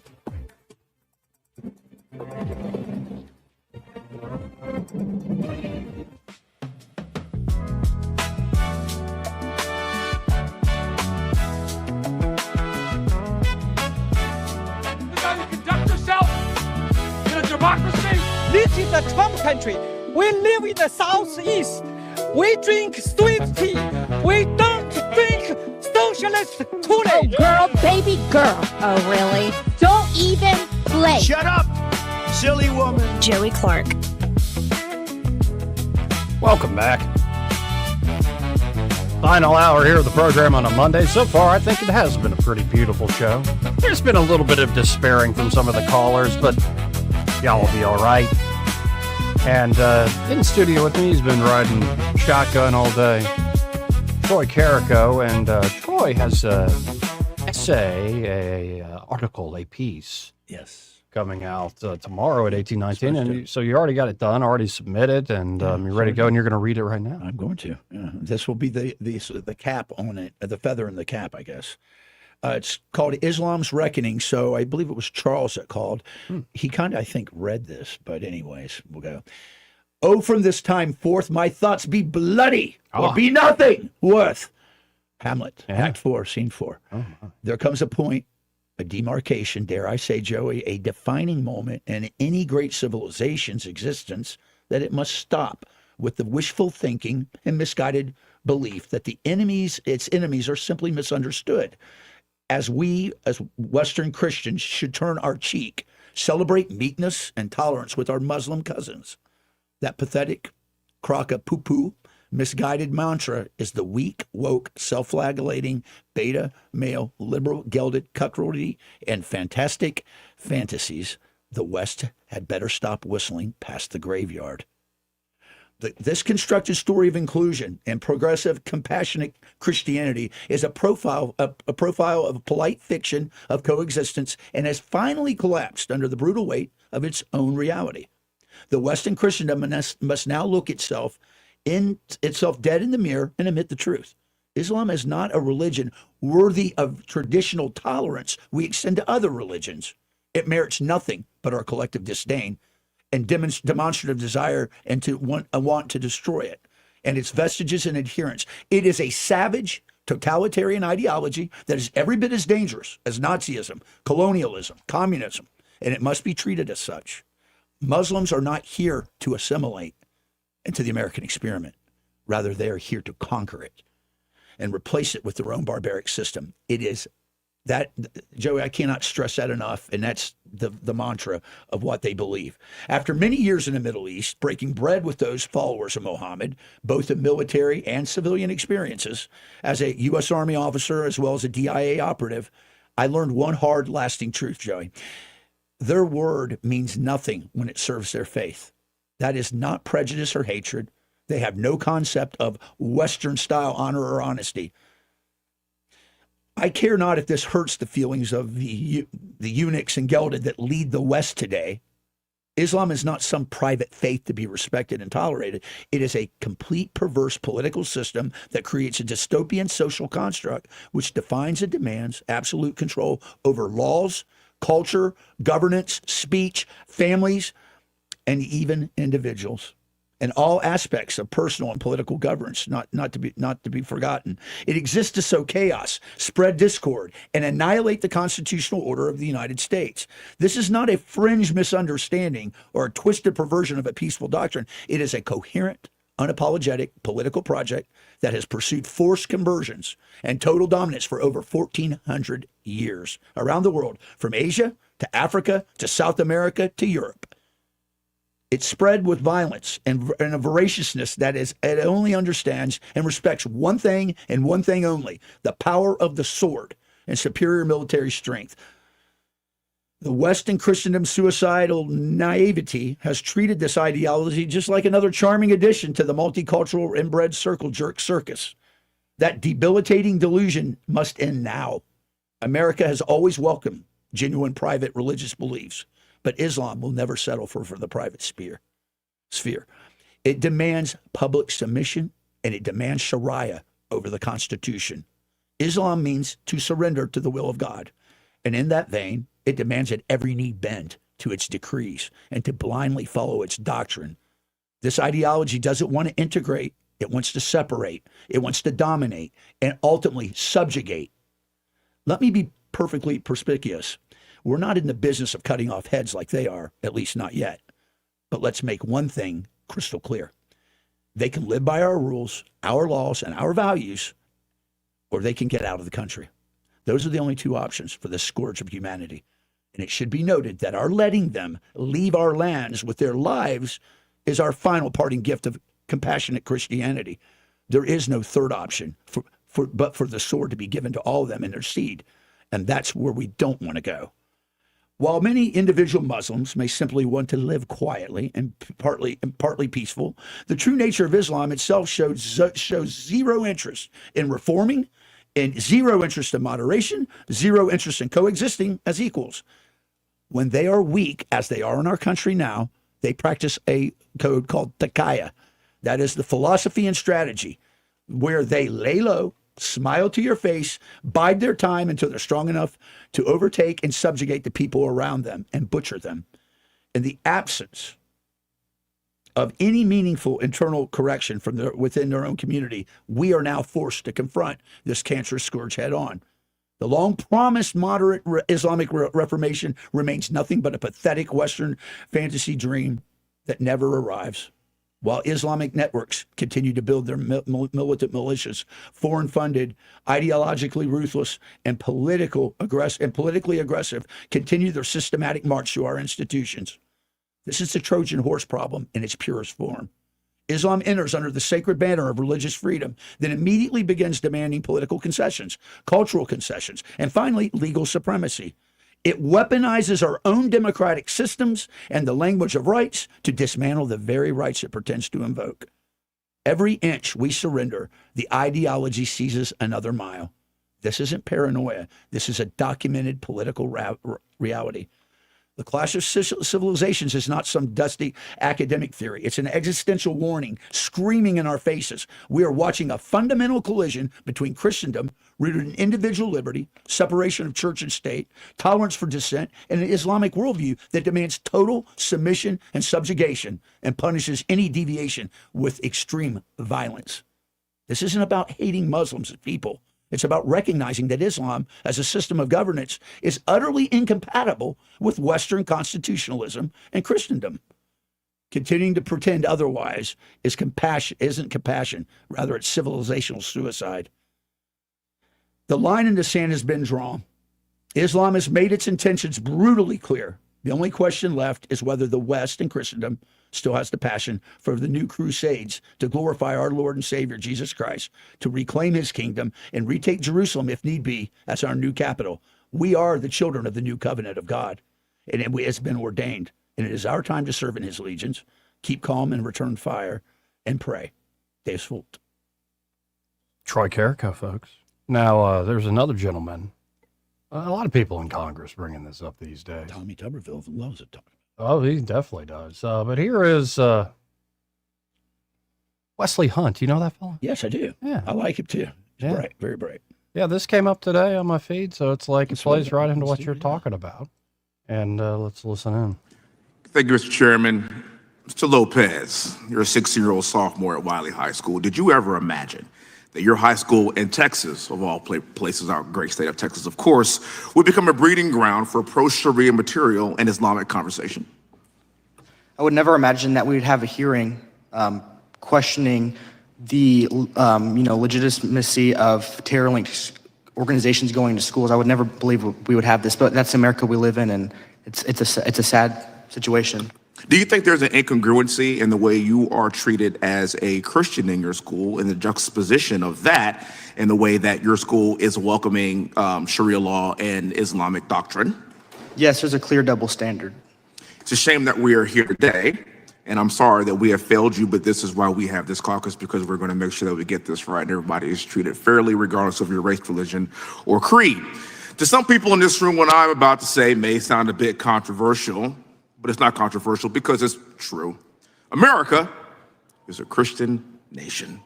Conduct yourself in a democracy. This is a Trump country. We live in the Southeast. We drink sweet tea. We don't drink socialist Kool-Aid. Oh, girl, baby girl. Oh, really? Don't even play. Shut up, silly woman. Joey Clark. Welcome back. Final hour here of the program on a Monday. So far, I think it has been a pretty beautiful show. There's been a little bit of despairing from some of the callers, but y'all will be all right. And in studio with me, he's been riding shotgun all day, Troy Carrico, and Troy has a essay, a article, a piece. Yes. Coming out tomorrow at 1819, and so you already got it done, already submitted, and you're ready to go, and you're going to read it right now. I'm going to. This will be the cap on it, the feather in the cap, I guess. It's called Islam's Reckoning, so I believe it was Charles that called. He kind of, I think, read this, but anyways, we'll go. Oh, from this time forth, my thoughts be bloody, or be nothing worth. Hamlet, Act 4, Scene 4. There comes a point, a demarcation, dare I say, Joey, a defining moment in any great civilization's existence, that it must stop with the wishful thinking and misguided belief that its enemies are simply misunderstood. As we, as Western Christians, should turn our cheek, celebrate meekness and tolerance with our Muslim cousins. That pathetic crock-a-poo-poo misguided mantra is the weak, woke, self-flagellating, beta, male, liberal, gelded, cuckoldry, and fantastic fantasies the West had better stop whistling past the graveyard. This constructed story of inclusion and progressive, compassionate Christianity is a profile of polite fiction of coexistence, and has finally collapsed under the brutal weight of its own reality. The Western Christendom must now look itself dead in the mirror and admit the truth. Islam is not a religion worthy of traditional tolerance we extend to other religions. It merits nothing but our collective disdain and demonstrative desire and a want to destroy it and its vestiges and adherents. It is a savage, totalitarian ideology that is every bit as dangerous as Nazism, colonialism, communism, and it must be treated as such. Muslims are not here to assimilate into the American experiment. Rather, they are here to conquer it and replace it with their own barbaric system. It is That, Joey, I cannot stress that enough, and that's the mantra of what they believe. After many years in the Middle East, breaking bread with those followers of Muhammad, both in military and civilian experiences, as a U.S. Army officer as well as a DIA operative, I learned one hard, lasting truth, Joey. Their word means nothing when it serves their faith. That is not prejudice or hatred. They have no concept of Western-style honor or honesty. I care not if this hurts the feelings of the eunuchs and gelded that lead the West today. Islam is not some private faith to be respected and tolerated. It is a complete perverse political system that creates a dystopian social construct which defines and demands absolute control over laws, culture, governance, speech, families, and even individuals, and all aspects of personal and political governance, not to be forgotten. It exists to sow chaos, spread discord, and annihilate the constitutional order of the United States. This is not a fringe misunderstanding or a twisted perversion of a peaceful doctrine. It is a coherent, unapologetic political project that has pursued forced conversions and total dominance for over 1,400 years around the world, from Asia to Africa to South America to Europe. It's spread with violence and a voraciousness that it only understands and respects one thing and one thing only: the power of the sword and superior military strength. The West and Christendom's suicidal naivety has treated this ideology just like another charming addition to the multicultural inbred circle jerk circus. That debilitating delusion must end now. America has always welcomed genuine private religious beliefs, but Islam will never settle for the private sphere. It demands public submission, and it demands Sharia over the Constitution. Islam means to surrender to the will of God. And in that vein, it demands that every knee bend to its decrees and to blindly follow its doctrine. This ideology doesn't want to integrate. It wants to separate. It wants to dominate and ultimately subjugate. Let me be perfectly perspicuous. We're not in the business of cutting off heads like they are, at least not yet. But let's make one thing crystal clear. They can live by our rules, our laws, and our values, or they can get out of the country. Those are the only two options for this scourge of humanity. And it should be noted that our letting them leave our lands with their lives is our final parting gift of compassionate Christianity. There is no third option but for the sword to be given to all of them and their seed. And that's where we don't want to go. While many individual Muslims may simply want to live quietly and partly peaceful, the true nature of Islam itself shows zero interest in reforming, and zero interest in moderation, zero interest in coexisting as equals. When they are weak, as they are in our country now, they practice a code called taqiyya. That is the philosophy and strategy where they lay low, smile to your face, bide their time until they're strong enough to overtake and subjugate the people around them and butcher them. In the absence of any meaningful internal correction from within their own community, we are now forced to confront this cancerous scourge head on. The long-promised moderate Islamic Reformation remains nothing but a pathetic Western fantasy dream that never arrives. While Islamic networks continue to build their militant militias, foreign-funded, ideologically ruthless, and politically aggressive, continue their systematic march to our institutions. This is the Trojan horse problem in its purest form. Islam enters under the sacred banner of religious freedom, then immediately begins demanding political concessions, cultural concessions, and finally, legal supremacy. It weaponizes our own democratic systems and the language of rights to dismantle the very rights it pretends to invoke. Every inch we surrender, the ideology seizes another mile. This isn't paranoia. This is a documented political reality. The clash of civilizations is not some dusty academic theory. It's an existential warning screaming in our faces. We are watching a fundamental collision between Christendom, rooted in individual liberty, separation of church and state, tolerance for dissent, and an Islamic worldview that demands total submission and subjugation and punishes any deviation with extreme violence. This isn't about hating Muslims as people. It's about recognizing that Islam, as a system of governance, is utterly incompatible with Western constitutionalism and Christendom. Continuing to pretend otherwise isn't compassion. Rather, it's civilizational suicide. The line in the sand has been drawn. Islam has made its intentions brutally clear. The only question left is whether the West and Christendom still has the passion for the new crusades to glorify our Lord and Savior, Jesus Christ, to reclaim his kingdom and retake Jerusalem, if need be, as our new capital. We are the children of the new covenant of God, and it's been ordained. And it is our time to serve in his legions, keep calm and return fire, and pray. Dave Swolt. Troy Carrico, folks. Now, there's another gentleman. A lot of people in Congress bringing this up these days. Tommy Tuberville loves it. Oh, he definitely does. But here is Wesley Hunt. You know that fellow? Yes, I do. Yeah. I like him too. He's bright, very bright. Yeah, this came up today on my feed, so it's like it plays right into what you're talking about. And let's listen in. Thank you, Mr. Chairman. Mr. Lopez, you're a 16-year-old sophomore at Wiley High School. Did you ever imagine that your high school in Texas, of all places, our great state of Texas, of course, would become a breeding ground for pro-Sharia material and Islamic conversation? I would never imagine that we would have a hearing questioning the legitimacy of terror-linked organizations going to schools. I would never believe we would have this, but that's America we live in, and it's a sad situation. Do you think there's an incongruency in the way you are treated as a Christian in your school, and the juxtaposition of that in the way that your school is welcoming Sharia law and Islamic doctrine? Yes, there's a clear double standard. It's a shame that we are here today, and I'm sorry that we have failed you, but this is why we have this caucus, because we're going to make sure that we get this right and everybody is treated fairly regardless of your race, religion, or creed. To some people in this room, what I'm about to say may sound a bit controversial, but it's not controversial because it's true. America is a Christian nation.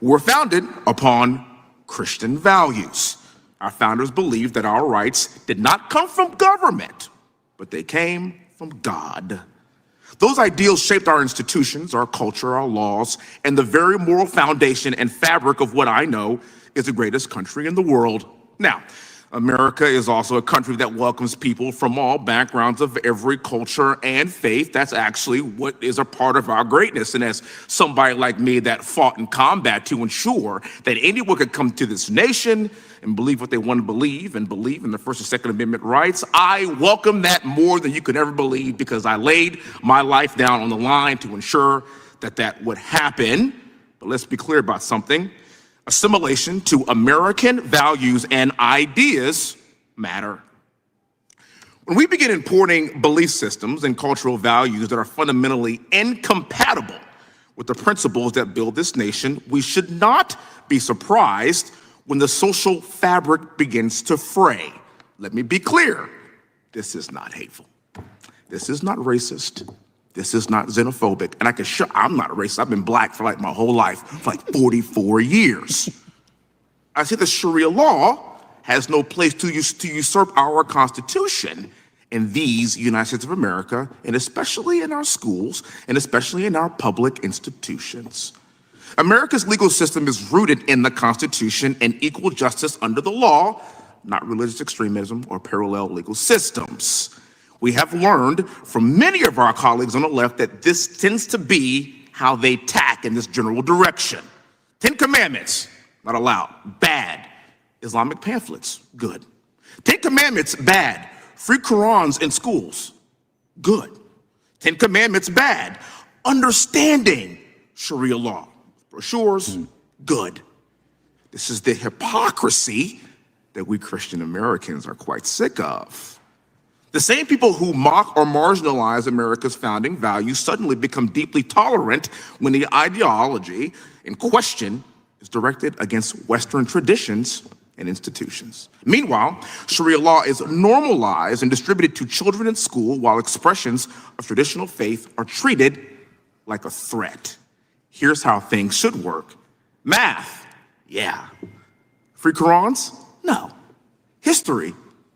We're founded upon Christian values. Our founders believed that our rights did not come from government, but they came from God. Those ideals shaped our institutions, our culture, our laws, and the very moral foundation and fabric of what I know is the greatest country in the world. Now, America is also a country that welcomes people from all backgrounds of every culture and faith. That's actually what is a part of our greatness. And as somebody like me that fought in combat to ensure that anyone could come to this nation and believe what they want to believe and believe in the First and Second Amendment rights, I welcome that more than you could ever believe, because I laid my life down on the line to ensure that that would happen. But let's be clear about something. Assimilation to American values and ideas matter. When we begin importing belief systems and cultural values that are fundamentally incompatible with the principles that build this nation, we should not be surprised when the social fabric begins to fray. Let me be clear. This is not hateful. This is not racist. This is not xenophobic. And I can show I'm not racist. I've been black for like my whole life, for like 44 years. I say the Sharia law has no place to usurp our Constitution in these United States of America, and especially in our schools, and especially in our public institutions. America's legal system is rooted in the Constitution and equal justice under the law, not religious extremism or parallel legal systems. We have learned from many of our colleagues on the left that this tends to be how they tack in this general direction. 10 Commandments, not allowed, bad. Islamic pamphlets, good. 10 Commandments, bad. Free Qurans in schools, good. 10 Commandments, bad. Understanding Sharia law, brochures, good. This is the hypocrisy that we Christian Americans are quite sick of. The same people who mock or marginalize America's founding values suddenly become deeply tolerant when the ideology in question is directed against Western traditions and institutions. Meanwhile, Sharia law is normalized and distributed to children in school, while expressions of traditional faith are treated like a threat. Here's how things should work. Math, yeah. Free Qurans? No. History?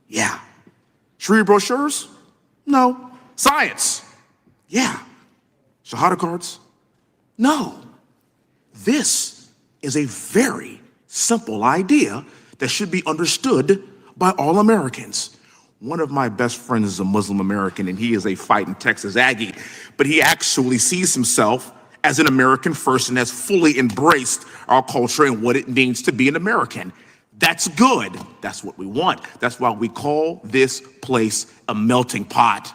Yeah. Sharia brochures? No. Science? Yeah. Shahada cards? No. This is a very simple idea that should be understood by all Americans. One of my best friends is a Muslim American, and he is a fighting Texas Aggie, but he actually sees himself as an American first and has fully embraced our culture and what it means to be an American. That's good. That's what we want. That's why we call this place a melting pot.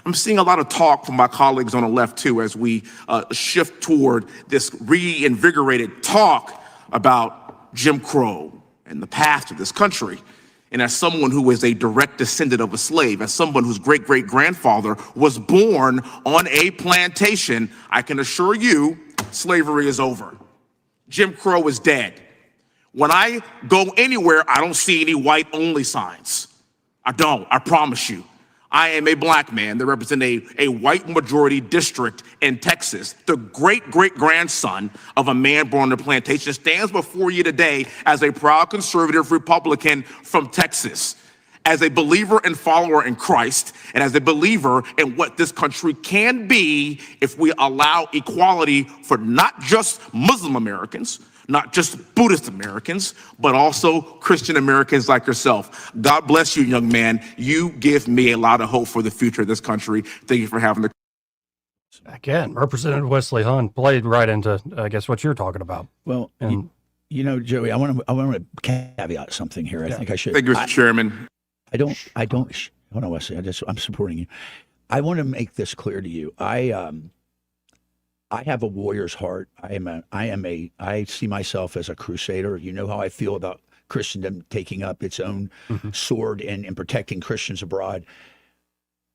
I'm seeing a lot of talk from my colleagues on the left too as we shift toward this reinvigorated talk about Jim Crow and the past of this country. And as someone who is a direct descendant of a slave, as someone whose great-great-grandfather was born on a plantation, I can assure you slavery is over. Jim Crow is dead. When I go anywhere, I don't see any white-only signs. I don't, I promise you. I am a black man that represents a white majority district in Texas. The great-great-grandson of a man born on a plantation stands before you today as a proud conservative Republican from Texas, as a believer and follower in Christ, and as a believer in what this country can be if we allow equality for not just Muslim Americans, not just Buddhist Americans, but also Christian Americans like yourself. God bless you, young man. You give me a lot of hope for the future of this country. Thank you for having the. Again, Representative Wesley Hunt played right into, I guess, what you're talking about. Well, and you know, Joey, I want to caveat something here. I think I should. Thank you, Mr. Chairman. I don't. Hold on, Wesley. I'm supporting you. I want to make this clear to you. I have a warrior's heart. I see myself as a crusader. You know how I feel about Christendom taking up its own sword and protecting Christians abroad.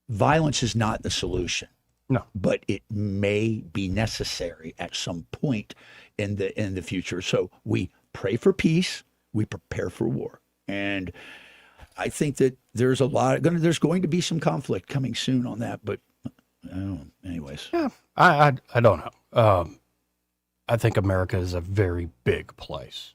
Violence is not the solution. No. But it may be necessary at some point in the future. So we pray for peace, we prepare for war. And I think that there's going to be some conflict coming soon on that, but I don't know. Anyways. Yeah, I don't know. I think America is a very big place,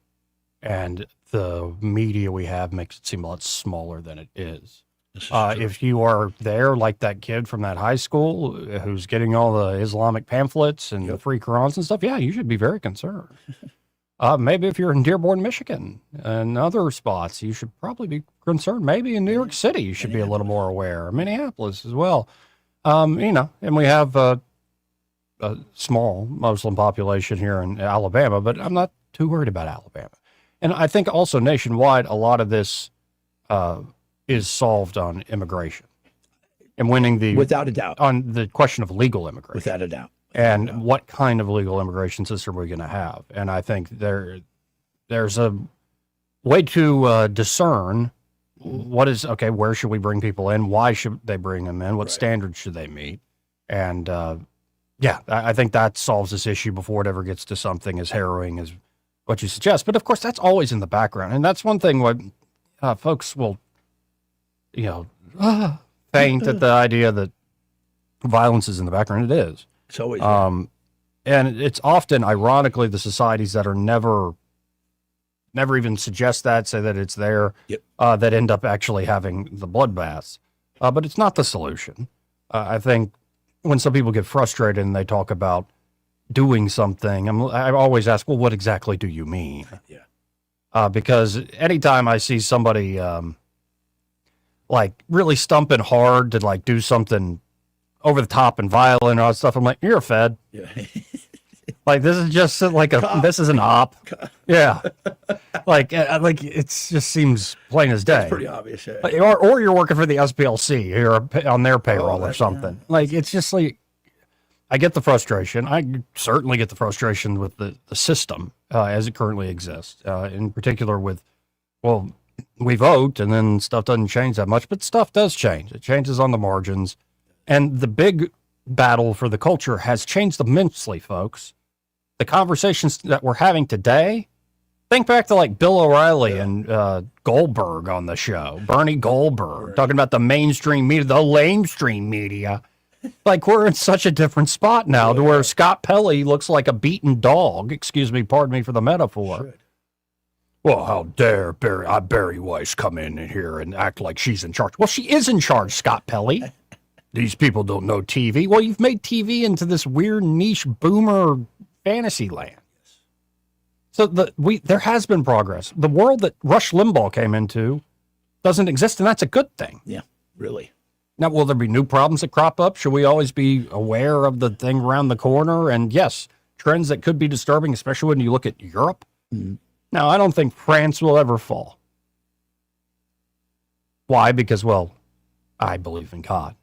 and the media we have makes it seem a lot smaller than it is. If you are there, like that kid from that high school who's getting all the Islamic pamphlets and the free Qurans and stuff, yeah, you should be very concerned. Maybe if you're in Dearborn, Michigan, and other spots, you should probably be concerned. Maybe in New York City, you should be a little more aware. Minneapolis as well. And we have a small Muslim population here in Alabama, but I'm not too worried about Alabama. And I think also nationwide, a lot of this is solved on immigration and winning without a doubt, on the question of legal immigration. Without a doubt. And what kind of legal immigration system are we going to have? And I think there's a way to discern where should we bring people in? Why should they bring them in? What standards should they meet? And I think that solves this issue before it ever gets to something as harrowing as what you suggest. But of course, that's always in the background. And that's one thing what folks will, faint at the idea that violence is in the background. It is. It's always. And it's often, ironically, the societies that are never even suggest that, say that it's there, that end up actually having the bloodbaths. But it's not the solution. I think when some people get frustrated and they talk about doing something, I always ask, well, what exactly do you mean? Yeah. Because anytime I see somebody like really stumping hard to like do something over the top and violent and all that stuff, I'm like, you're a Fed. Yeah. Like, this is just like this is an op. Yeah. Like it just seems plain as day. That's pretty obvious. Yeah. Or you're working for the SPLC, you're on their payroll or something. Yeah. Like, it's just like, I get the frustration. I certainly get the frustration with the system as it currently exists, in particular with, we vote and then stuff doesn't change that much, but stuff does change. It changes on the margins. And the big battle for the culture has changed immensely, folks. The conversations that we're having today, think back to like Bill O'Reilly and Goldberg on the show, Bernie Goldberg, talking about the mainstream media, the lamestream media. Like, we're in such a different spot now to where Scott Pelley looks like a beaten dog. Pardon me for the metaphor. Well, how dare Barry Weiss come in here and act like she's in charge? Well, she is in charge, Scott Pelley. These people don't know TV. Well, you've made TV into this weird niche boomer fantasy land. So there has been progress. The world that Rush Limbaugh came into doesn't exist, and that's a good thing. Yeah, really. Now, will there be new problems that crop up? Should we always be aware of the thing around the corner? And yes, trends that could be disturbing, especially when you look at Europe. Mm-hmm. Now, I don't think France will ever fall. Why? Because, well, I believe in God.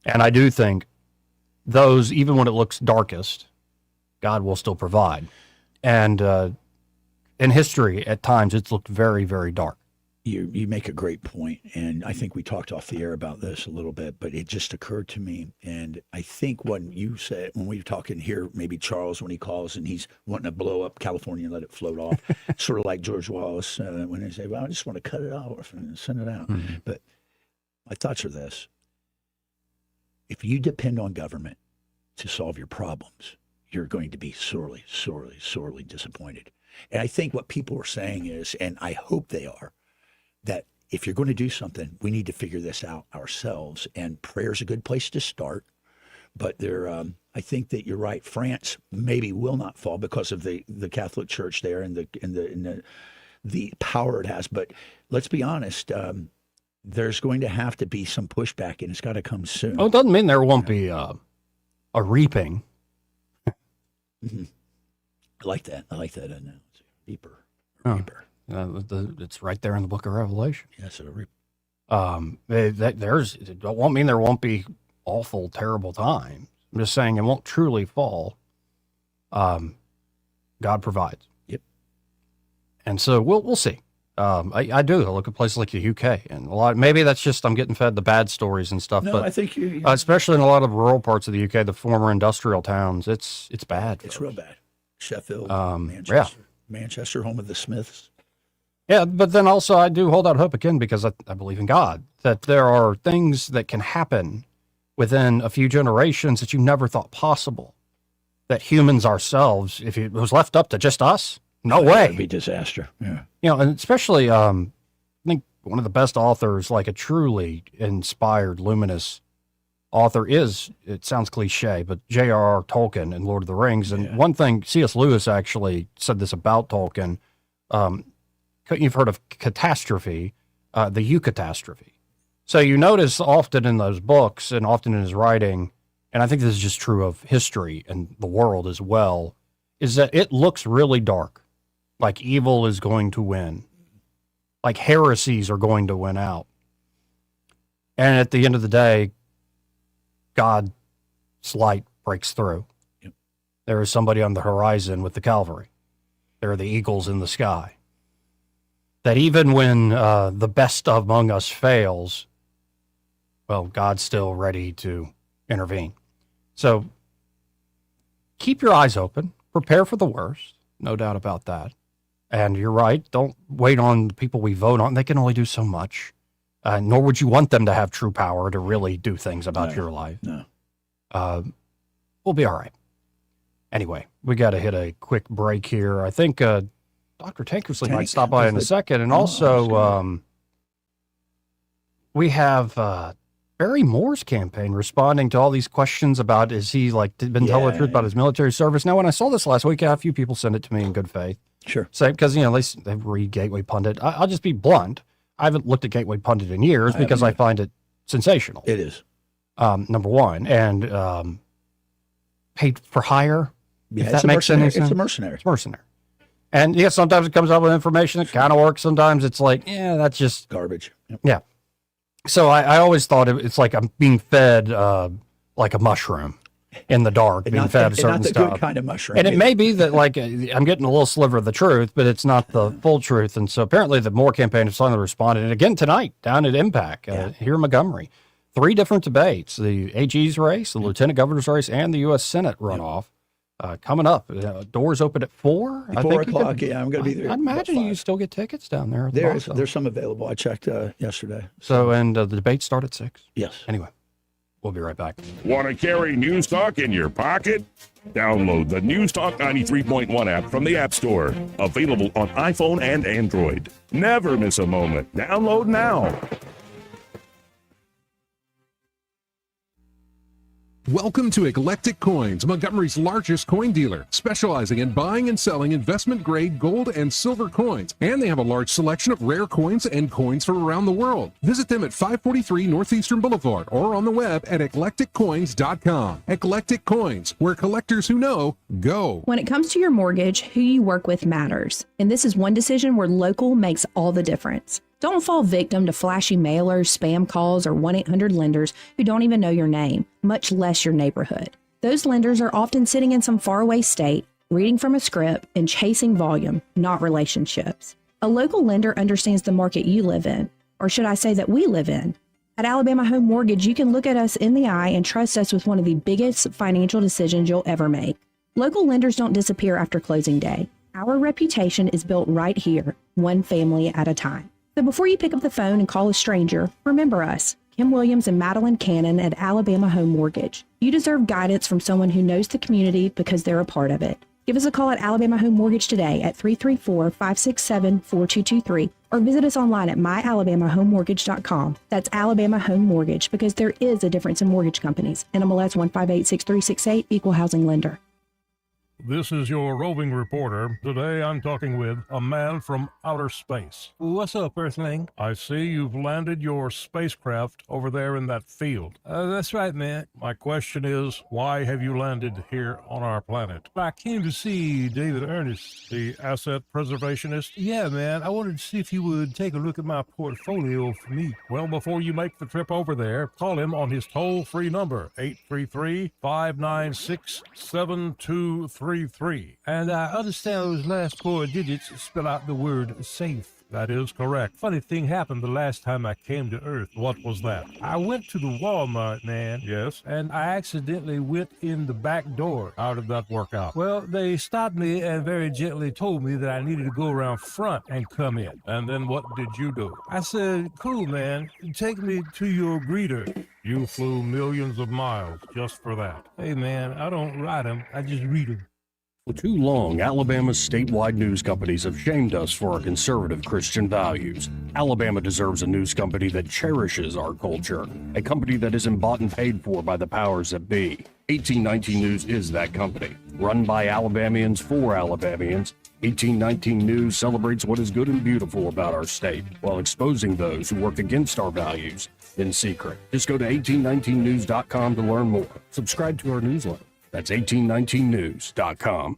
And I do think those, even when it looks darkest, God will still provide. And in history, at times, it's looked very, very dark. You make a great point, and I think we talked off the air about this a little bit, but it just occurred to me, and I think when you said, when we were talking here, maybe Charles, when he calls and he's wanting to blow up California and let it float off, sort of like George Wallace when they say, well, I just want to cut it off and send it out. Mm-hmm. But my thoughts are this. If you depend on government to solve your problems, you're going to be sorely, sorely, sorely disappointed. And I think what people are saying is, and I hope they are, that if you're going to do something, we need to figure this out ourselves. And prayer is a good place to start. But there, I think that you're right. France maybe will not fall because of the Catholic Church there and the power it has. But let's be honest, there's going to have to be some pushback, and it's got to come soon. Oh, it doesn't mean there won't be a reaping. Mm-hmm. I like that analogy. Deeper. It's right there in the book of Revelation. Yes, it'll reap. It won't mean there won't be awful, terrible times. I'm just saying it won't truly fall. God provides. Yep. And so we'll see. I do. I look at places like the UK and a lot. Maybe that's just I'm getting fed the bad stories and stuff. No, but I think especially in a lot of rural parts of the UK, the former industrial towns, it's bad. It's real bad. Sheffield, Manchester, home of the Smiths. Yeah, but then also I do hold out hope again because I believe in God, that there are things that can happen within a few generations that you never thought possible. That humans ourselves, if it was left up to just us, no way. It'd be a disaster. Yeah. You know, and especially I think one of the best authors, like a truly inspired, luminous author is, it sounds cliche, but J.R.R. Tolkien in Lord of the Rings. And one thing, C.S. Lewis actually said this about Tolkien. You've heard of catastrophe, the eucatastrophe. So you notice often in those books and often in his writing, and I think this is just true of history and the world as well, is that it looks really dark, like evil is going to win, like heresies are going to win out. And at the end of the day, God's light breaks through. Yep. There is somebody on the horizon with the Calvary. There are the eagles in the sky. That even when the best among us fails, well, God's still ready to intervene. So keep your eyes open. Prepare for the worst. No doubt about that. And you're right. Don't wait on the people we vote on. They can only do so much. Nor would you want them to have true power to really do things about your life. No. We'll be all right. Anyway, we got to hit a quick break here. I think Dr. Tankersley might stop by in a second. And also, we have Barry Moore's campaign responding to all these questions about, is he been telling the truth about his military service? Now, when I saw this last week, a few people sent it to me in good faith. Sure. Say, because, they read Gateway Pundit. I'll just be blunt. I haven't looked at Gateway Pundit in years because I find it sensational. It is. Number one. And paid for hire. Yeah, if that makes any sense. It's a mercenary. It's mercenary. And yeah, sometimes it comes up with information that kind of works. Sometimes it's like, that's just garbage. Yep. Yeah. So I always thought it's like I'm being fed like a mushroom in the dark, being fed certain stuff. Not the good kind of mushroom. And it may be that I'm getting a little sliver of the truth, but it's not the full truth. And so apparently the Moore campaign has finally responded. And again tonight down at Impact here in Montgomery, 3 different debates: the AG's race, the lieutenant governor's race, and the U.S. Senate runoff. Coming up, doors open at 4. 4 o'clock. I'm going to be there. I imagine you still get tickets down there. There's some available. I checked yesterday. So, and the debates start at 6. Yes. Anyway, we'll be right back. Want to carry News Talk in your pocket? Download the News Talk 93.1 app from the App Store. Available on iPhone and Android. Never miss a moment. Download now. Welcome to Eclectic Coins, Montgomery's largest coin dealer, specializing in buying and selling investment-grade gold and silver coins. And they have a large selection of rare coins and coins from around the world. Visit them at 543 Northeastern Boulevard or on the web at eclecticcoins.com. Eclectic Coins, where collectors who know go. When it comes to your mortgage, who you work with matters. And this is one decision where local makes all the difference. Don't fall victim to flashy mailers, spam calls, or 1-800 lenders who don't even know your name, much less your neighborhood. Those lenders are often sitting in some faraway state, reading from a script, and chasing volume, not relationships. A local lender understands the market you live in, or should I say that we live in. At Alabama Home Mortgage, you can look at us in the eye and trust us with one of the biggest financial decisions you'll ever make. Local lenders don't disappear after closing day. Our reputation is built right here, one family at a time. So before you pick up the phone and call a stranger, remember us, Kim Williams and Madeline Cannon at Alabama Home Mortgage. You deserve guidance from someone who knows the community because they're a part of it. Give us a call at Alabama Home Mortgage today at 334-567-4223 or visit us online at myalabamahomemortgage.com. That's Alabama Home Mortgage, because there is a difference in mortgage companies. NMLS 1586368, Equal Housing Lender. This is your roving reporter. Today I'm talking with a man from outer space. What's up, Earthling? I see you've landed your spacecraft over there in that field. That's right, man. My question is, why have you landed here on our planet? I came to see David Ernest. The asset preservationist? Yeah, man. I wanted to see if you would take a look at my portfolio for me. Well, before you make the trip over there, call him on his toll-free number, 833-596-7233. And I understand those last 4 digits spell out the word safe. That is correct. Funny thing happened the last time I came to Earth. What was that? I went to the Walmart, man. Yes? And I accidentally went in the back door. How did that work out? Well, they stopped me and very gently told me that I needed to go around front and come in. And then what did you do? I said, cool, man. Take me to your greeter. You flew millions of miles just for that. Hey, man, I don't ride them. I just read them. For too long, Alabama's statewide news companies have shamed us for our conservative Christian values. Alabama deserves a news company that cherishes our culture, a company that isn't bought and paid for by the powers that be. 1819 News is that company. Run by Alabamians for Alabamians, 1819 News celebrates what is good and beautiful about our state, while exposing those who work against our values in secret. Just go to 1819news.com to learn more. Subscribe to our newsletter. That's 1819news.com.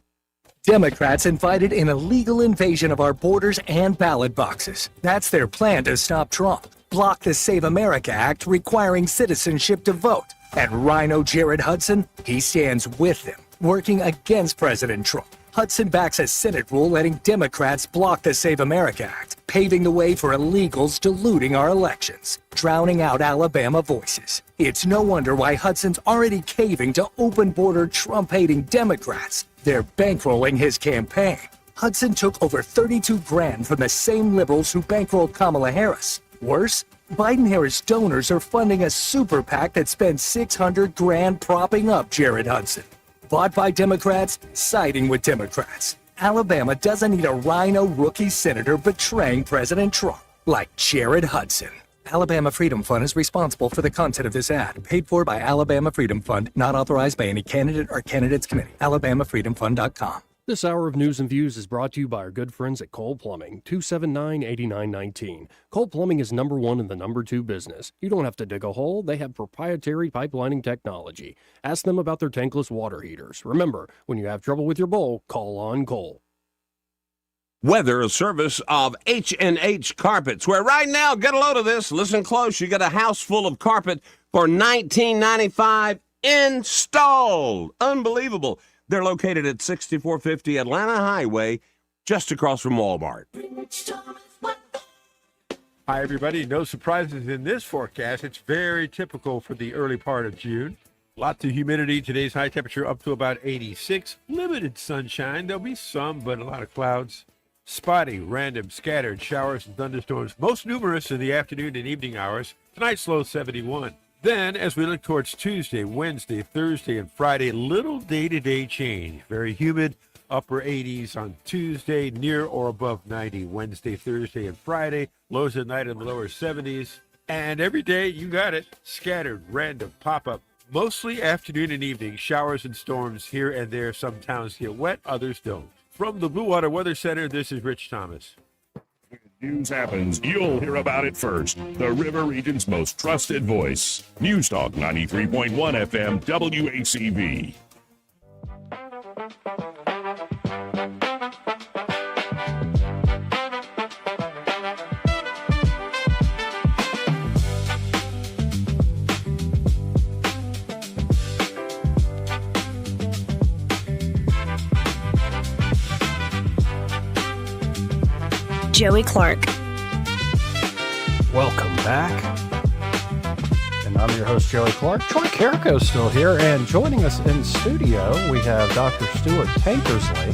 Democrats invited an illegal invasion of our borders and ballot boxes. That's their plan to stop Trump. Block the Save America Act requiring citizenship to vote. And Rhino Jared Hudson, he stands with them, working against President Trump. Hudson backs a Senate rule letting Democrats block the Save America Act, paving the way for illegals diluting our elections, drowning out Alabama voices. It's no wonder why Hudson's already caving to open-border Trump-hating Democrats. They're bankrolling his campaign. Hudson took over $32,000 from the same liberals who bankrolled Kamala Harris. Worse, Biden-Harris donors are funding a super PAC that spent $600,000 propping up Jared Hudson. Bought by Democrats, siding with Democrats. Alabama doesn't need a rhino rookie senator betraying President Trump, like Jared Hudson. Alabama Freedom Fund is responsible for the content of this ad, paid for by Alabama Freedom Fund, not authorized by any candidate or candidates committee. AlabamaFreedomFund.com. This hour of News and Views is brought to you by our good friends at Cole Plumbing, 279-8919. Cole Plumbing is number 1 in the number 2 business. You don't have to dig a hole. They have proprietary pipelining technology. Ask them about their tankless water heaters. Remember, when you have trouble with your bowl, call on Cole. Weather, a service of H&H Carpets, where right now, get a load of this, listen close, you get a house full of carpet for $19.95 installed. Unbelievable. They're located at 6450 Atlanta Highway, just across from Walmart. Hi, everybody. No surprises in this forecast. It's very typical for the early part of June. Lots of humidity. Today's high temperature up to about 86. Limited sunshine. There'll be some, but a lot of clouds. Spotty, random, scattered showers and thunderstorms, most numerous in the afternoon and evening hours. Tonight's low 71. Then, as we look towards Tuesday, Wednesday, Thursday, and Friday, little day-to-day change. Very humid, upper 80s on Tuesday, near or above 90 Wednesday, Thursday, and Friday. Lows at night in the lower 70s. And every day, you got it, scattered, random, pop-up Mostly afternoon and evening, showers and storms here and there. Some towns get wet, others don't. From the Blue Water Weather Center, this is Rich Thomas. News happens, you'll hear about it first. The River Region's most trusted voice. News Talk 93.1 FM WACV. Joey Clark. Welcome back. And I'm your host, Joey Clark. Troy Carrico's still here, and joining us in studio, we have Dr. Stuart Tankersley.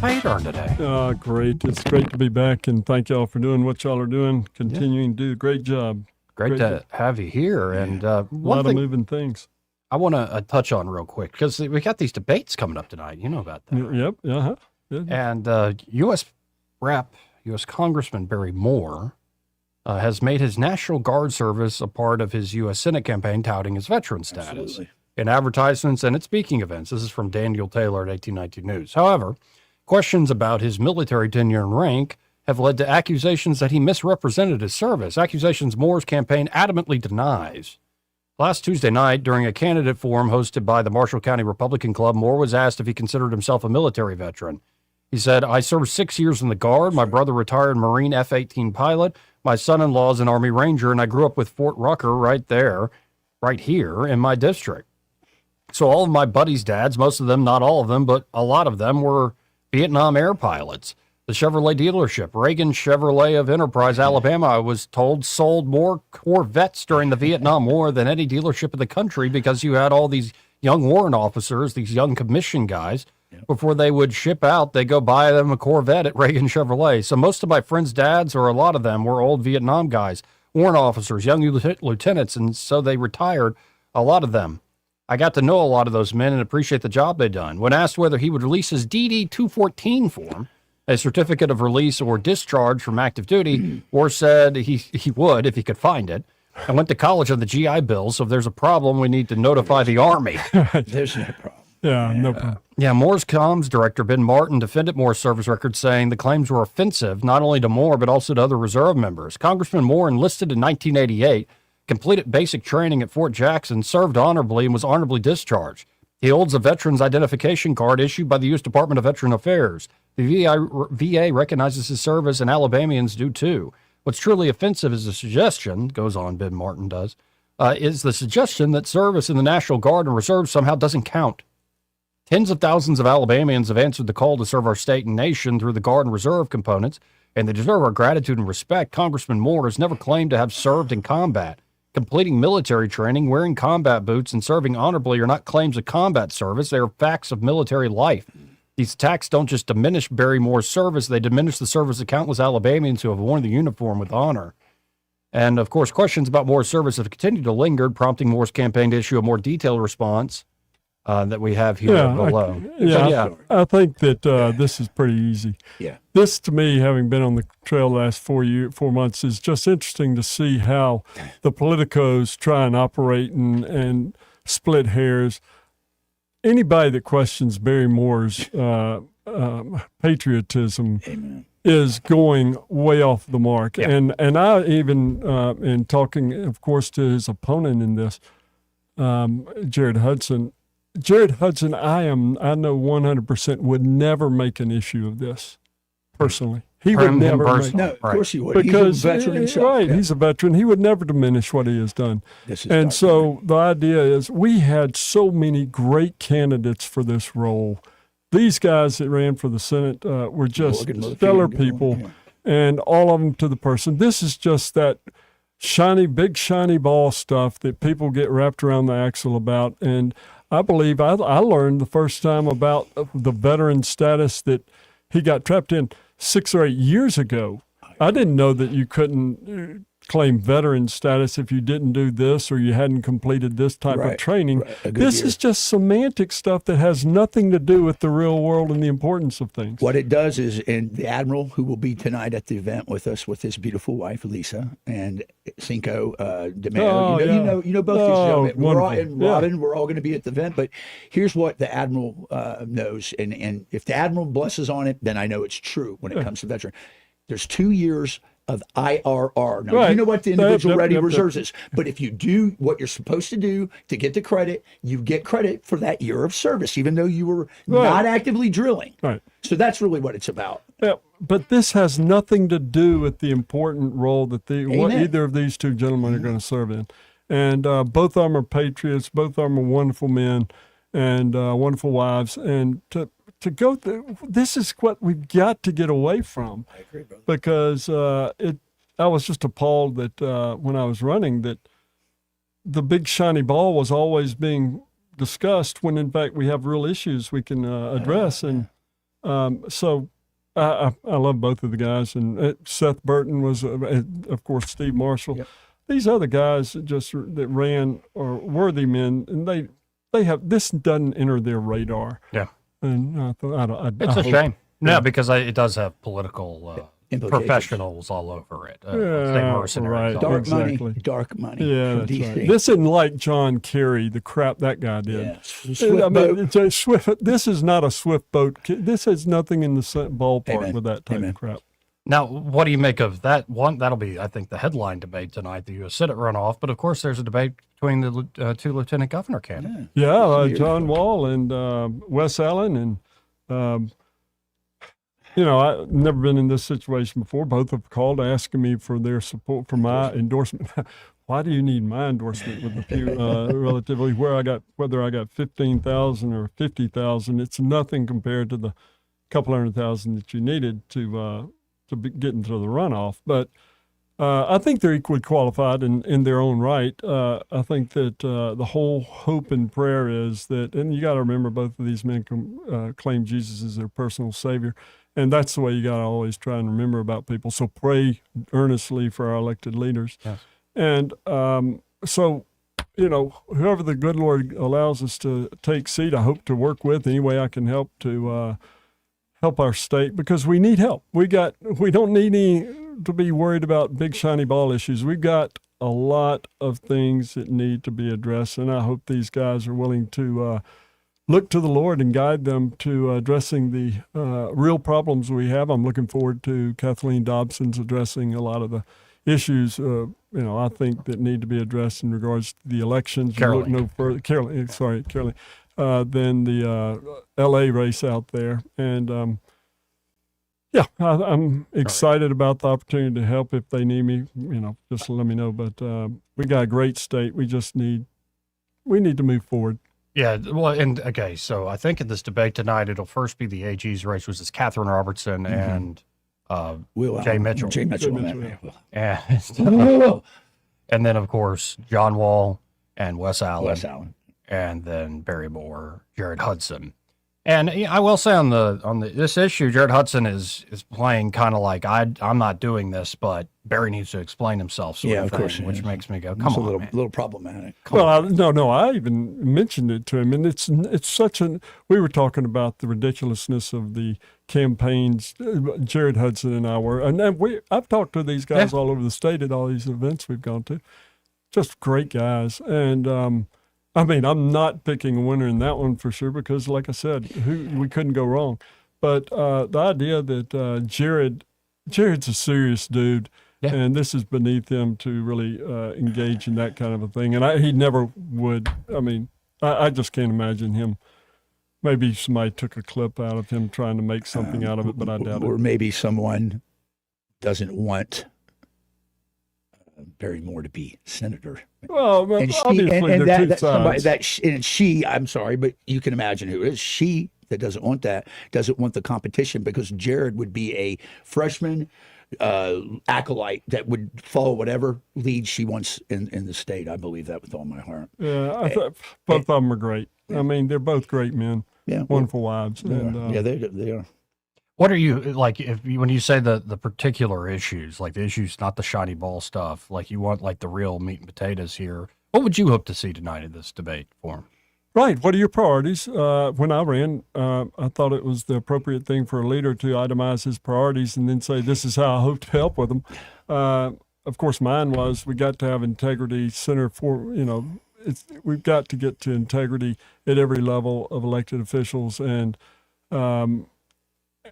How you doing today? Great. It's great to be back, and thank y'all for doing what y'all are doing, continuing to do a great job. Great to have you here. And a lot of moving things. I want to touch on real quick, because we got these debates coming up tonight. You know about that. Yep. Uh-huh. And U.S. Congressman Barry Moore has made his National Guard service a part of his U.S. Senate campaign, touting his veteran status. Absolutely. In advertisements and at speaking events. This is from Daniel Taylor at 1819 News. However, questions about his military tenure and rank have led to accusations that he misrepresented his service, accusations Moore's campaign adamantly denies. Last Tuesday night, during a candidate forum hosted by the Marshall County Republican Club, Moore was asked if he considered himself a military veteran. He said, "I served 6 years in the Guard. My brother retired Marine F-18 pilot. My son-in-law is an Army Ranger, and I grew up with Fort Rucker right here in my district. So all of my buddies' dads, most of them, not all of them, but a lot of them were Vietnam air pilots. The Chevrolet dealership, Reagan Chevrolet of Enterprise, Alabama, I was told, sold more Corvettes during the Vietnam War than any dealership in the country because you had all these young warrant officers, these young commission guys. Before they would ship out, they go buy them a Corvette at Reagan Chevrolet. So most of my friends' dads, or a lot of them, were old Vietnam guys, warrant officers, young lieutenants, and so they retired, a lot of them. I got to know a lot of those men and appreciate the job they'd done. When asked whether he would release his DD-214 form, a certificate of release or discharge from active duty, Moore said he would if he could find it. I went to college on the GI Bill, so if there's a problem, we need to notify the Army." There's no problem. Yeah, no problem. Yeah, Moore's comms director, Ben Martin, defended Moore's service record, saying the claims were offensive not only to Moore, but also to other reserve members. Congressman Moore enlisted in 1988, completed basic training at Fort Jackson, served honorably, and was honorably discharged. He holds a veteran's identification card issued by the U.S. Department of Veteran Affairs. The VA recognizes his service, and Alabamians do too. What's truly offensive is the suggestion, goes on Ben Martin does, is the suggestion that service in the National Guard and Reserve somehow doesn't count. Tens of thousands of Alabamians have answered the call to serve our state and nation through the Guard and Reserve components, and they deserve our gratitude and respect. Congressman Moore has never claimed to have served in combat. Completing military training, wearing combat boots, and serving honorably are not claims of combat service. They are facts of military life. These attacks don't just diminish Barry Moore's service, they diminish the service of countless Alabamians who have worn the uniform with honor. And, of course, questions about Moore's service have continued to linger, prompting Moore's campaign to issue a more detailed response that we have here below. I think that this is pretty easy. Yeah. This, to me, having been on the trail the last 4 months, is just interesting to see how the politicos try and operate and split hairs. Anybody that questions Barry Moore's patriotism is going way off the mark. Yeah. And I even, in talking, of course, to his opponent in this, Jared Hudson, I know 100% would never make an issue of this personally. He would never make. No, of course he would. Because he's a veteran himself. Right, he's a veteran. He would never diminish what he has done. And so the idea is we had so many great candidates for this role. These guys that ran for the Senate were just stellar people, and all of them to the person. This is just that big shiny ball stuff that people get wrapped around the axle about. And I believe I learned the first time about the veteran status that he got trapped in 6 or 8 years ago. I didn't know that you couldn't claim veteran status if you didn't do this or you hadn't completed this type of training. This is just semantic stuff that has nothing to do with the real world and the importance of things. What it does is, and the Admiral, who will be tonight at the event with us with his beautiful wife, Lisa, and Cinco de Mayo, you know both these gentlemen. We're all, and Robin, we're all going to be at the event. But here's what the Admiral knows. And if the Admiral blesses on it, then I know it's true when it comes to veteran. There's 2 years of IRR. Now, you know what the individual ready reserves is. But if you do what you're supposed to do to get the credit, you get credit for that year of service, even though you were not actively drilling. Right. So that's really what it's about. Yeah, but this has nothing to do with the important role that either of these two gentlemen are going to serve in. And both of them are patriots. Both of them are wonderful men and wonderful wives. And to go through, this is what we've got to get away from. I agree, brother. Because I was just appalled that when I was running that the big shiny ball was always being discussed when in fact we have real issues we can address. And so I love both of the guys. And Seth Burton was, of course, Steve Marshall. Yep. These other guys that ran are worthy men, and they have, this doesn't enter their radar. Yeah. And it's a shame. No, because it does have political professionals all over it. Right. Dark money. Yeah, from that's DC. right. This isn't like John Kerry, the crap that guy did. Yeah. Swift boat. It's a swift. This is not a swift boat. This has nothing in the ballpark Amen. with that type of crap. Now, what do you make of that one? That'll be, I think, the headline debate tonight, the U.S. Senate runoff. But, of course, there's a debate between the two lieutenant governor candidates. Yeah, John Wall and Wes Allen. And, I've never been in this situation before. Both have called asking me for their support for my endorsement. Why do you need my endorsement with a few relatively whether I got 15,000 or 50,000? It's nothing compared to the couple 100,000 that you needed to get into the runoff. But I think they're equally qualified in their own right. I think that the whole hope and prayer is that, and you got to remember both of these men claim Jesus as their personal Savior. And that's the way you got to always try and remember about people. So pray earnestly for our elected leaders. Yes. And so, whoever the good Lord allows us to take seat, I hope to work with any way I can help to help our state, because we need help. We don't need to be worried about big shiny ball issues. We've got a lot of things that need to be addressed, and I hope these guys are willing to look to the Lord and guide them to addressing the real problems we have. I'm looking forward to Kathleen Dobson's addressing a lot of the issues, I think that need to be addressed in regards to the elections. Caroline. No further, Caroline. Than the L.A. race out there. And, I'm excited about the opportunity to help if they need me, just let me know. But we got a great state. We need to move forward. Yeah, well, and okay, so I think in this debate tonight, it'll first be the AG's race, which is Catherine Robertson and Jay Mitchell. Jay Mitchell. And then, of course, John Wall and Wes Allen. And then Barry Moore, Jared Hudson. And I will say on this issue, Jared Hudson is playing kind of like I'm not doing this, but Barry needs to explain himself. Of course, which makes me go, come on, a little problematic. I even mentioned it to him, and it's such an. We were talking about the ridiculousness of the campaigns. Jared Hudson and I were, and I've talked to these guys all over the state at all these events we've gone to. Just great guys, and. I'm not picking a winner in that one for sure because, like I said, we couldn't go wrong. But the idea that Jared's a serious dude, and this is beneath him to really engage in that kind of a thing. And he never would. I just can't imagine him. Maybe somebody took a clip out of him trying to make something out of it, but I doubt it. Or maybe someone doesn't want Barry Moore to be senator. Well, obviously they're two sides. I'm sorry, but you can imagine who it is. She that doesn't want that, doesn't want the competition because Jared would be a freshman acolyte that would follow whatever lead she wants in the state. I believe that with all my heart. Yeah, I thought both of them are great. They're both great men. Yeah, wonderful wives. And, they are. What are you like when you say the particular issues, like the issues, not the shiny ball stuff, like you want like the real meat and potatoes here? What would you hope to see tonight in this debate forum? Right. What are your priorities? When I ran, I thought it was the appropriate thing for a leader to itemize his priorities and then say, this is how I hope to help with them. Of course, mine was we got to have integrity center for, we've got to get to integrity at every level of elected officials. And I'm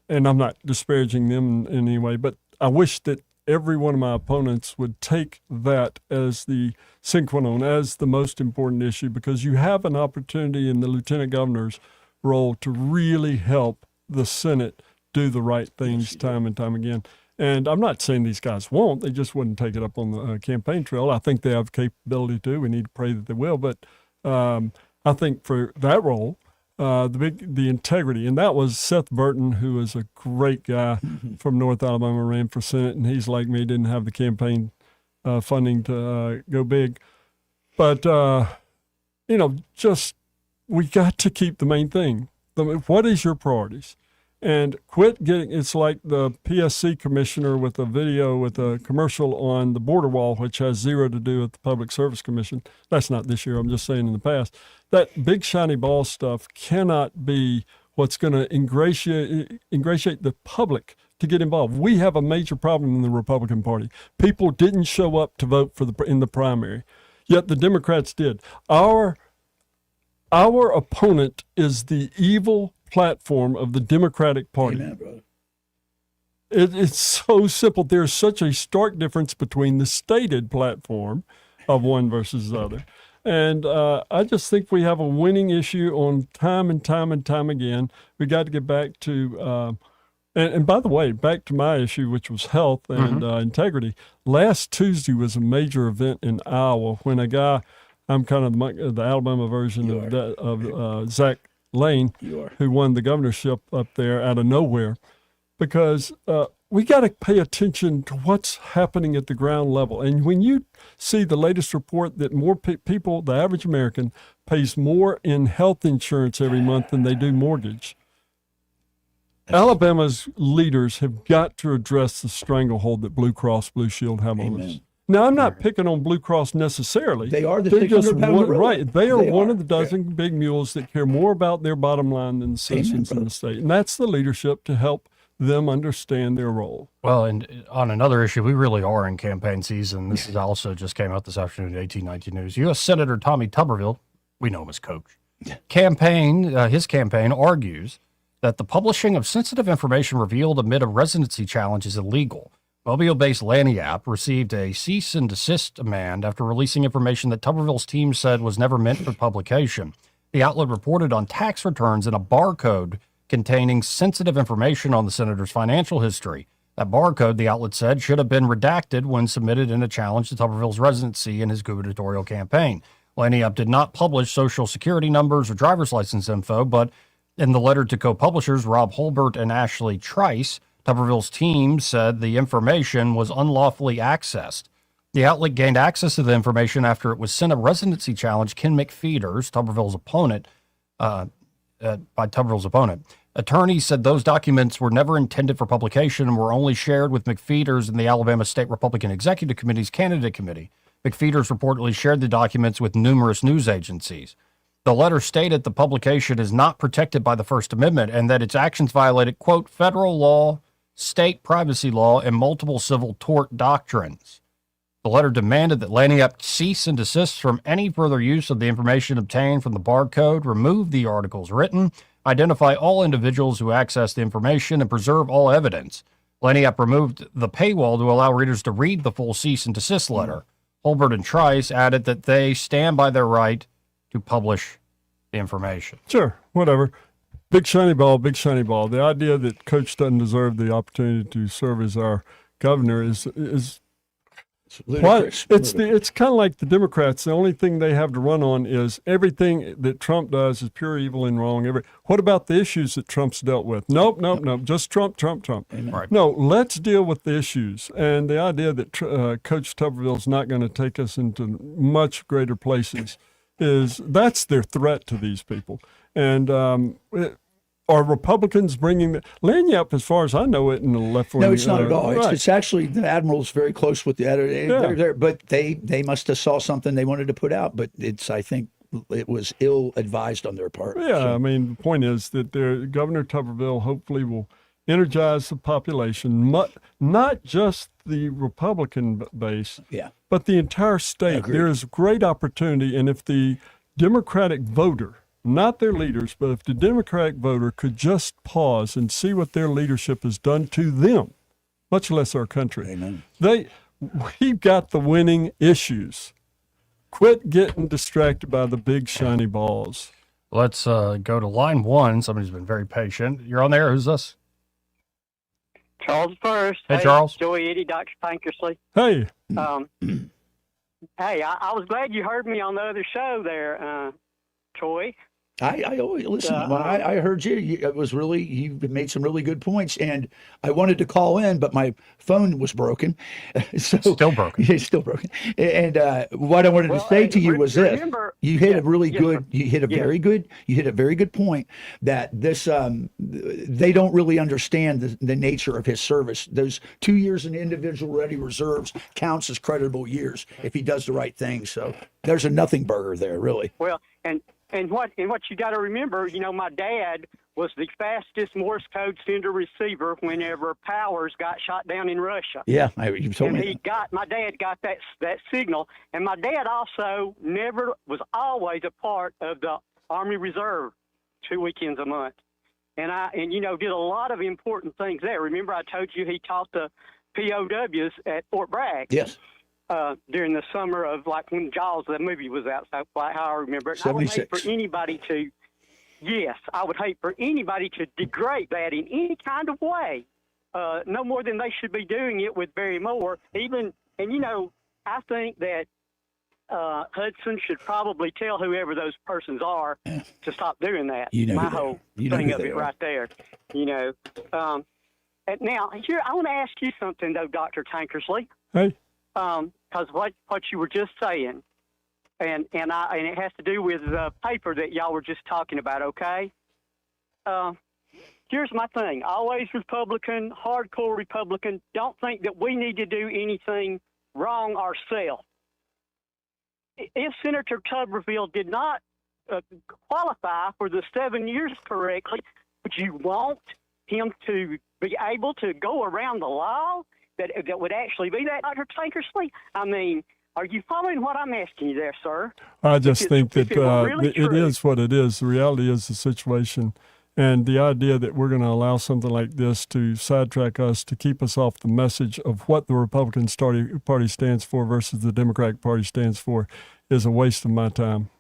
not disparaging them in any way, but I wish that every one of my opponents would take that as the sine qua non, as the most important issue, because you have an opportunity in the lieutenant governor's role to really help the Senate do the right things time and time again. And I'm not saying these guys won't. They just wouldn't take it up on the campaign trail. I think they have capability to. We need to pray that they will. But I think for that role, the integrity, and that was Seth Burton, who is a great guy from North Alabama, ran for Senate, and he's like me, didn't have the campaign funding to go big. But, just we got to keep the main thing. What is your priorities? And quit getting, it's like the PSC commissioner with a video with a commercial on the border wall, which has zero to do with the Public Service Commission. That's not this year, I'm just saying in the past. That big shiny ball stuff cannot be what's going to ingratiate the public to get involved. We have a major problem in the Republican Party. People didn't show up to vote in the primary, yet the Democrats did. Our opponent is the evil platform of the Democratic Party. Amen, brother. It's so simple. There's such a stark difference between the stated platform of one versus the other. And I just think we have a winning issue on time and time and time again. We got to get back to, and by the way, back to my issue, which was health and integrity. Last Tuesday was a major event in Iowa when a guy, I'm kind of the Alabama version of Zach Lane, who won the governorship up there out of nowhere, because we got to pay attention to what's happening at the ground level. And when you see the latest report that more people, the average American, pays more in health insurance every month than they do mortgage, Alabama's leaders have got to address the stranglehold that Blue Cross Blue Shield have on us. Now, I'm not picking on Blue Cross necessarily. They are the They're just 600-pound gorilla. right. They are one are. of the dozen big mules that care more about their bottom line than the citizens in the state. And that's the leadership to help them understand their role. Well, and on another issue, we really are in campaign season. This is also just came out this afternoon at 1819 News. U.S. Senator Tommy Tuberville, we know him as Coach, his campaign argues that the publishing of sensitive information revealed amid a residency challenge is illegal. Mobile-based Lagniappe received a cease and desist demand after releasing information that Tuberville's team said was never meant for publication. The outlet reported on tax returns and a barcode containing sensitive information on the senator's financial history. That barcode, the outlet said, should have been redacted when submitted in a challenge to Tuberville's residency in his gubernatorial campaign. Lagniappe did not publish Social Security numbers or driver's license info, but in the letter to co-publishers Rob Holbert and Ashley Trice, Tuberville's team said the information was unlawfully accessed. The outlet gained access to the information after it was sent a residency challenge. Ken McFeeters, Tuberville's opponent, by Tuberville's opponent. Attorneys said those documents were never intended for publication and were only shared with McFeeters and the Alabama State Republican Executive Committee's candidate committee. McFeeters reportedly shared the documents with numerous news agencies. The letter stated the publication is not protected by the First Amendment and that its actions violated, quote, federal law, state privacy law, and multiple civil tort doctrines. The letter demanded that Lagniappe cease and desist from any further use of the information obtained from the barcode, remove the articles written, identify all individuals who access the information, and preserve all evidence. Lagniappe removed the paywall to allow readers to read the full cease and desist letter. Holbert and Trice added that they stand by their right to publish the information. Sure, whatever. Big shiny ball, big shiny ball. The idea that Coach doesn't deserve the opportunity to serve as our governor is ludicrous. It's kind of like the Democrats. The only thing they have to run on is everything that Trump does is pure evil and wrong. What about the issues that Trump's dealt with? Nope. Just Trump. Right. No, let's deal with the issues. And the idea that Coach Tuberville's not going to take us into much greater places that's their threat to these people. And Are Republicans bringing the Lagniappe, as far as I know it, in the left wing? No, it's not at all. Right. It's actually the admiral's very close with the editor, but they must have saw something they wanted to put out. But I think it was ill advised on their part. Yeah, so. I mean, the point is that Governor Tuberville hopefully will energize the population, not just the Republican base, but the entire state. There is great opportunity, and if the Democratic voter, not their leaders, but if the Democratic voter could just pause and see what their leadership has done to them, much less our country. Amen. We've got the winning issues. Quit getting distracted by the big shiny balls. Let's go to line one. Somebody's been very patient. You're on there. Who's this? Charles first. Hey, Charles. Joey Eddie, Dr. Tankersley. Hey. Hey, I was glad you heard me on the other show there, Troy. I always listen. When I heard you, it was really, you made some really good points, and I wanted to call in, but my phone was broken. Still broken. Yeah, still broken. And what I wanted to say to you was this: you hit a really good, you hit a very good point that this they don't really understand the nature of his service. Those 2 years in individual ready reserves counts as creditable years if he does the right thing. So there's a nothing burger there, really. Well, and what you got to remember, my dad was the fastest Morse code sender receiver whenever Powers got shot down in Russia. Yeah, you told me. My dad got that signal, and my dad also was always a part of the Army Reserve 2 weekends a month, and did a lot of important things there. Remember, I told you he taught the POWs at Fort Bragg. Yes. During the summer of when Jaws, the movie was out, so how I remember it. 76. I would hate for anybody to degrade that in any kind of way. No more than they should be doing it with Barry Moore. I think that Hudson should probably tell whoever those persons are to stop doing that. My whole thing of it right there. And now, here, I want to ask you something, though, Dr. Tankersley. Hey. Because what you were just saying, and it has to do with the paper that y'all were just talking about, okay? Here's my thing. Always Republican, hardcore Republican, don't think that we need to do anything wrong ourselves. If Senator Tuberville did not qualify for the 7 years correctly, would you want him to be able to go around the law? That would actually be that, Dr. Tankersley? I mean, are you following what I'm asking you there, sir? I just think that it is what it is. The reality is the situation. And the idea that we're going to allow something like this to sidetrack us, to keep us off the message of what the Republican Party stands for versus the Democratic Party stands for, is a waste of my time.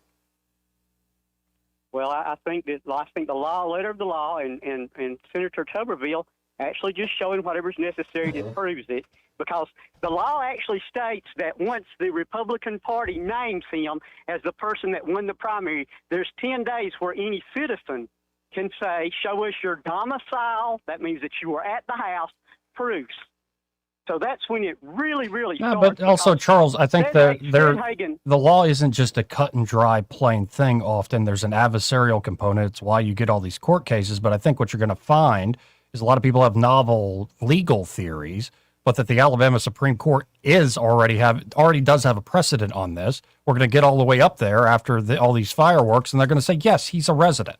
Well, I think the letter of the law, and Senator Tuberville actually just showing whatever's necessary that proves it, because the law actually states that once the Republican Party names him as the person that won the primary, there's 10 days where any citizen can say, show us your domicile, that means that you were at the house, proofs. So that's when it really, really starts. But also, Charles, I think the law isn't just a cut and dry plain thing often. There's an adversarial component. It's why you get all these court cases. But I think what you're going to find is a lot of people have novel legal theories, but that the Alabama Supreme Court already does have a precedent on this. We're going to get all the way up there after all these fireworks, and they're going to say, yes, he's a resident.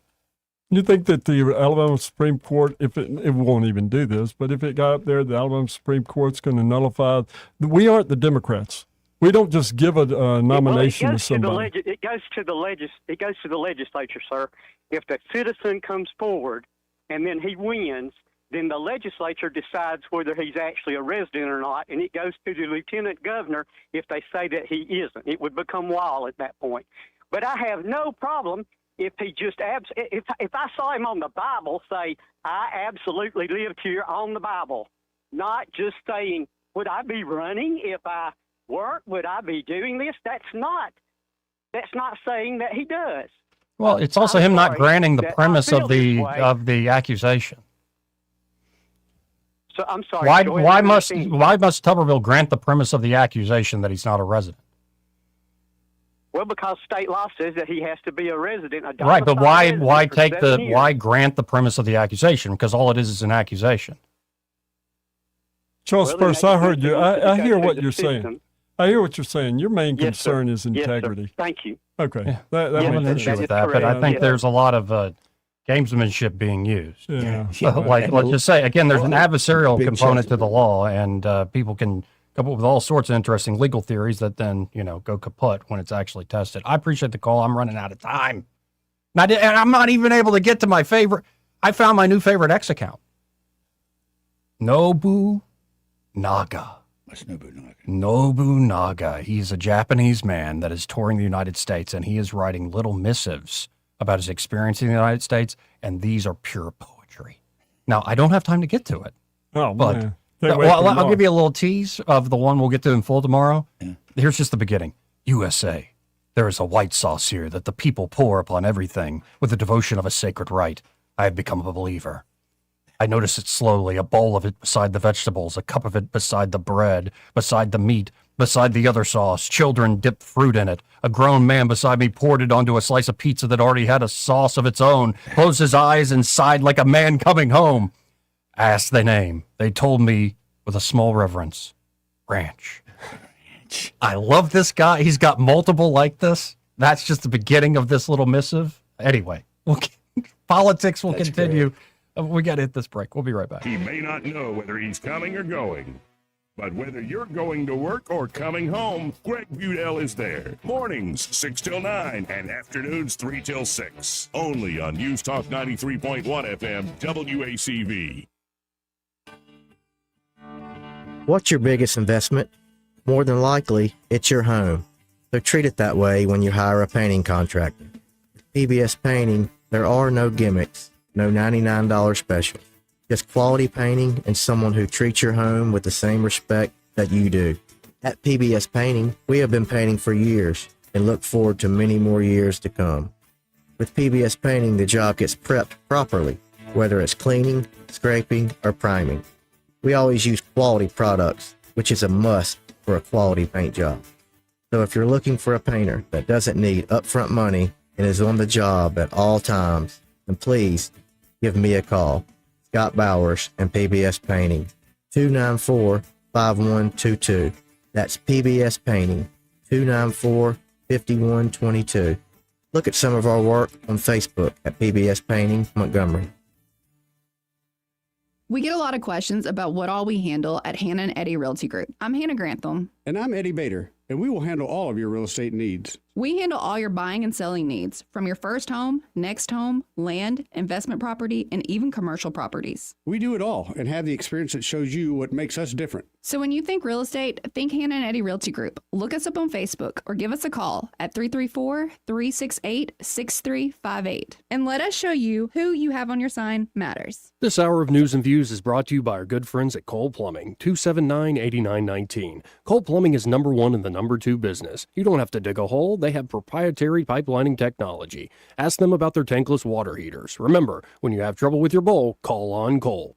You think that the Alabama Supreme Court, if it won't even do this, but if it got up there, the Alabama Supreme Court's going to nullify? We aren't the Democrats. We don't just give a nomination to somebody. It goes to the legislature, sir. If the citizen comes forward and then he wins, then the legislature decides whether he's actually a resident or not, and it goes to the lieutenant governor if they say that he isn't. It would become law at that point. But I have no problem if he just if I saw him on the Bible say, I absolutely lived here on the Bible, not just saying, would I be running if I weren't? Would I be doing this? That's not saying that he does. Well, it's also him not granting the premise of the accusation. So I'm sorry. Why must Tuberville grant the premise of the accusation that he's not a resident? Well, because state law says that he has to be a resident. Right, but why take why the? grant the premise of the accusation? Because all it is an accusation. Charles Well, Spurs, then I heard you. I hear what the you're system. saying. I hear what you're saying. Your main Yes, sir. concern is Yes, sir. integrity. Thank you. Okay. Yeah. That I have an makes issue sense. with that, but I correct. think Yes. there's a lot of gamesmanship being used. Yeah. Like, let's just say, again, there's an adversarial component to the law, and people can come up with all sorts of interesting legal theories that then, go kaput when it's actually tested. I appreciate the call. I'm running out of time. And I'm not even able to get to my favorite. I found my new favorite X account. Nobu Naga. What's Nobunaga? Nobunaga. He's a Japanese man that is touring the United States, and he is writing little missives about his experience in the United States, and these are pure poetry. Now, I don't have time to get to it. Oh, but, man. I'll give you a little tease of the one we'll get to in full tomorrow. Yeah. Here's just the beginning. USA. There is a white sauce here that the people pour upon everything with the devotion of a sacred rite. I have become a believer. I notice it slowly, a bowl of it beside the vegetables, a cup of it beside the bread, beside the meat, beside the other sauce. Children dipped fruit in it. A grown man beside me poured it onto a slice of pizza that already had a sauce of its own, closed his eyes and sighed like a man coming home. Asked their name. They told me with a small reverence, Ranch. I love this guy. He's got multiple like this. That's just the beginning of this little missive. Anyway, politics will continue. We got to hit this break. We'll be right back. He may not know whether he's coming or going, but whether you're going to work or coming home, Greg Budell is there. Mornings 6 till 9 and afternoons 3 till 6. Only on News Talk 93.1 FM WACV. What's your biggest investment? More than likely, it's your home. So treat it that way when you hire a painting contractor. PBS Painting, there are no gimmicks, no $99 special. Just quality painting and someone who treats your home with the same respect that you do. At PBS Painting, we have been painting for years and look forward to many more years to come. With PBS Painting, the job gets prepped properly, whether it's cleaning, scraping, or priming. We always use quality products, which is a must for a quality paint job. So if you're looking for a painter that doesn't need upfront money and is on the job at all times, then please give me a call. Scott Bowers and PBS Painting, 294-5122. That's PBS Painting, 294-5122. Look at some of our work on Facebook at PBS Painting Montgomery. We get a lot of questions about what all we handle at Hannah and Eddie Realty Group. I'm Hannah Grantham. And I'm Eddie Bader, and we will handle all of your real estate needs. We handle all your buying and selling needs, from your first home, next home, land, investment property, and even commercial properties. We do it all and have the experience that shows you what makes us different. So when you think real estate, think Hannah and Eddie Realty Group. Look us up on Facebook or give us a call at 334-368-6358. And let us show you who you have on your sign matters. This hour of News and Views is brought to you by our good friends at Cole Plumbing, 279-8919. Cole Plumbing is number one in the number two business. You don't have to dig a hole. They have proprietary pipelining technology. Ask them about their tankless water heaters. Remember, when you have trouble with your bowl, call on Cole.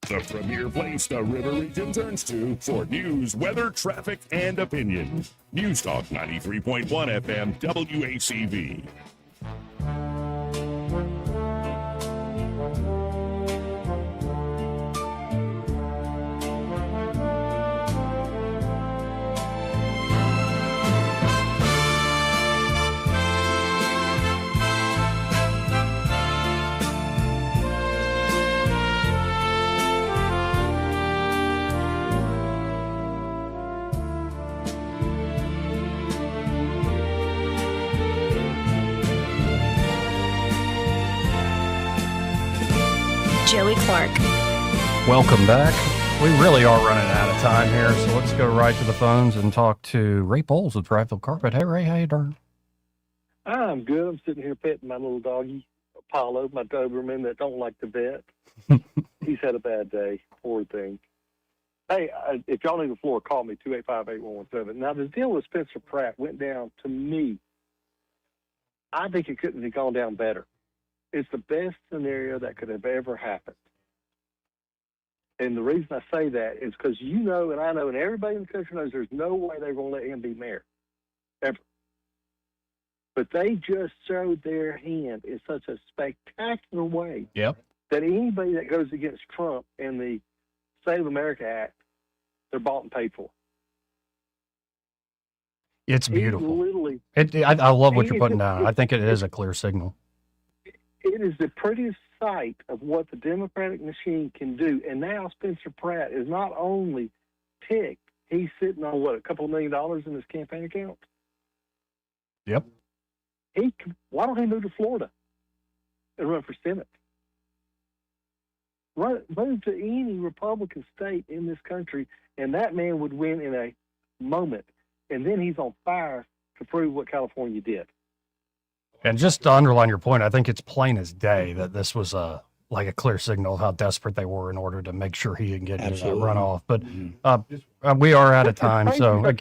The premier place the River Region turns to for news, weather, traffic, and opinion. News Talk 93.1 FM WACV. Joey Clark. Welcome back. We really are running out of time here, so let's go right to the phones and talk to Ray Bowles with Bradfield Carpet. Hey, Ray, how you doing? I'm good. I'm sitting here petting my little doggy, Apollo, my Doberman that don't like the vet. He's had a bad day. Poor thing. Hey, if y'all need the floor, call me, 285-8117. Now, the deal with Spencer Pratt went down, to me, I think it couldn't have gone down better. It's the best scenario that could have ever happened. And the reason I say that is because you know, and I know, and everybody in the country knows there's no way they're going to let him be mayor, ever. But they just showed their hand in such a spectacular way Yep. that anybody that goes against Trump and the Save America Act, they're bought and paid for. It's beautiful. Literally, I love what you're putting It's- down. I think it is a clear signal. it is the prettiest sight of what the Democratic machine can do. And now Spencer Pratt is not only ticked, he's sitting on, what, a couple of $1 million in his campaign account? Yep. Why don't he move to Florida and run for Senate? Move to any Republican state in this country, and that man would win in a moment. And then he's on fire to prove what California did. And just to underline your point, I think it's plain as day that this was like a clear signal of how desperate they were in order to make sure he didn't get into that Absolutely. runoff. But we are out of time, Crazy, so but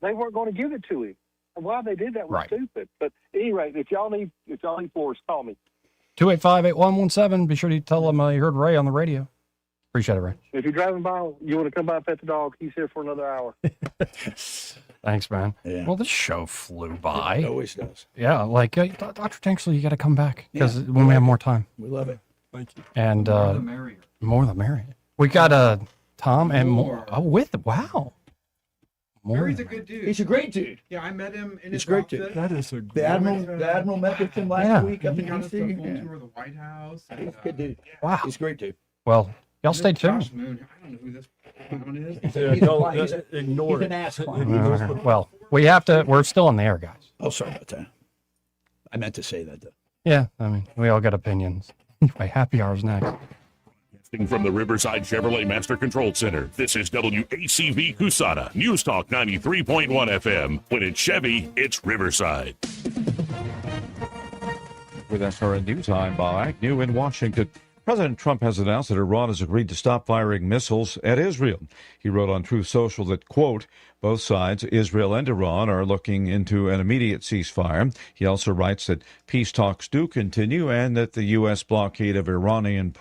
they weren't going to give it to him. And why they did that was Right. stupid. But anyway, if y'all need floors, call me. 285-8117. Be sure to tell them you heard Ray on the radio. Appreciate it, Ray. If you're driving by, you want to come by and pet the dog, he's here for another hour. Thanks, man. Yeah. Well, this show flew by. It always does. Yeah, like Dr. Tanksley, you got to come back because when we have more time. We love it. Thank you. And more the merrier. More the merrier. We got Tom and more. Oh, wow. More. Barry's a good dude. He's a great dude. Yeah, I met him in He's his a great office. dude. That is a The Admiral met with him last Yeah. week up He in got us D.C. a full Yeah. tour of the White House. He's a good dude. Wow. He's a great dude. Well, y'all stay tuned. Josh Moon. I don't know who this clown is. Yeah, don't ignore He's it. an ass clown. Well, we're still on the air, guys. Oh, sorry about that. I meant to say that, though. Yeah, I mean, we all got opinions. Anyway, happy hours next. From the Riverside Chevrolet Master Control Center, this is WACV Cusana, News Talk 93.1 FM. When it's Chevy, it's Riverside. With SRN News, I'm Bob Agnew in Washington. President Trump has announced that Iran has agreed to stop firing missiles at Israel. He wrote on Truth Social that, quote, both sides, Israel and Iran, are looking into an immediate ceasefire. He also writes that peace talks do continue and that the U.S. blockade of Iranian ports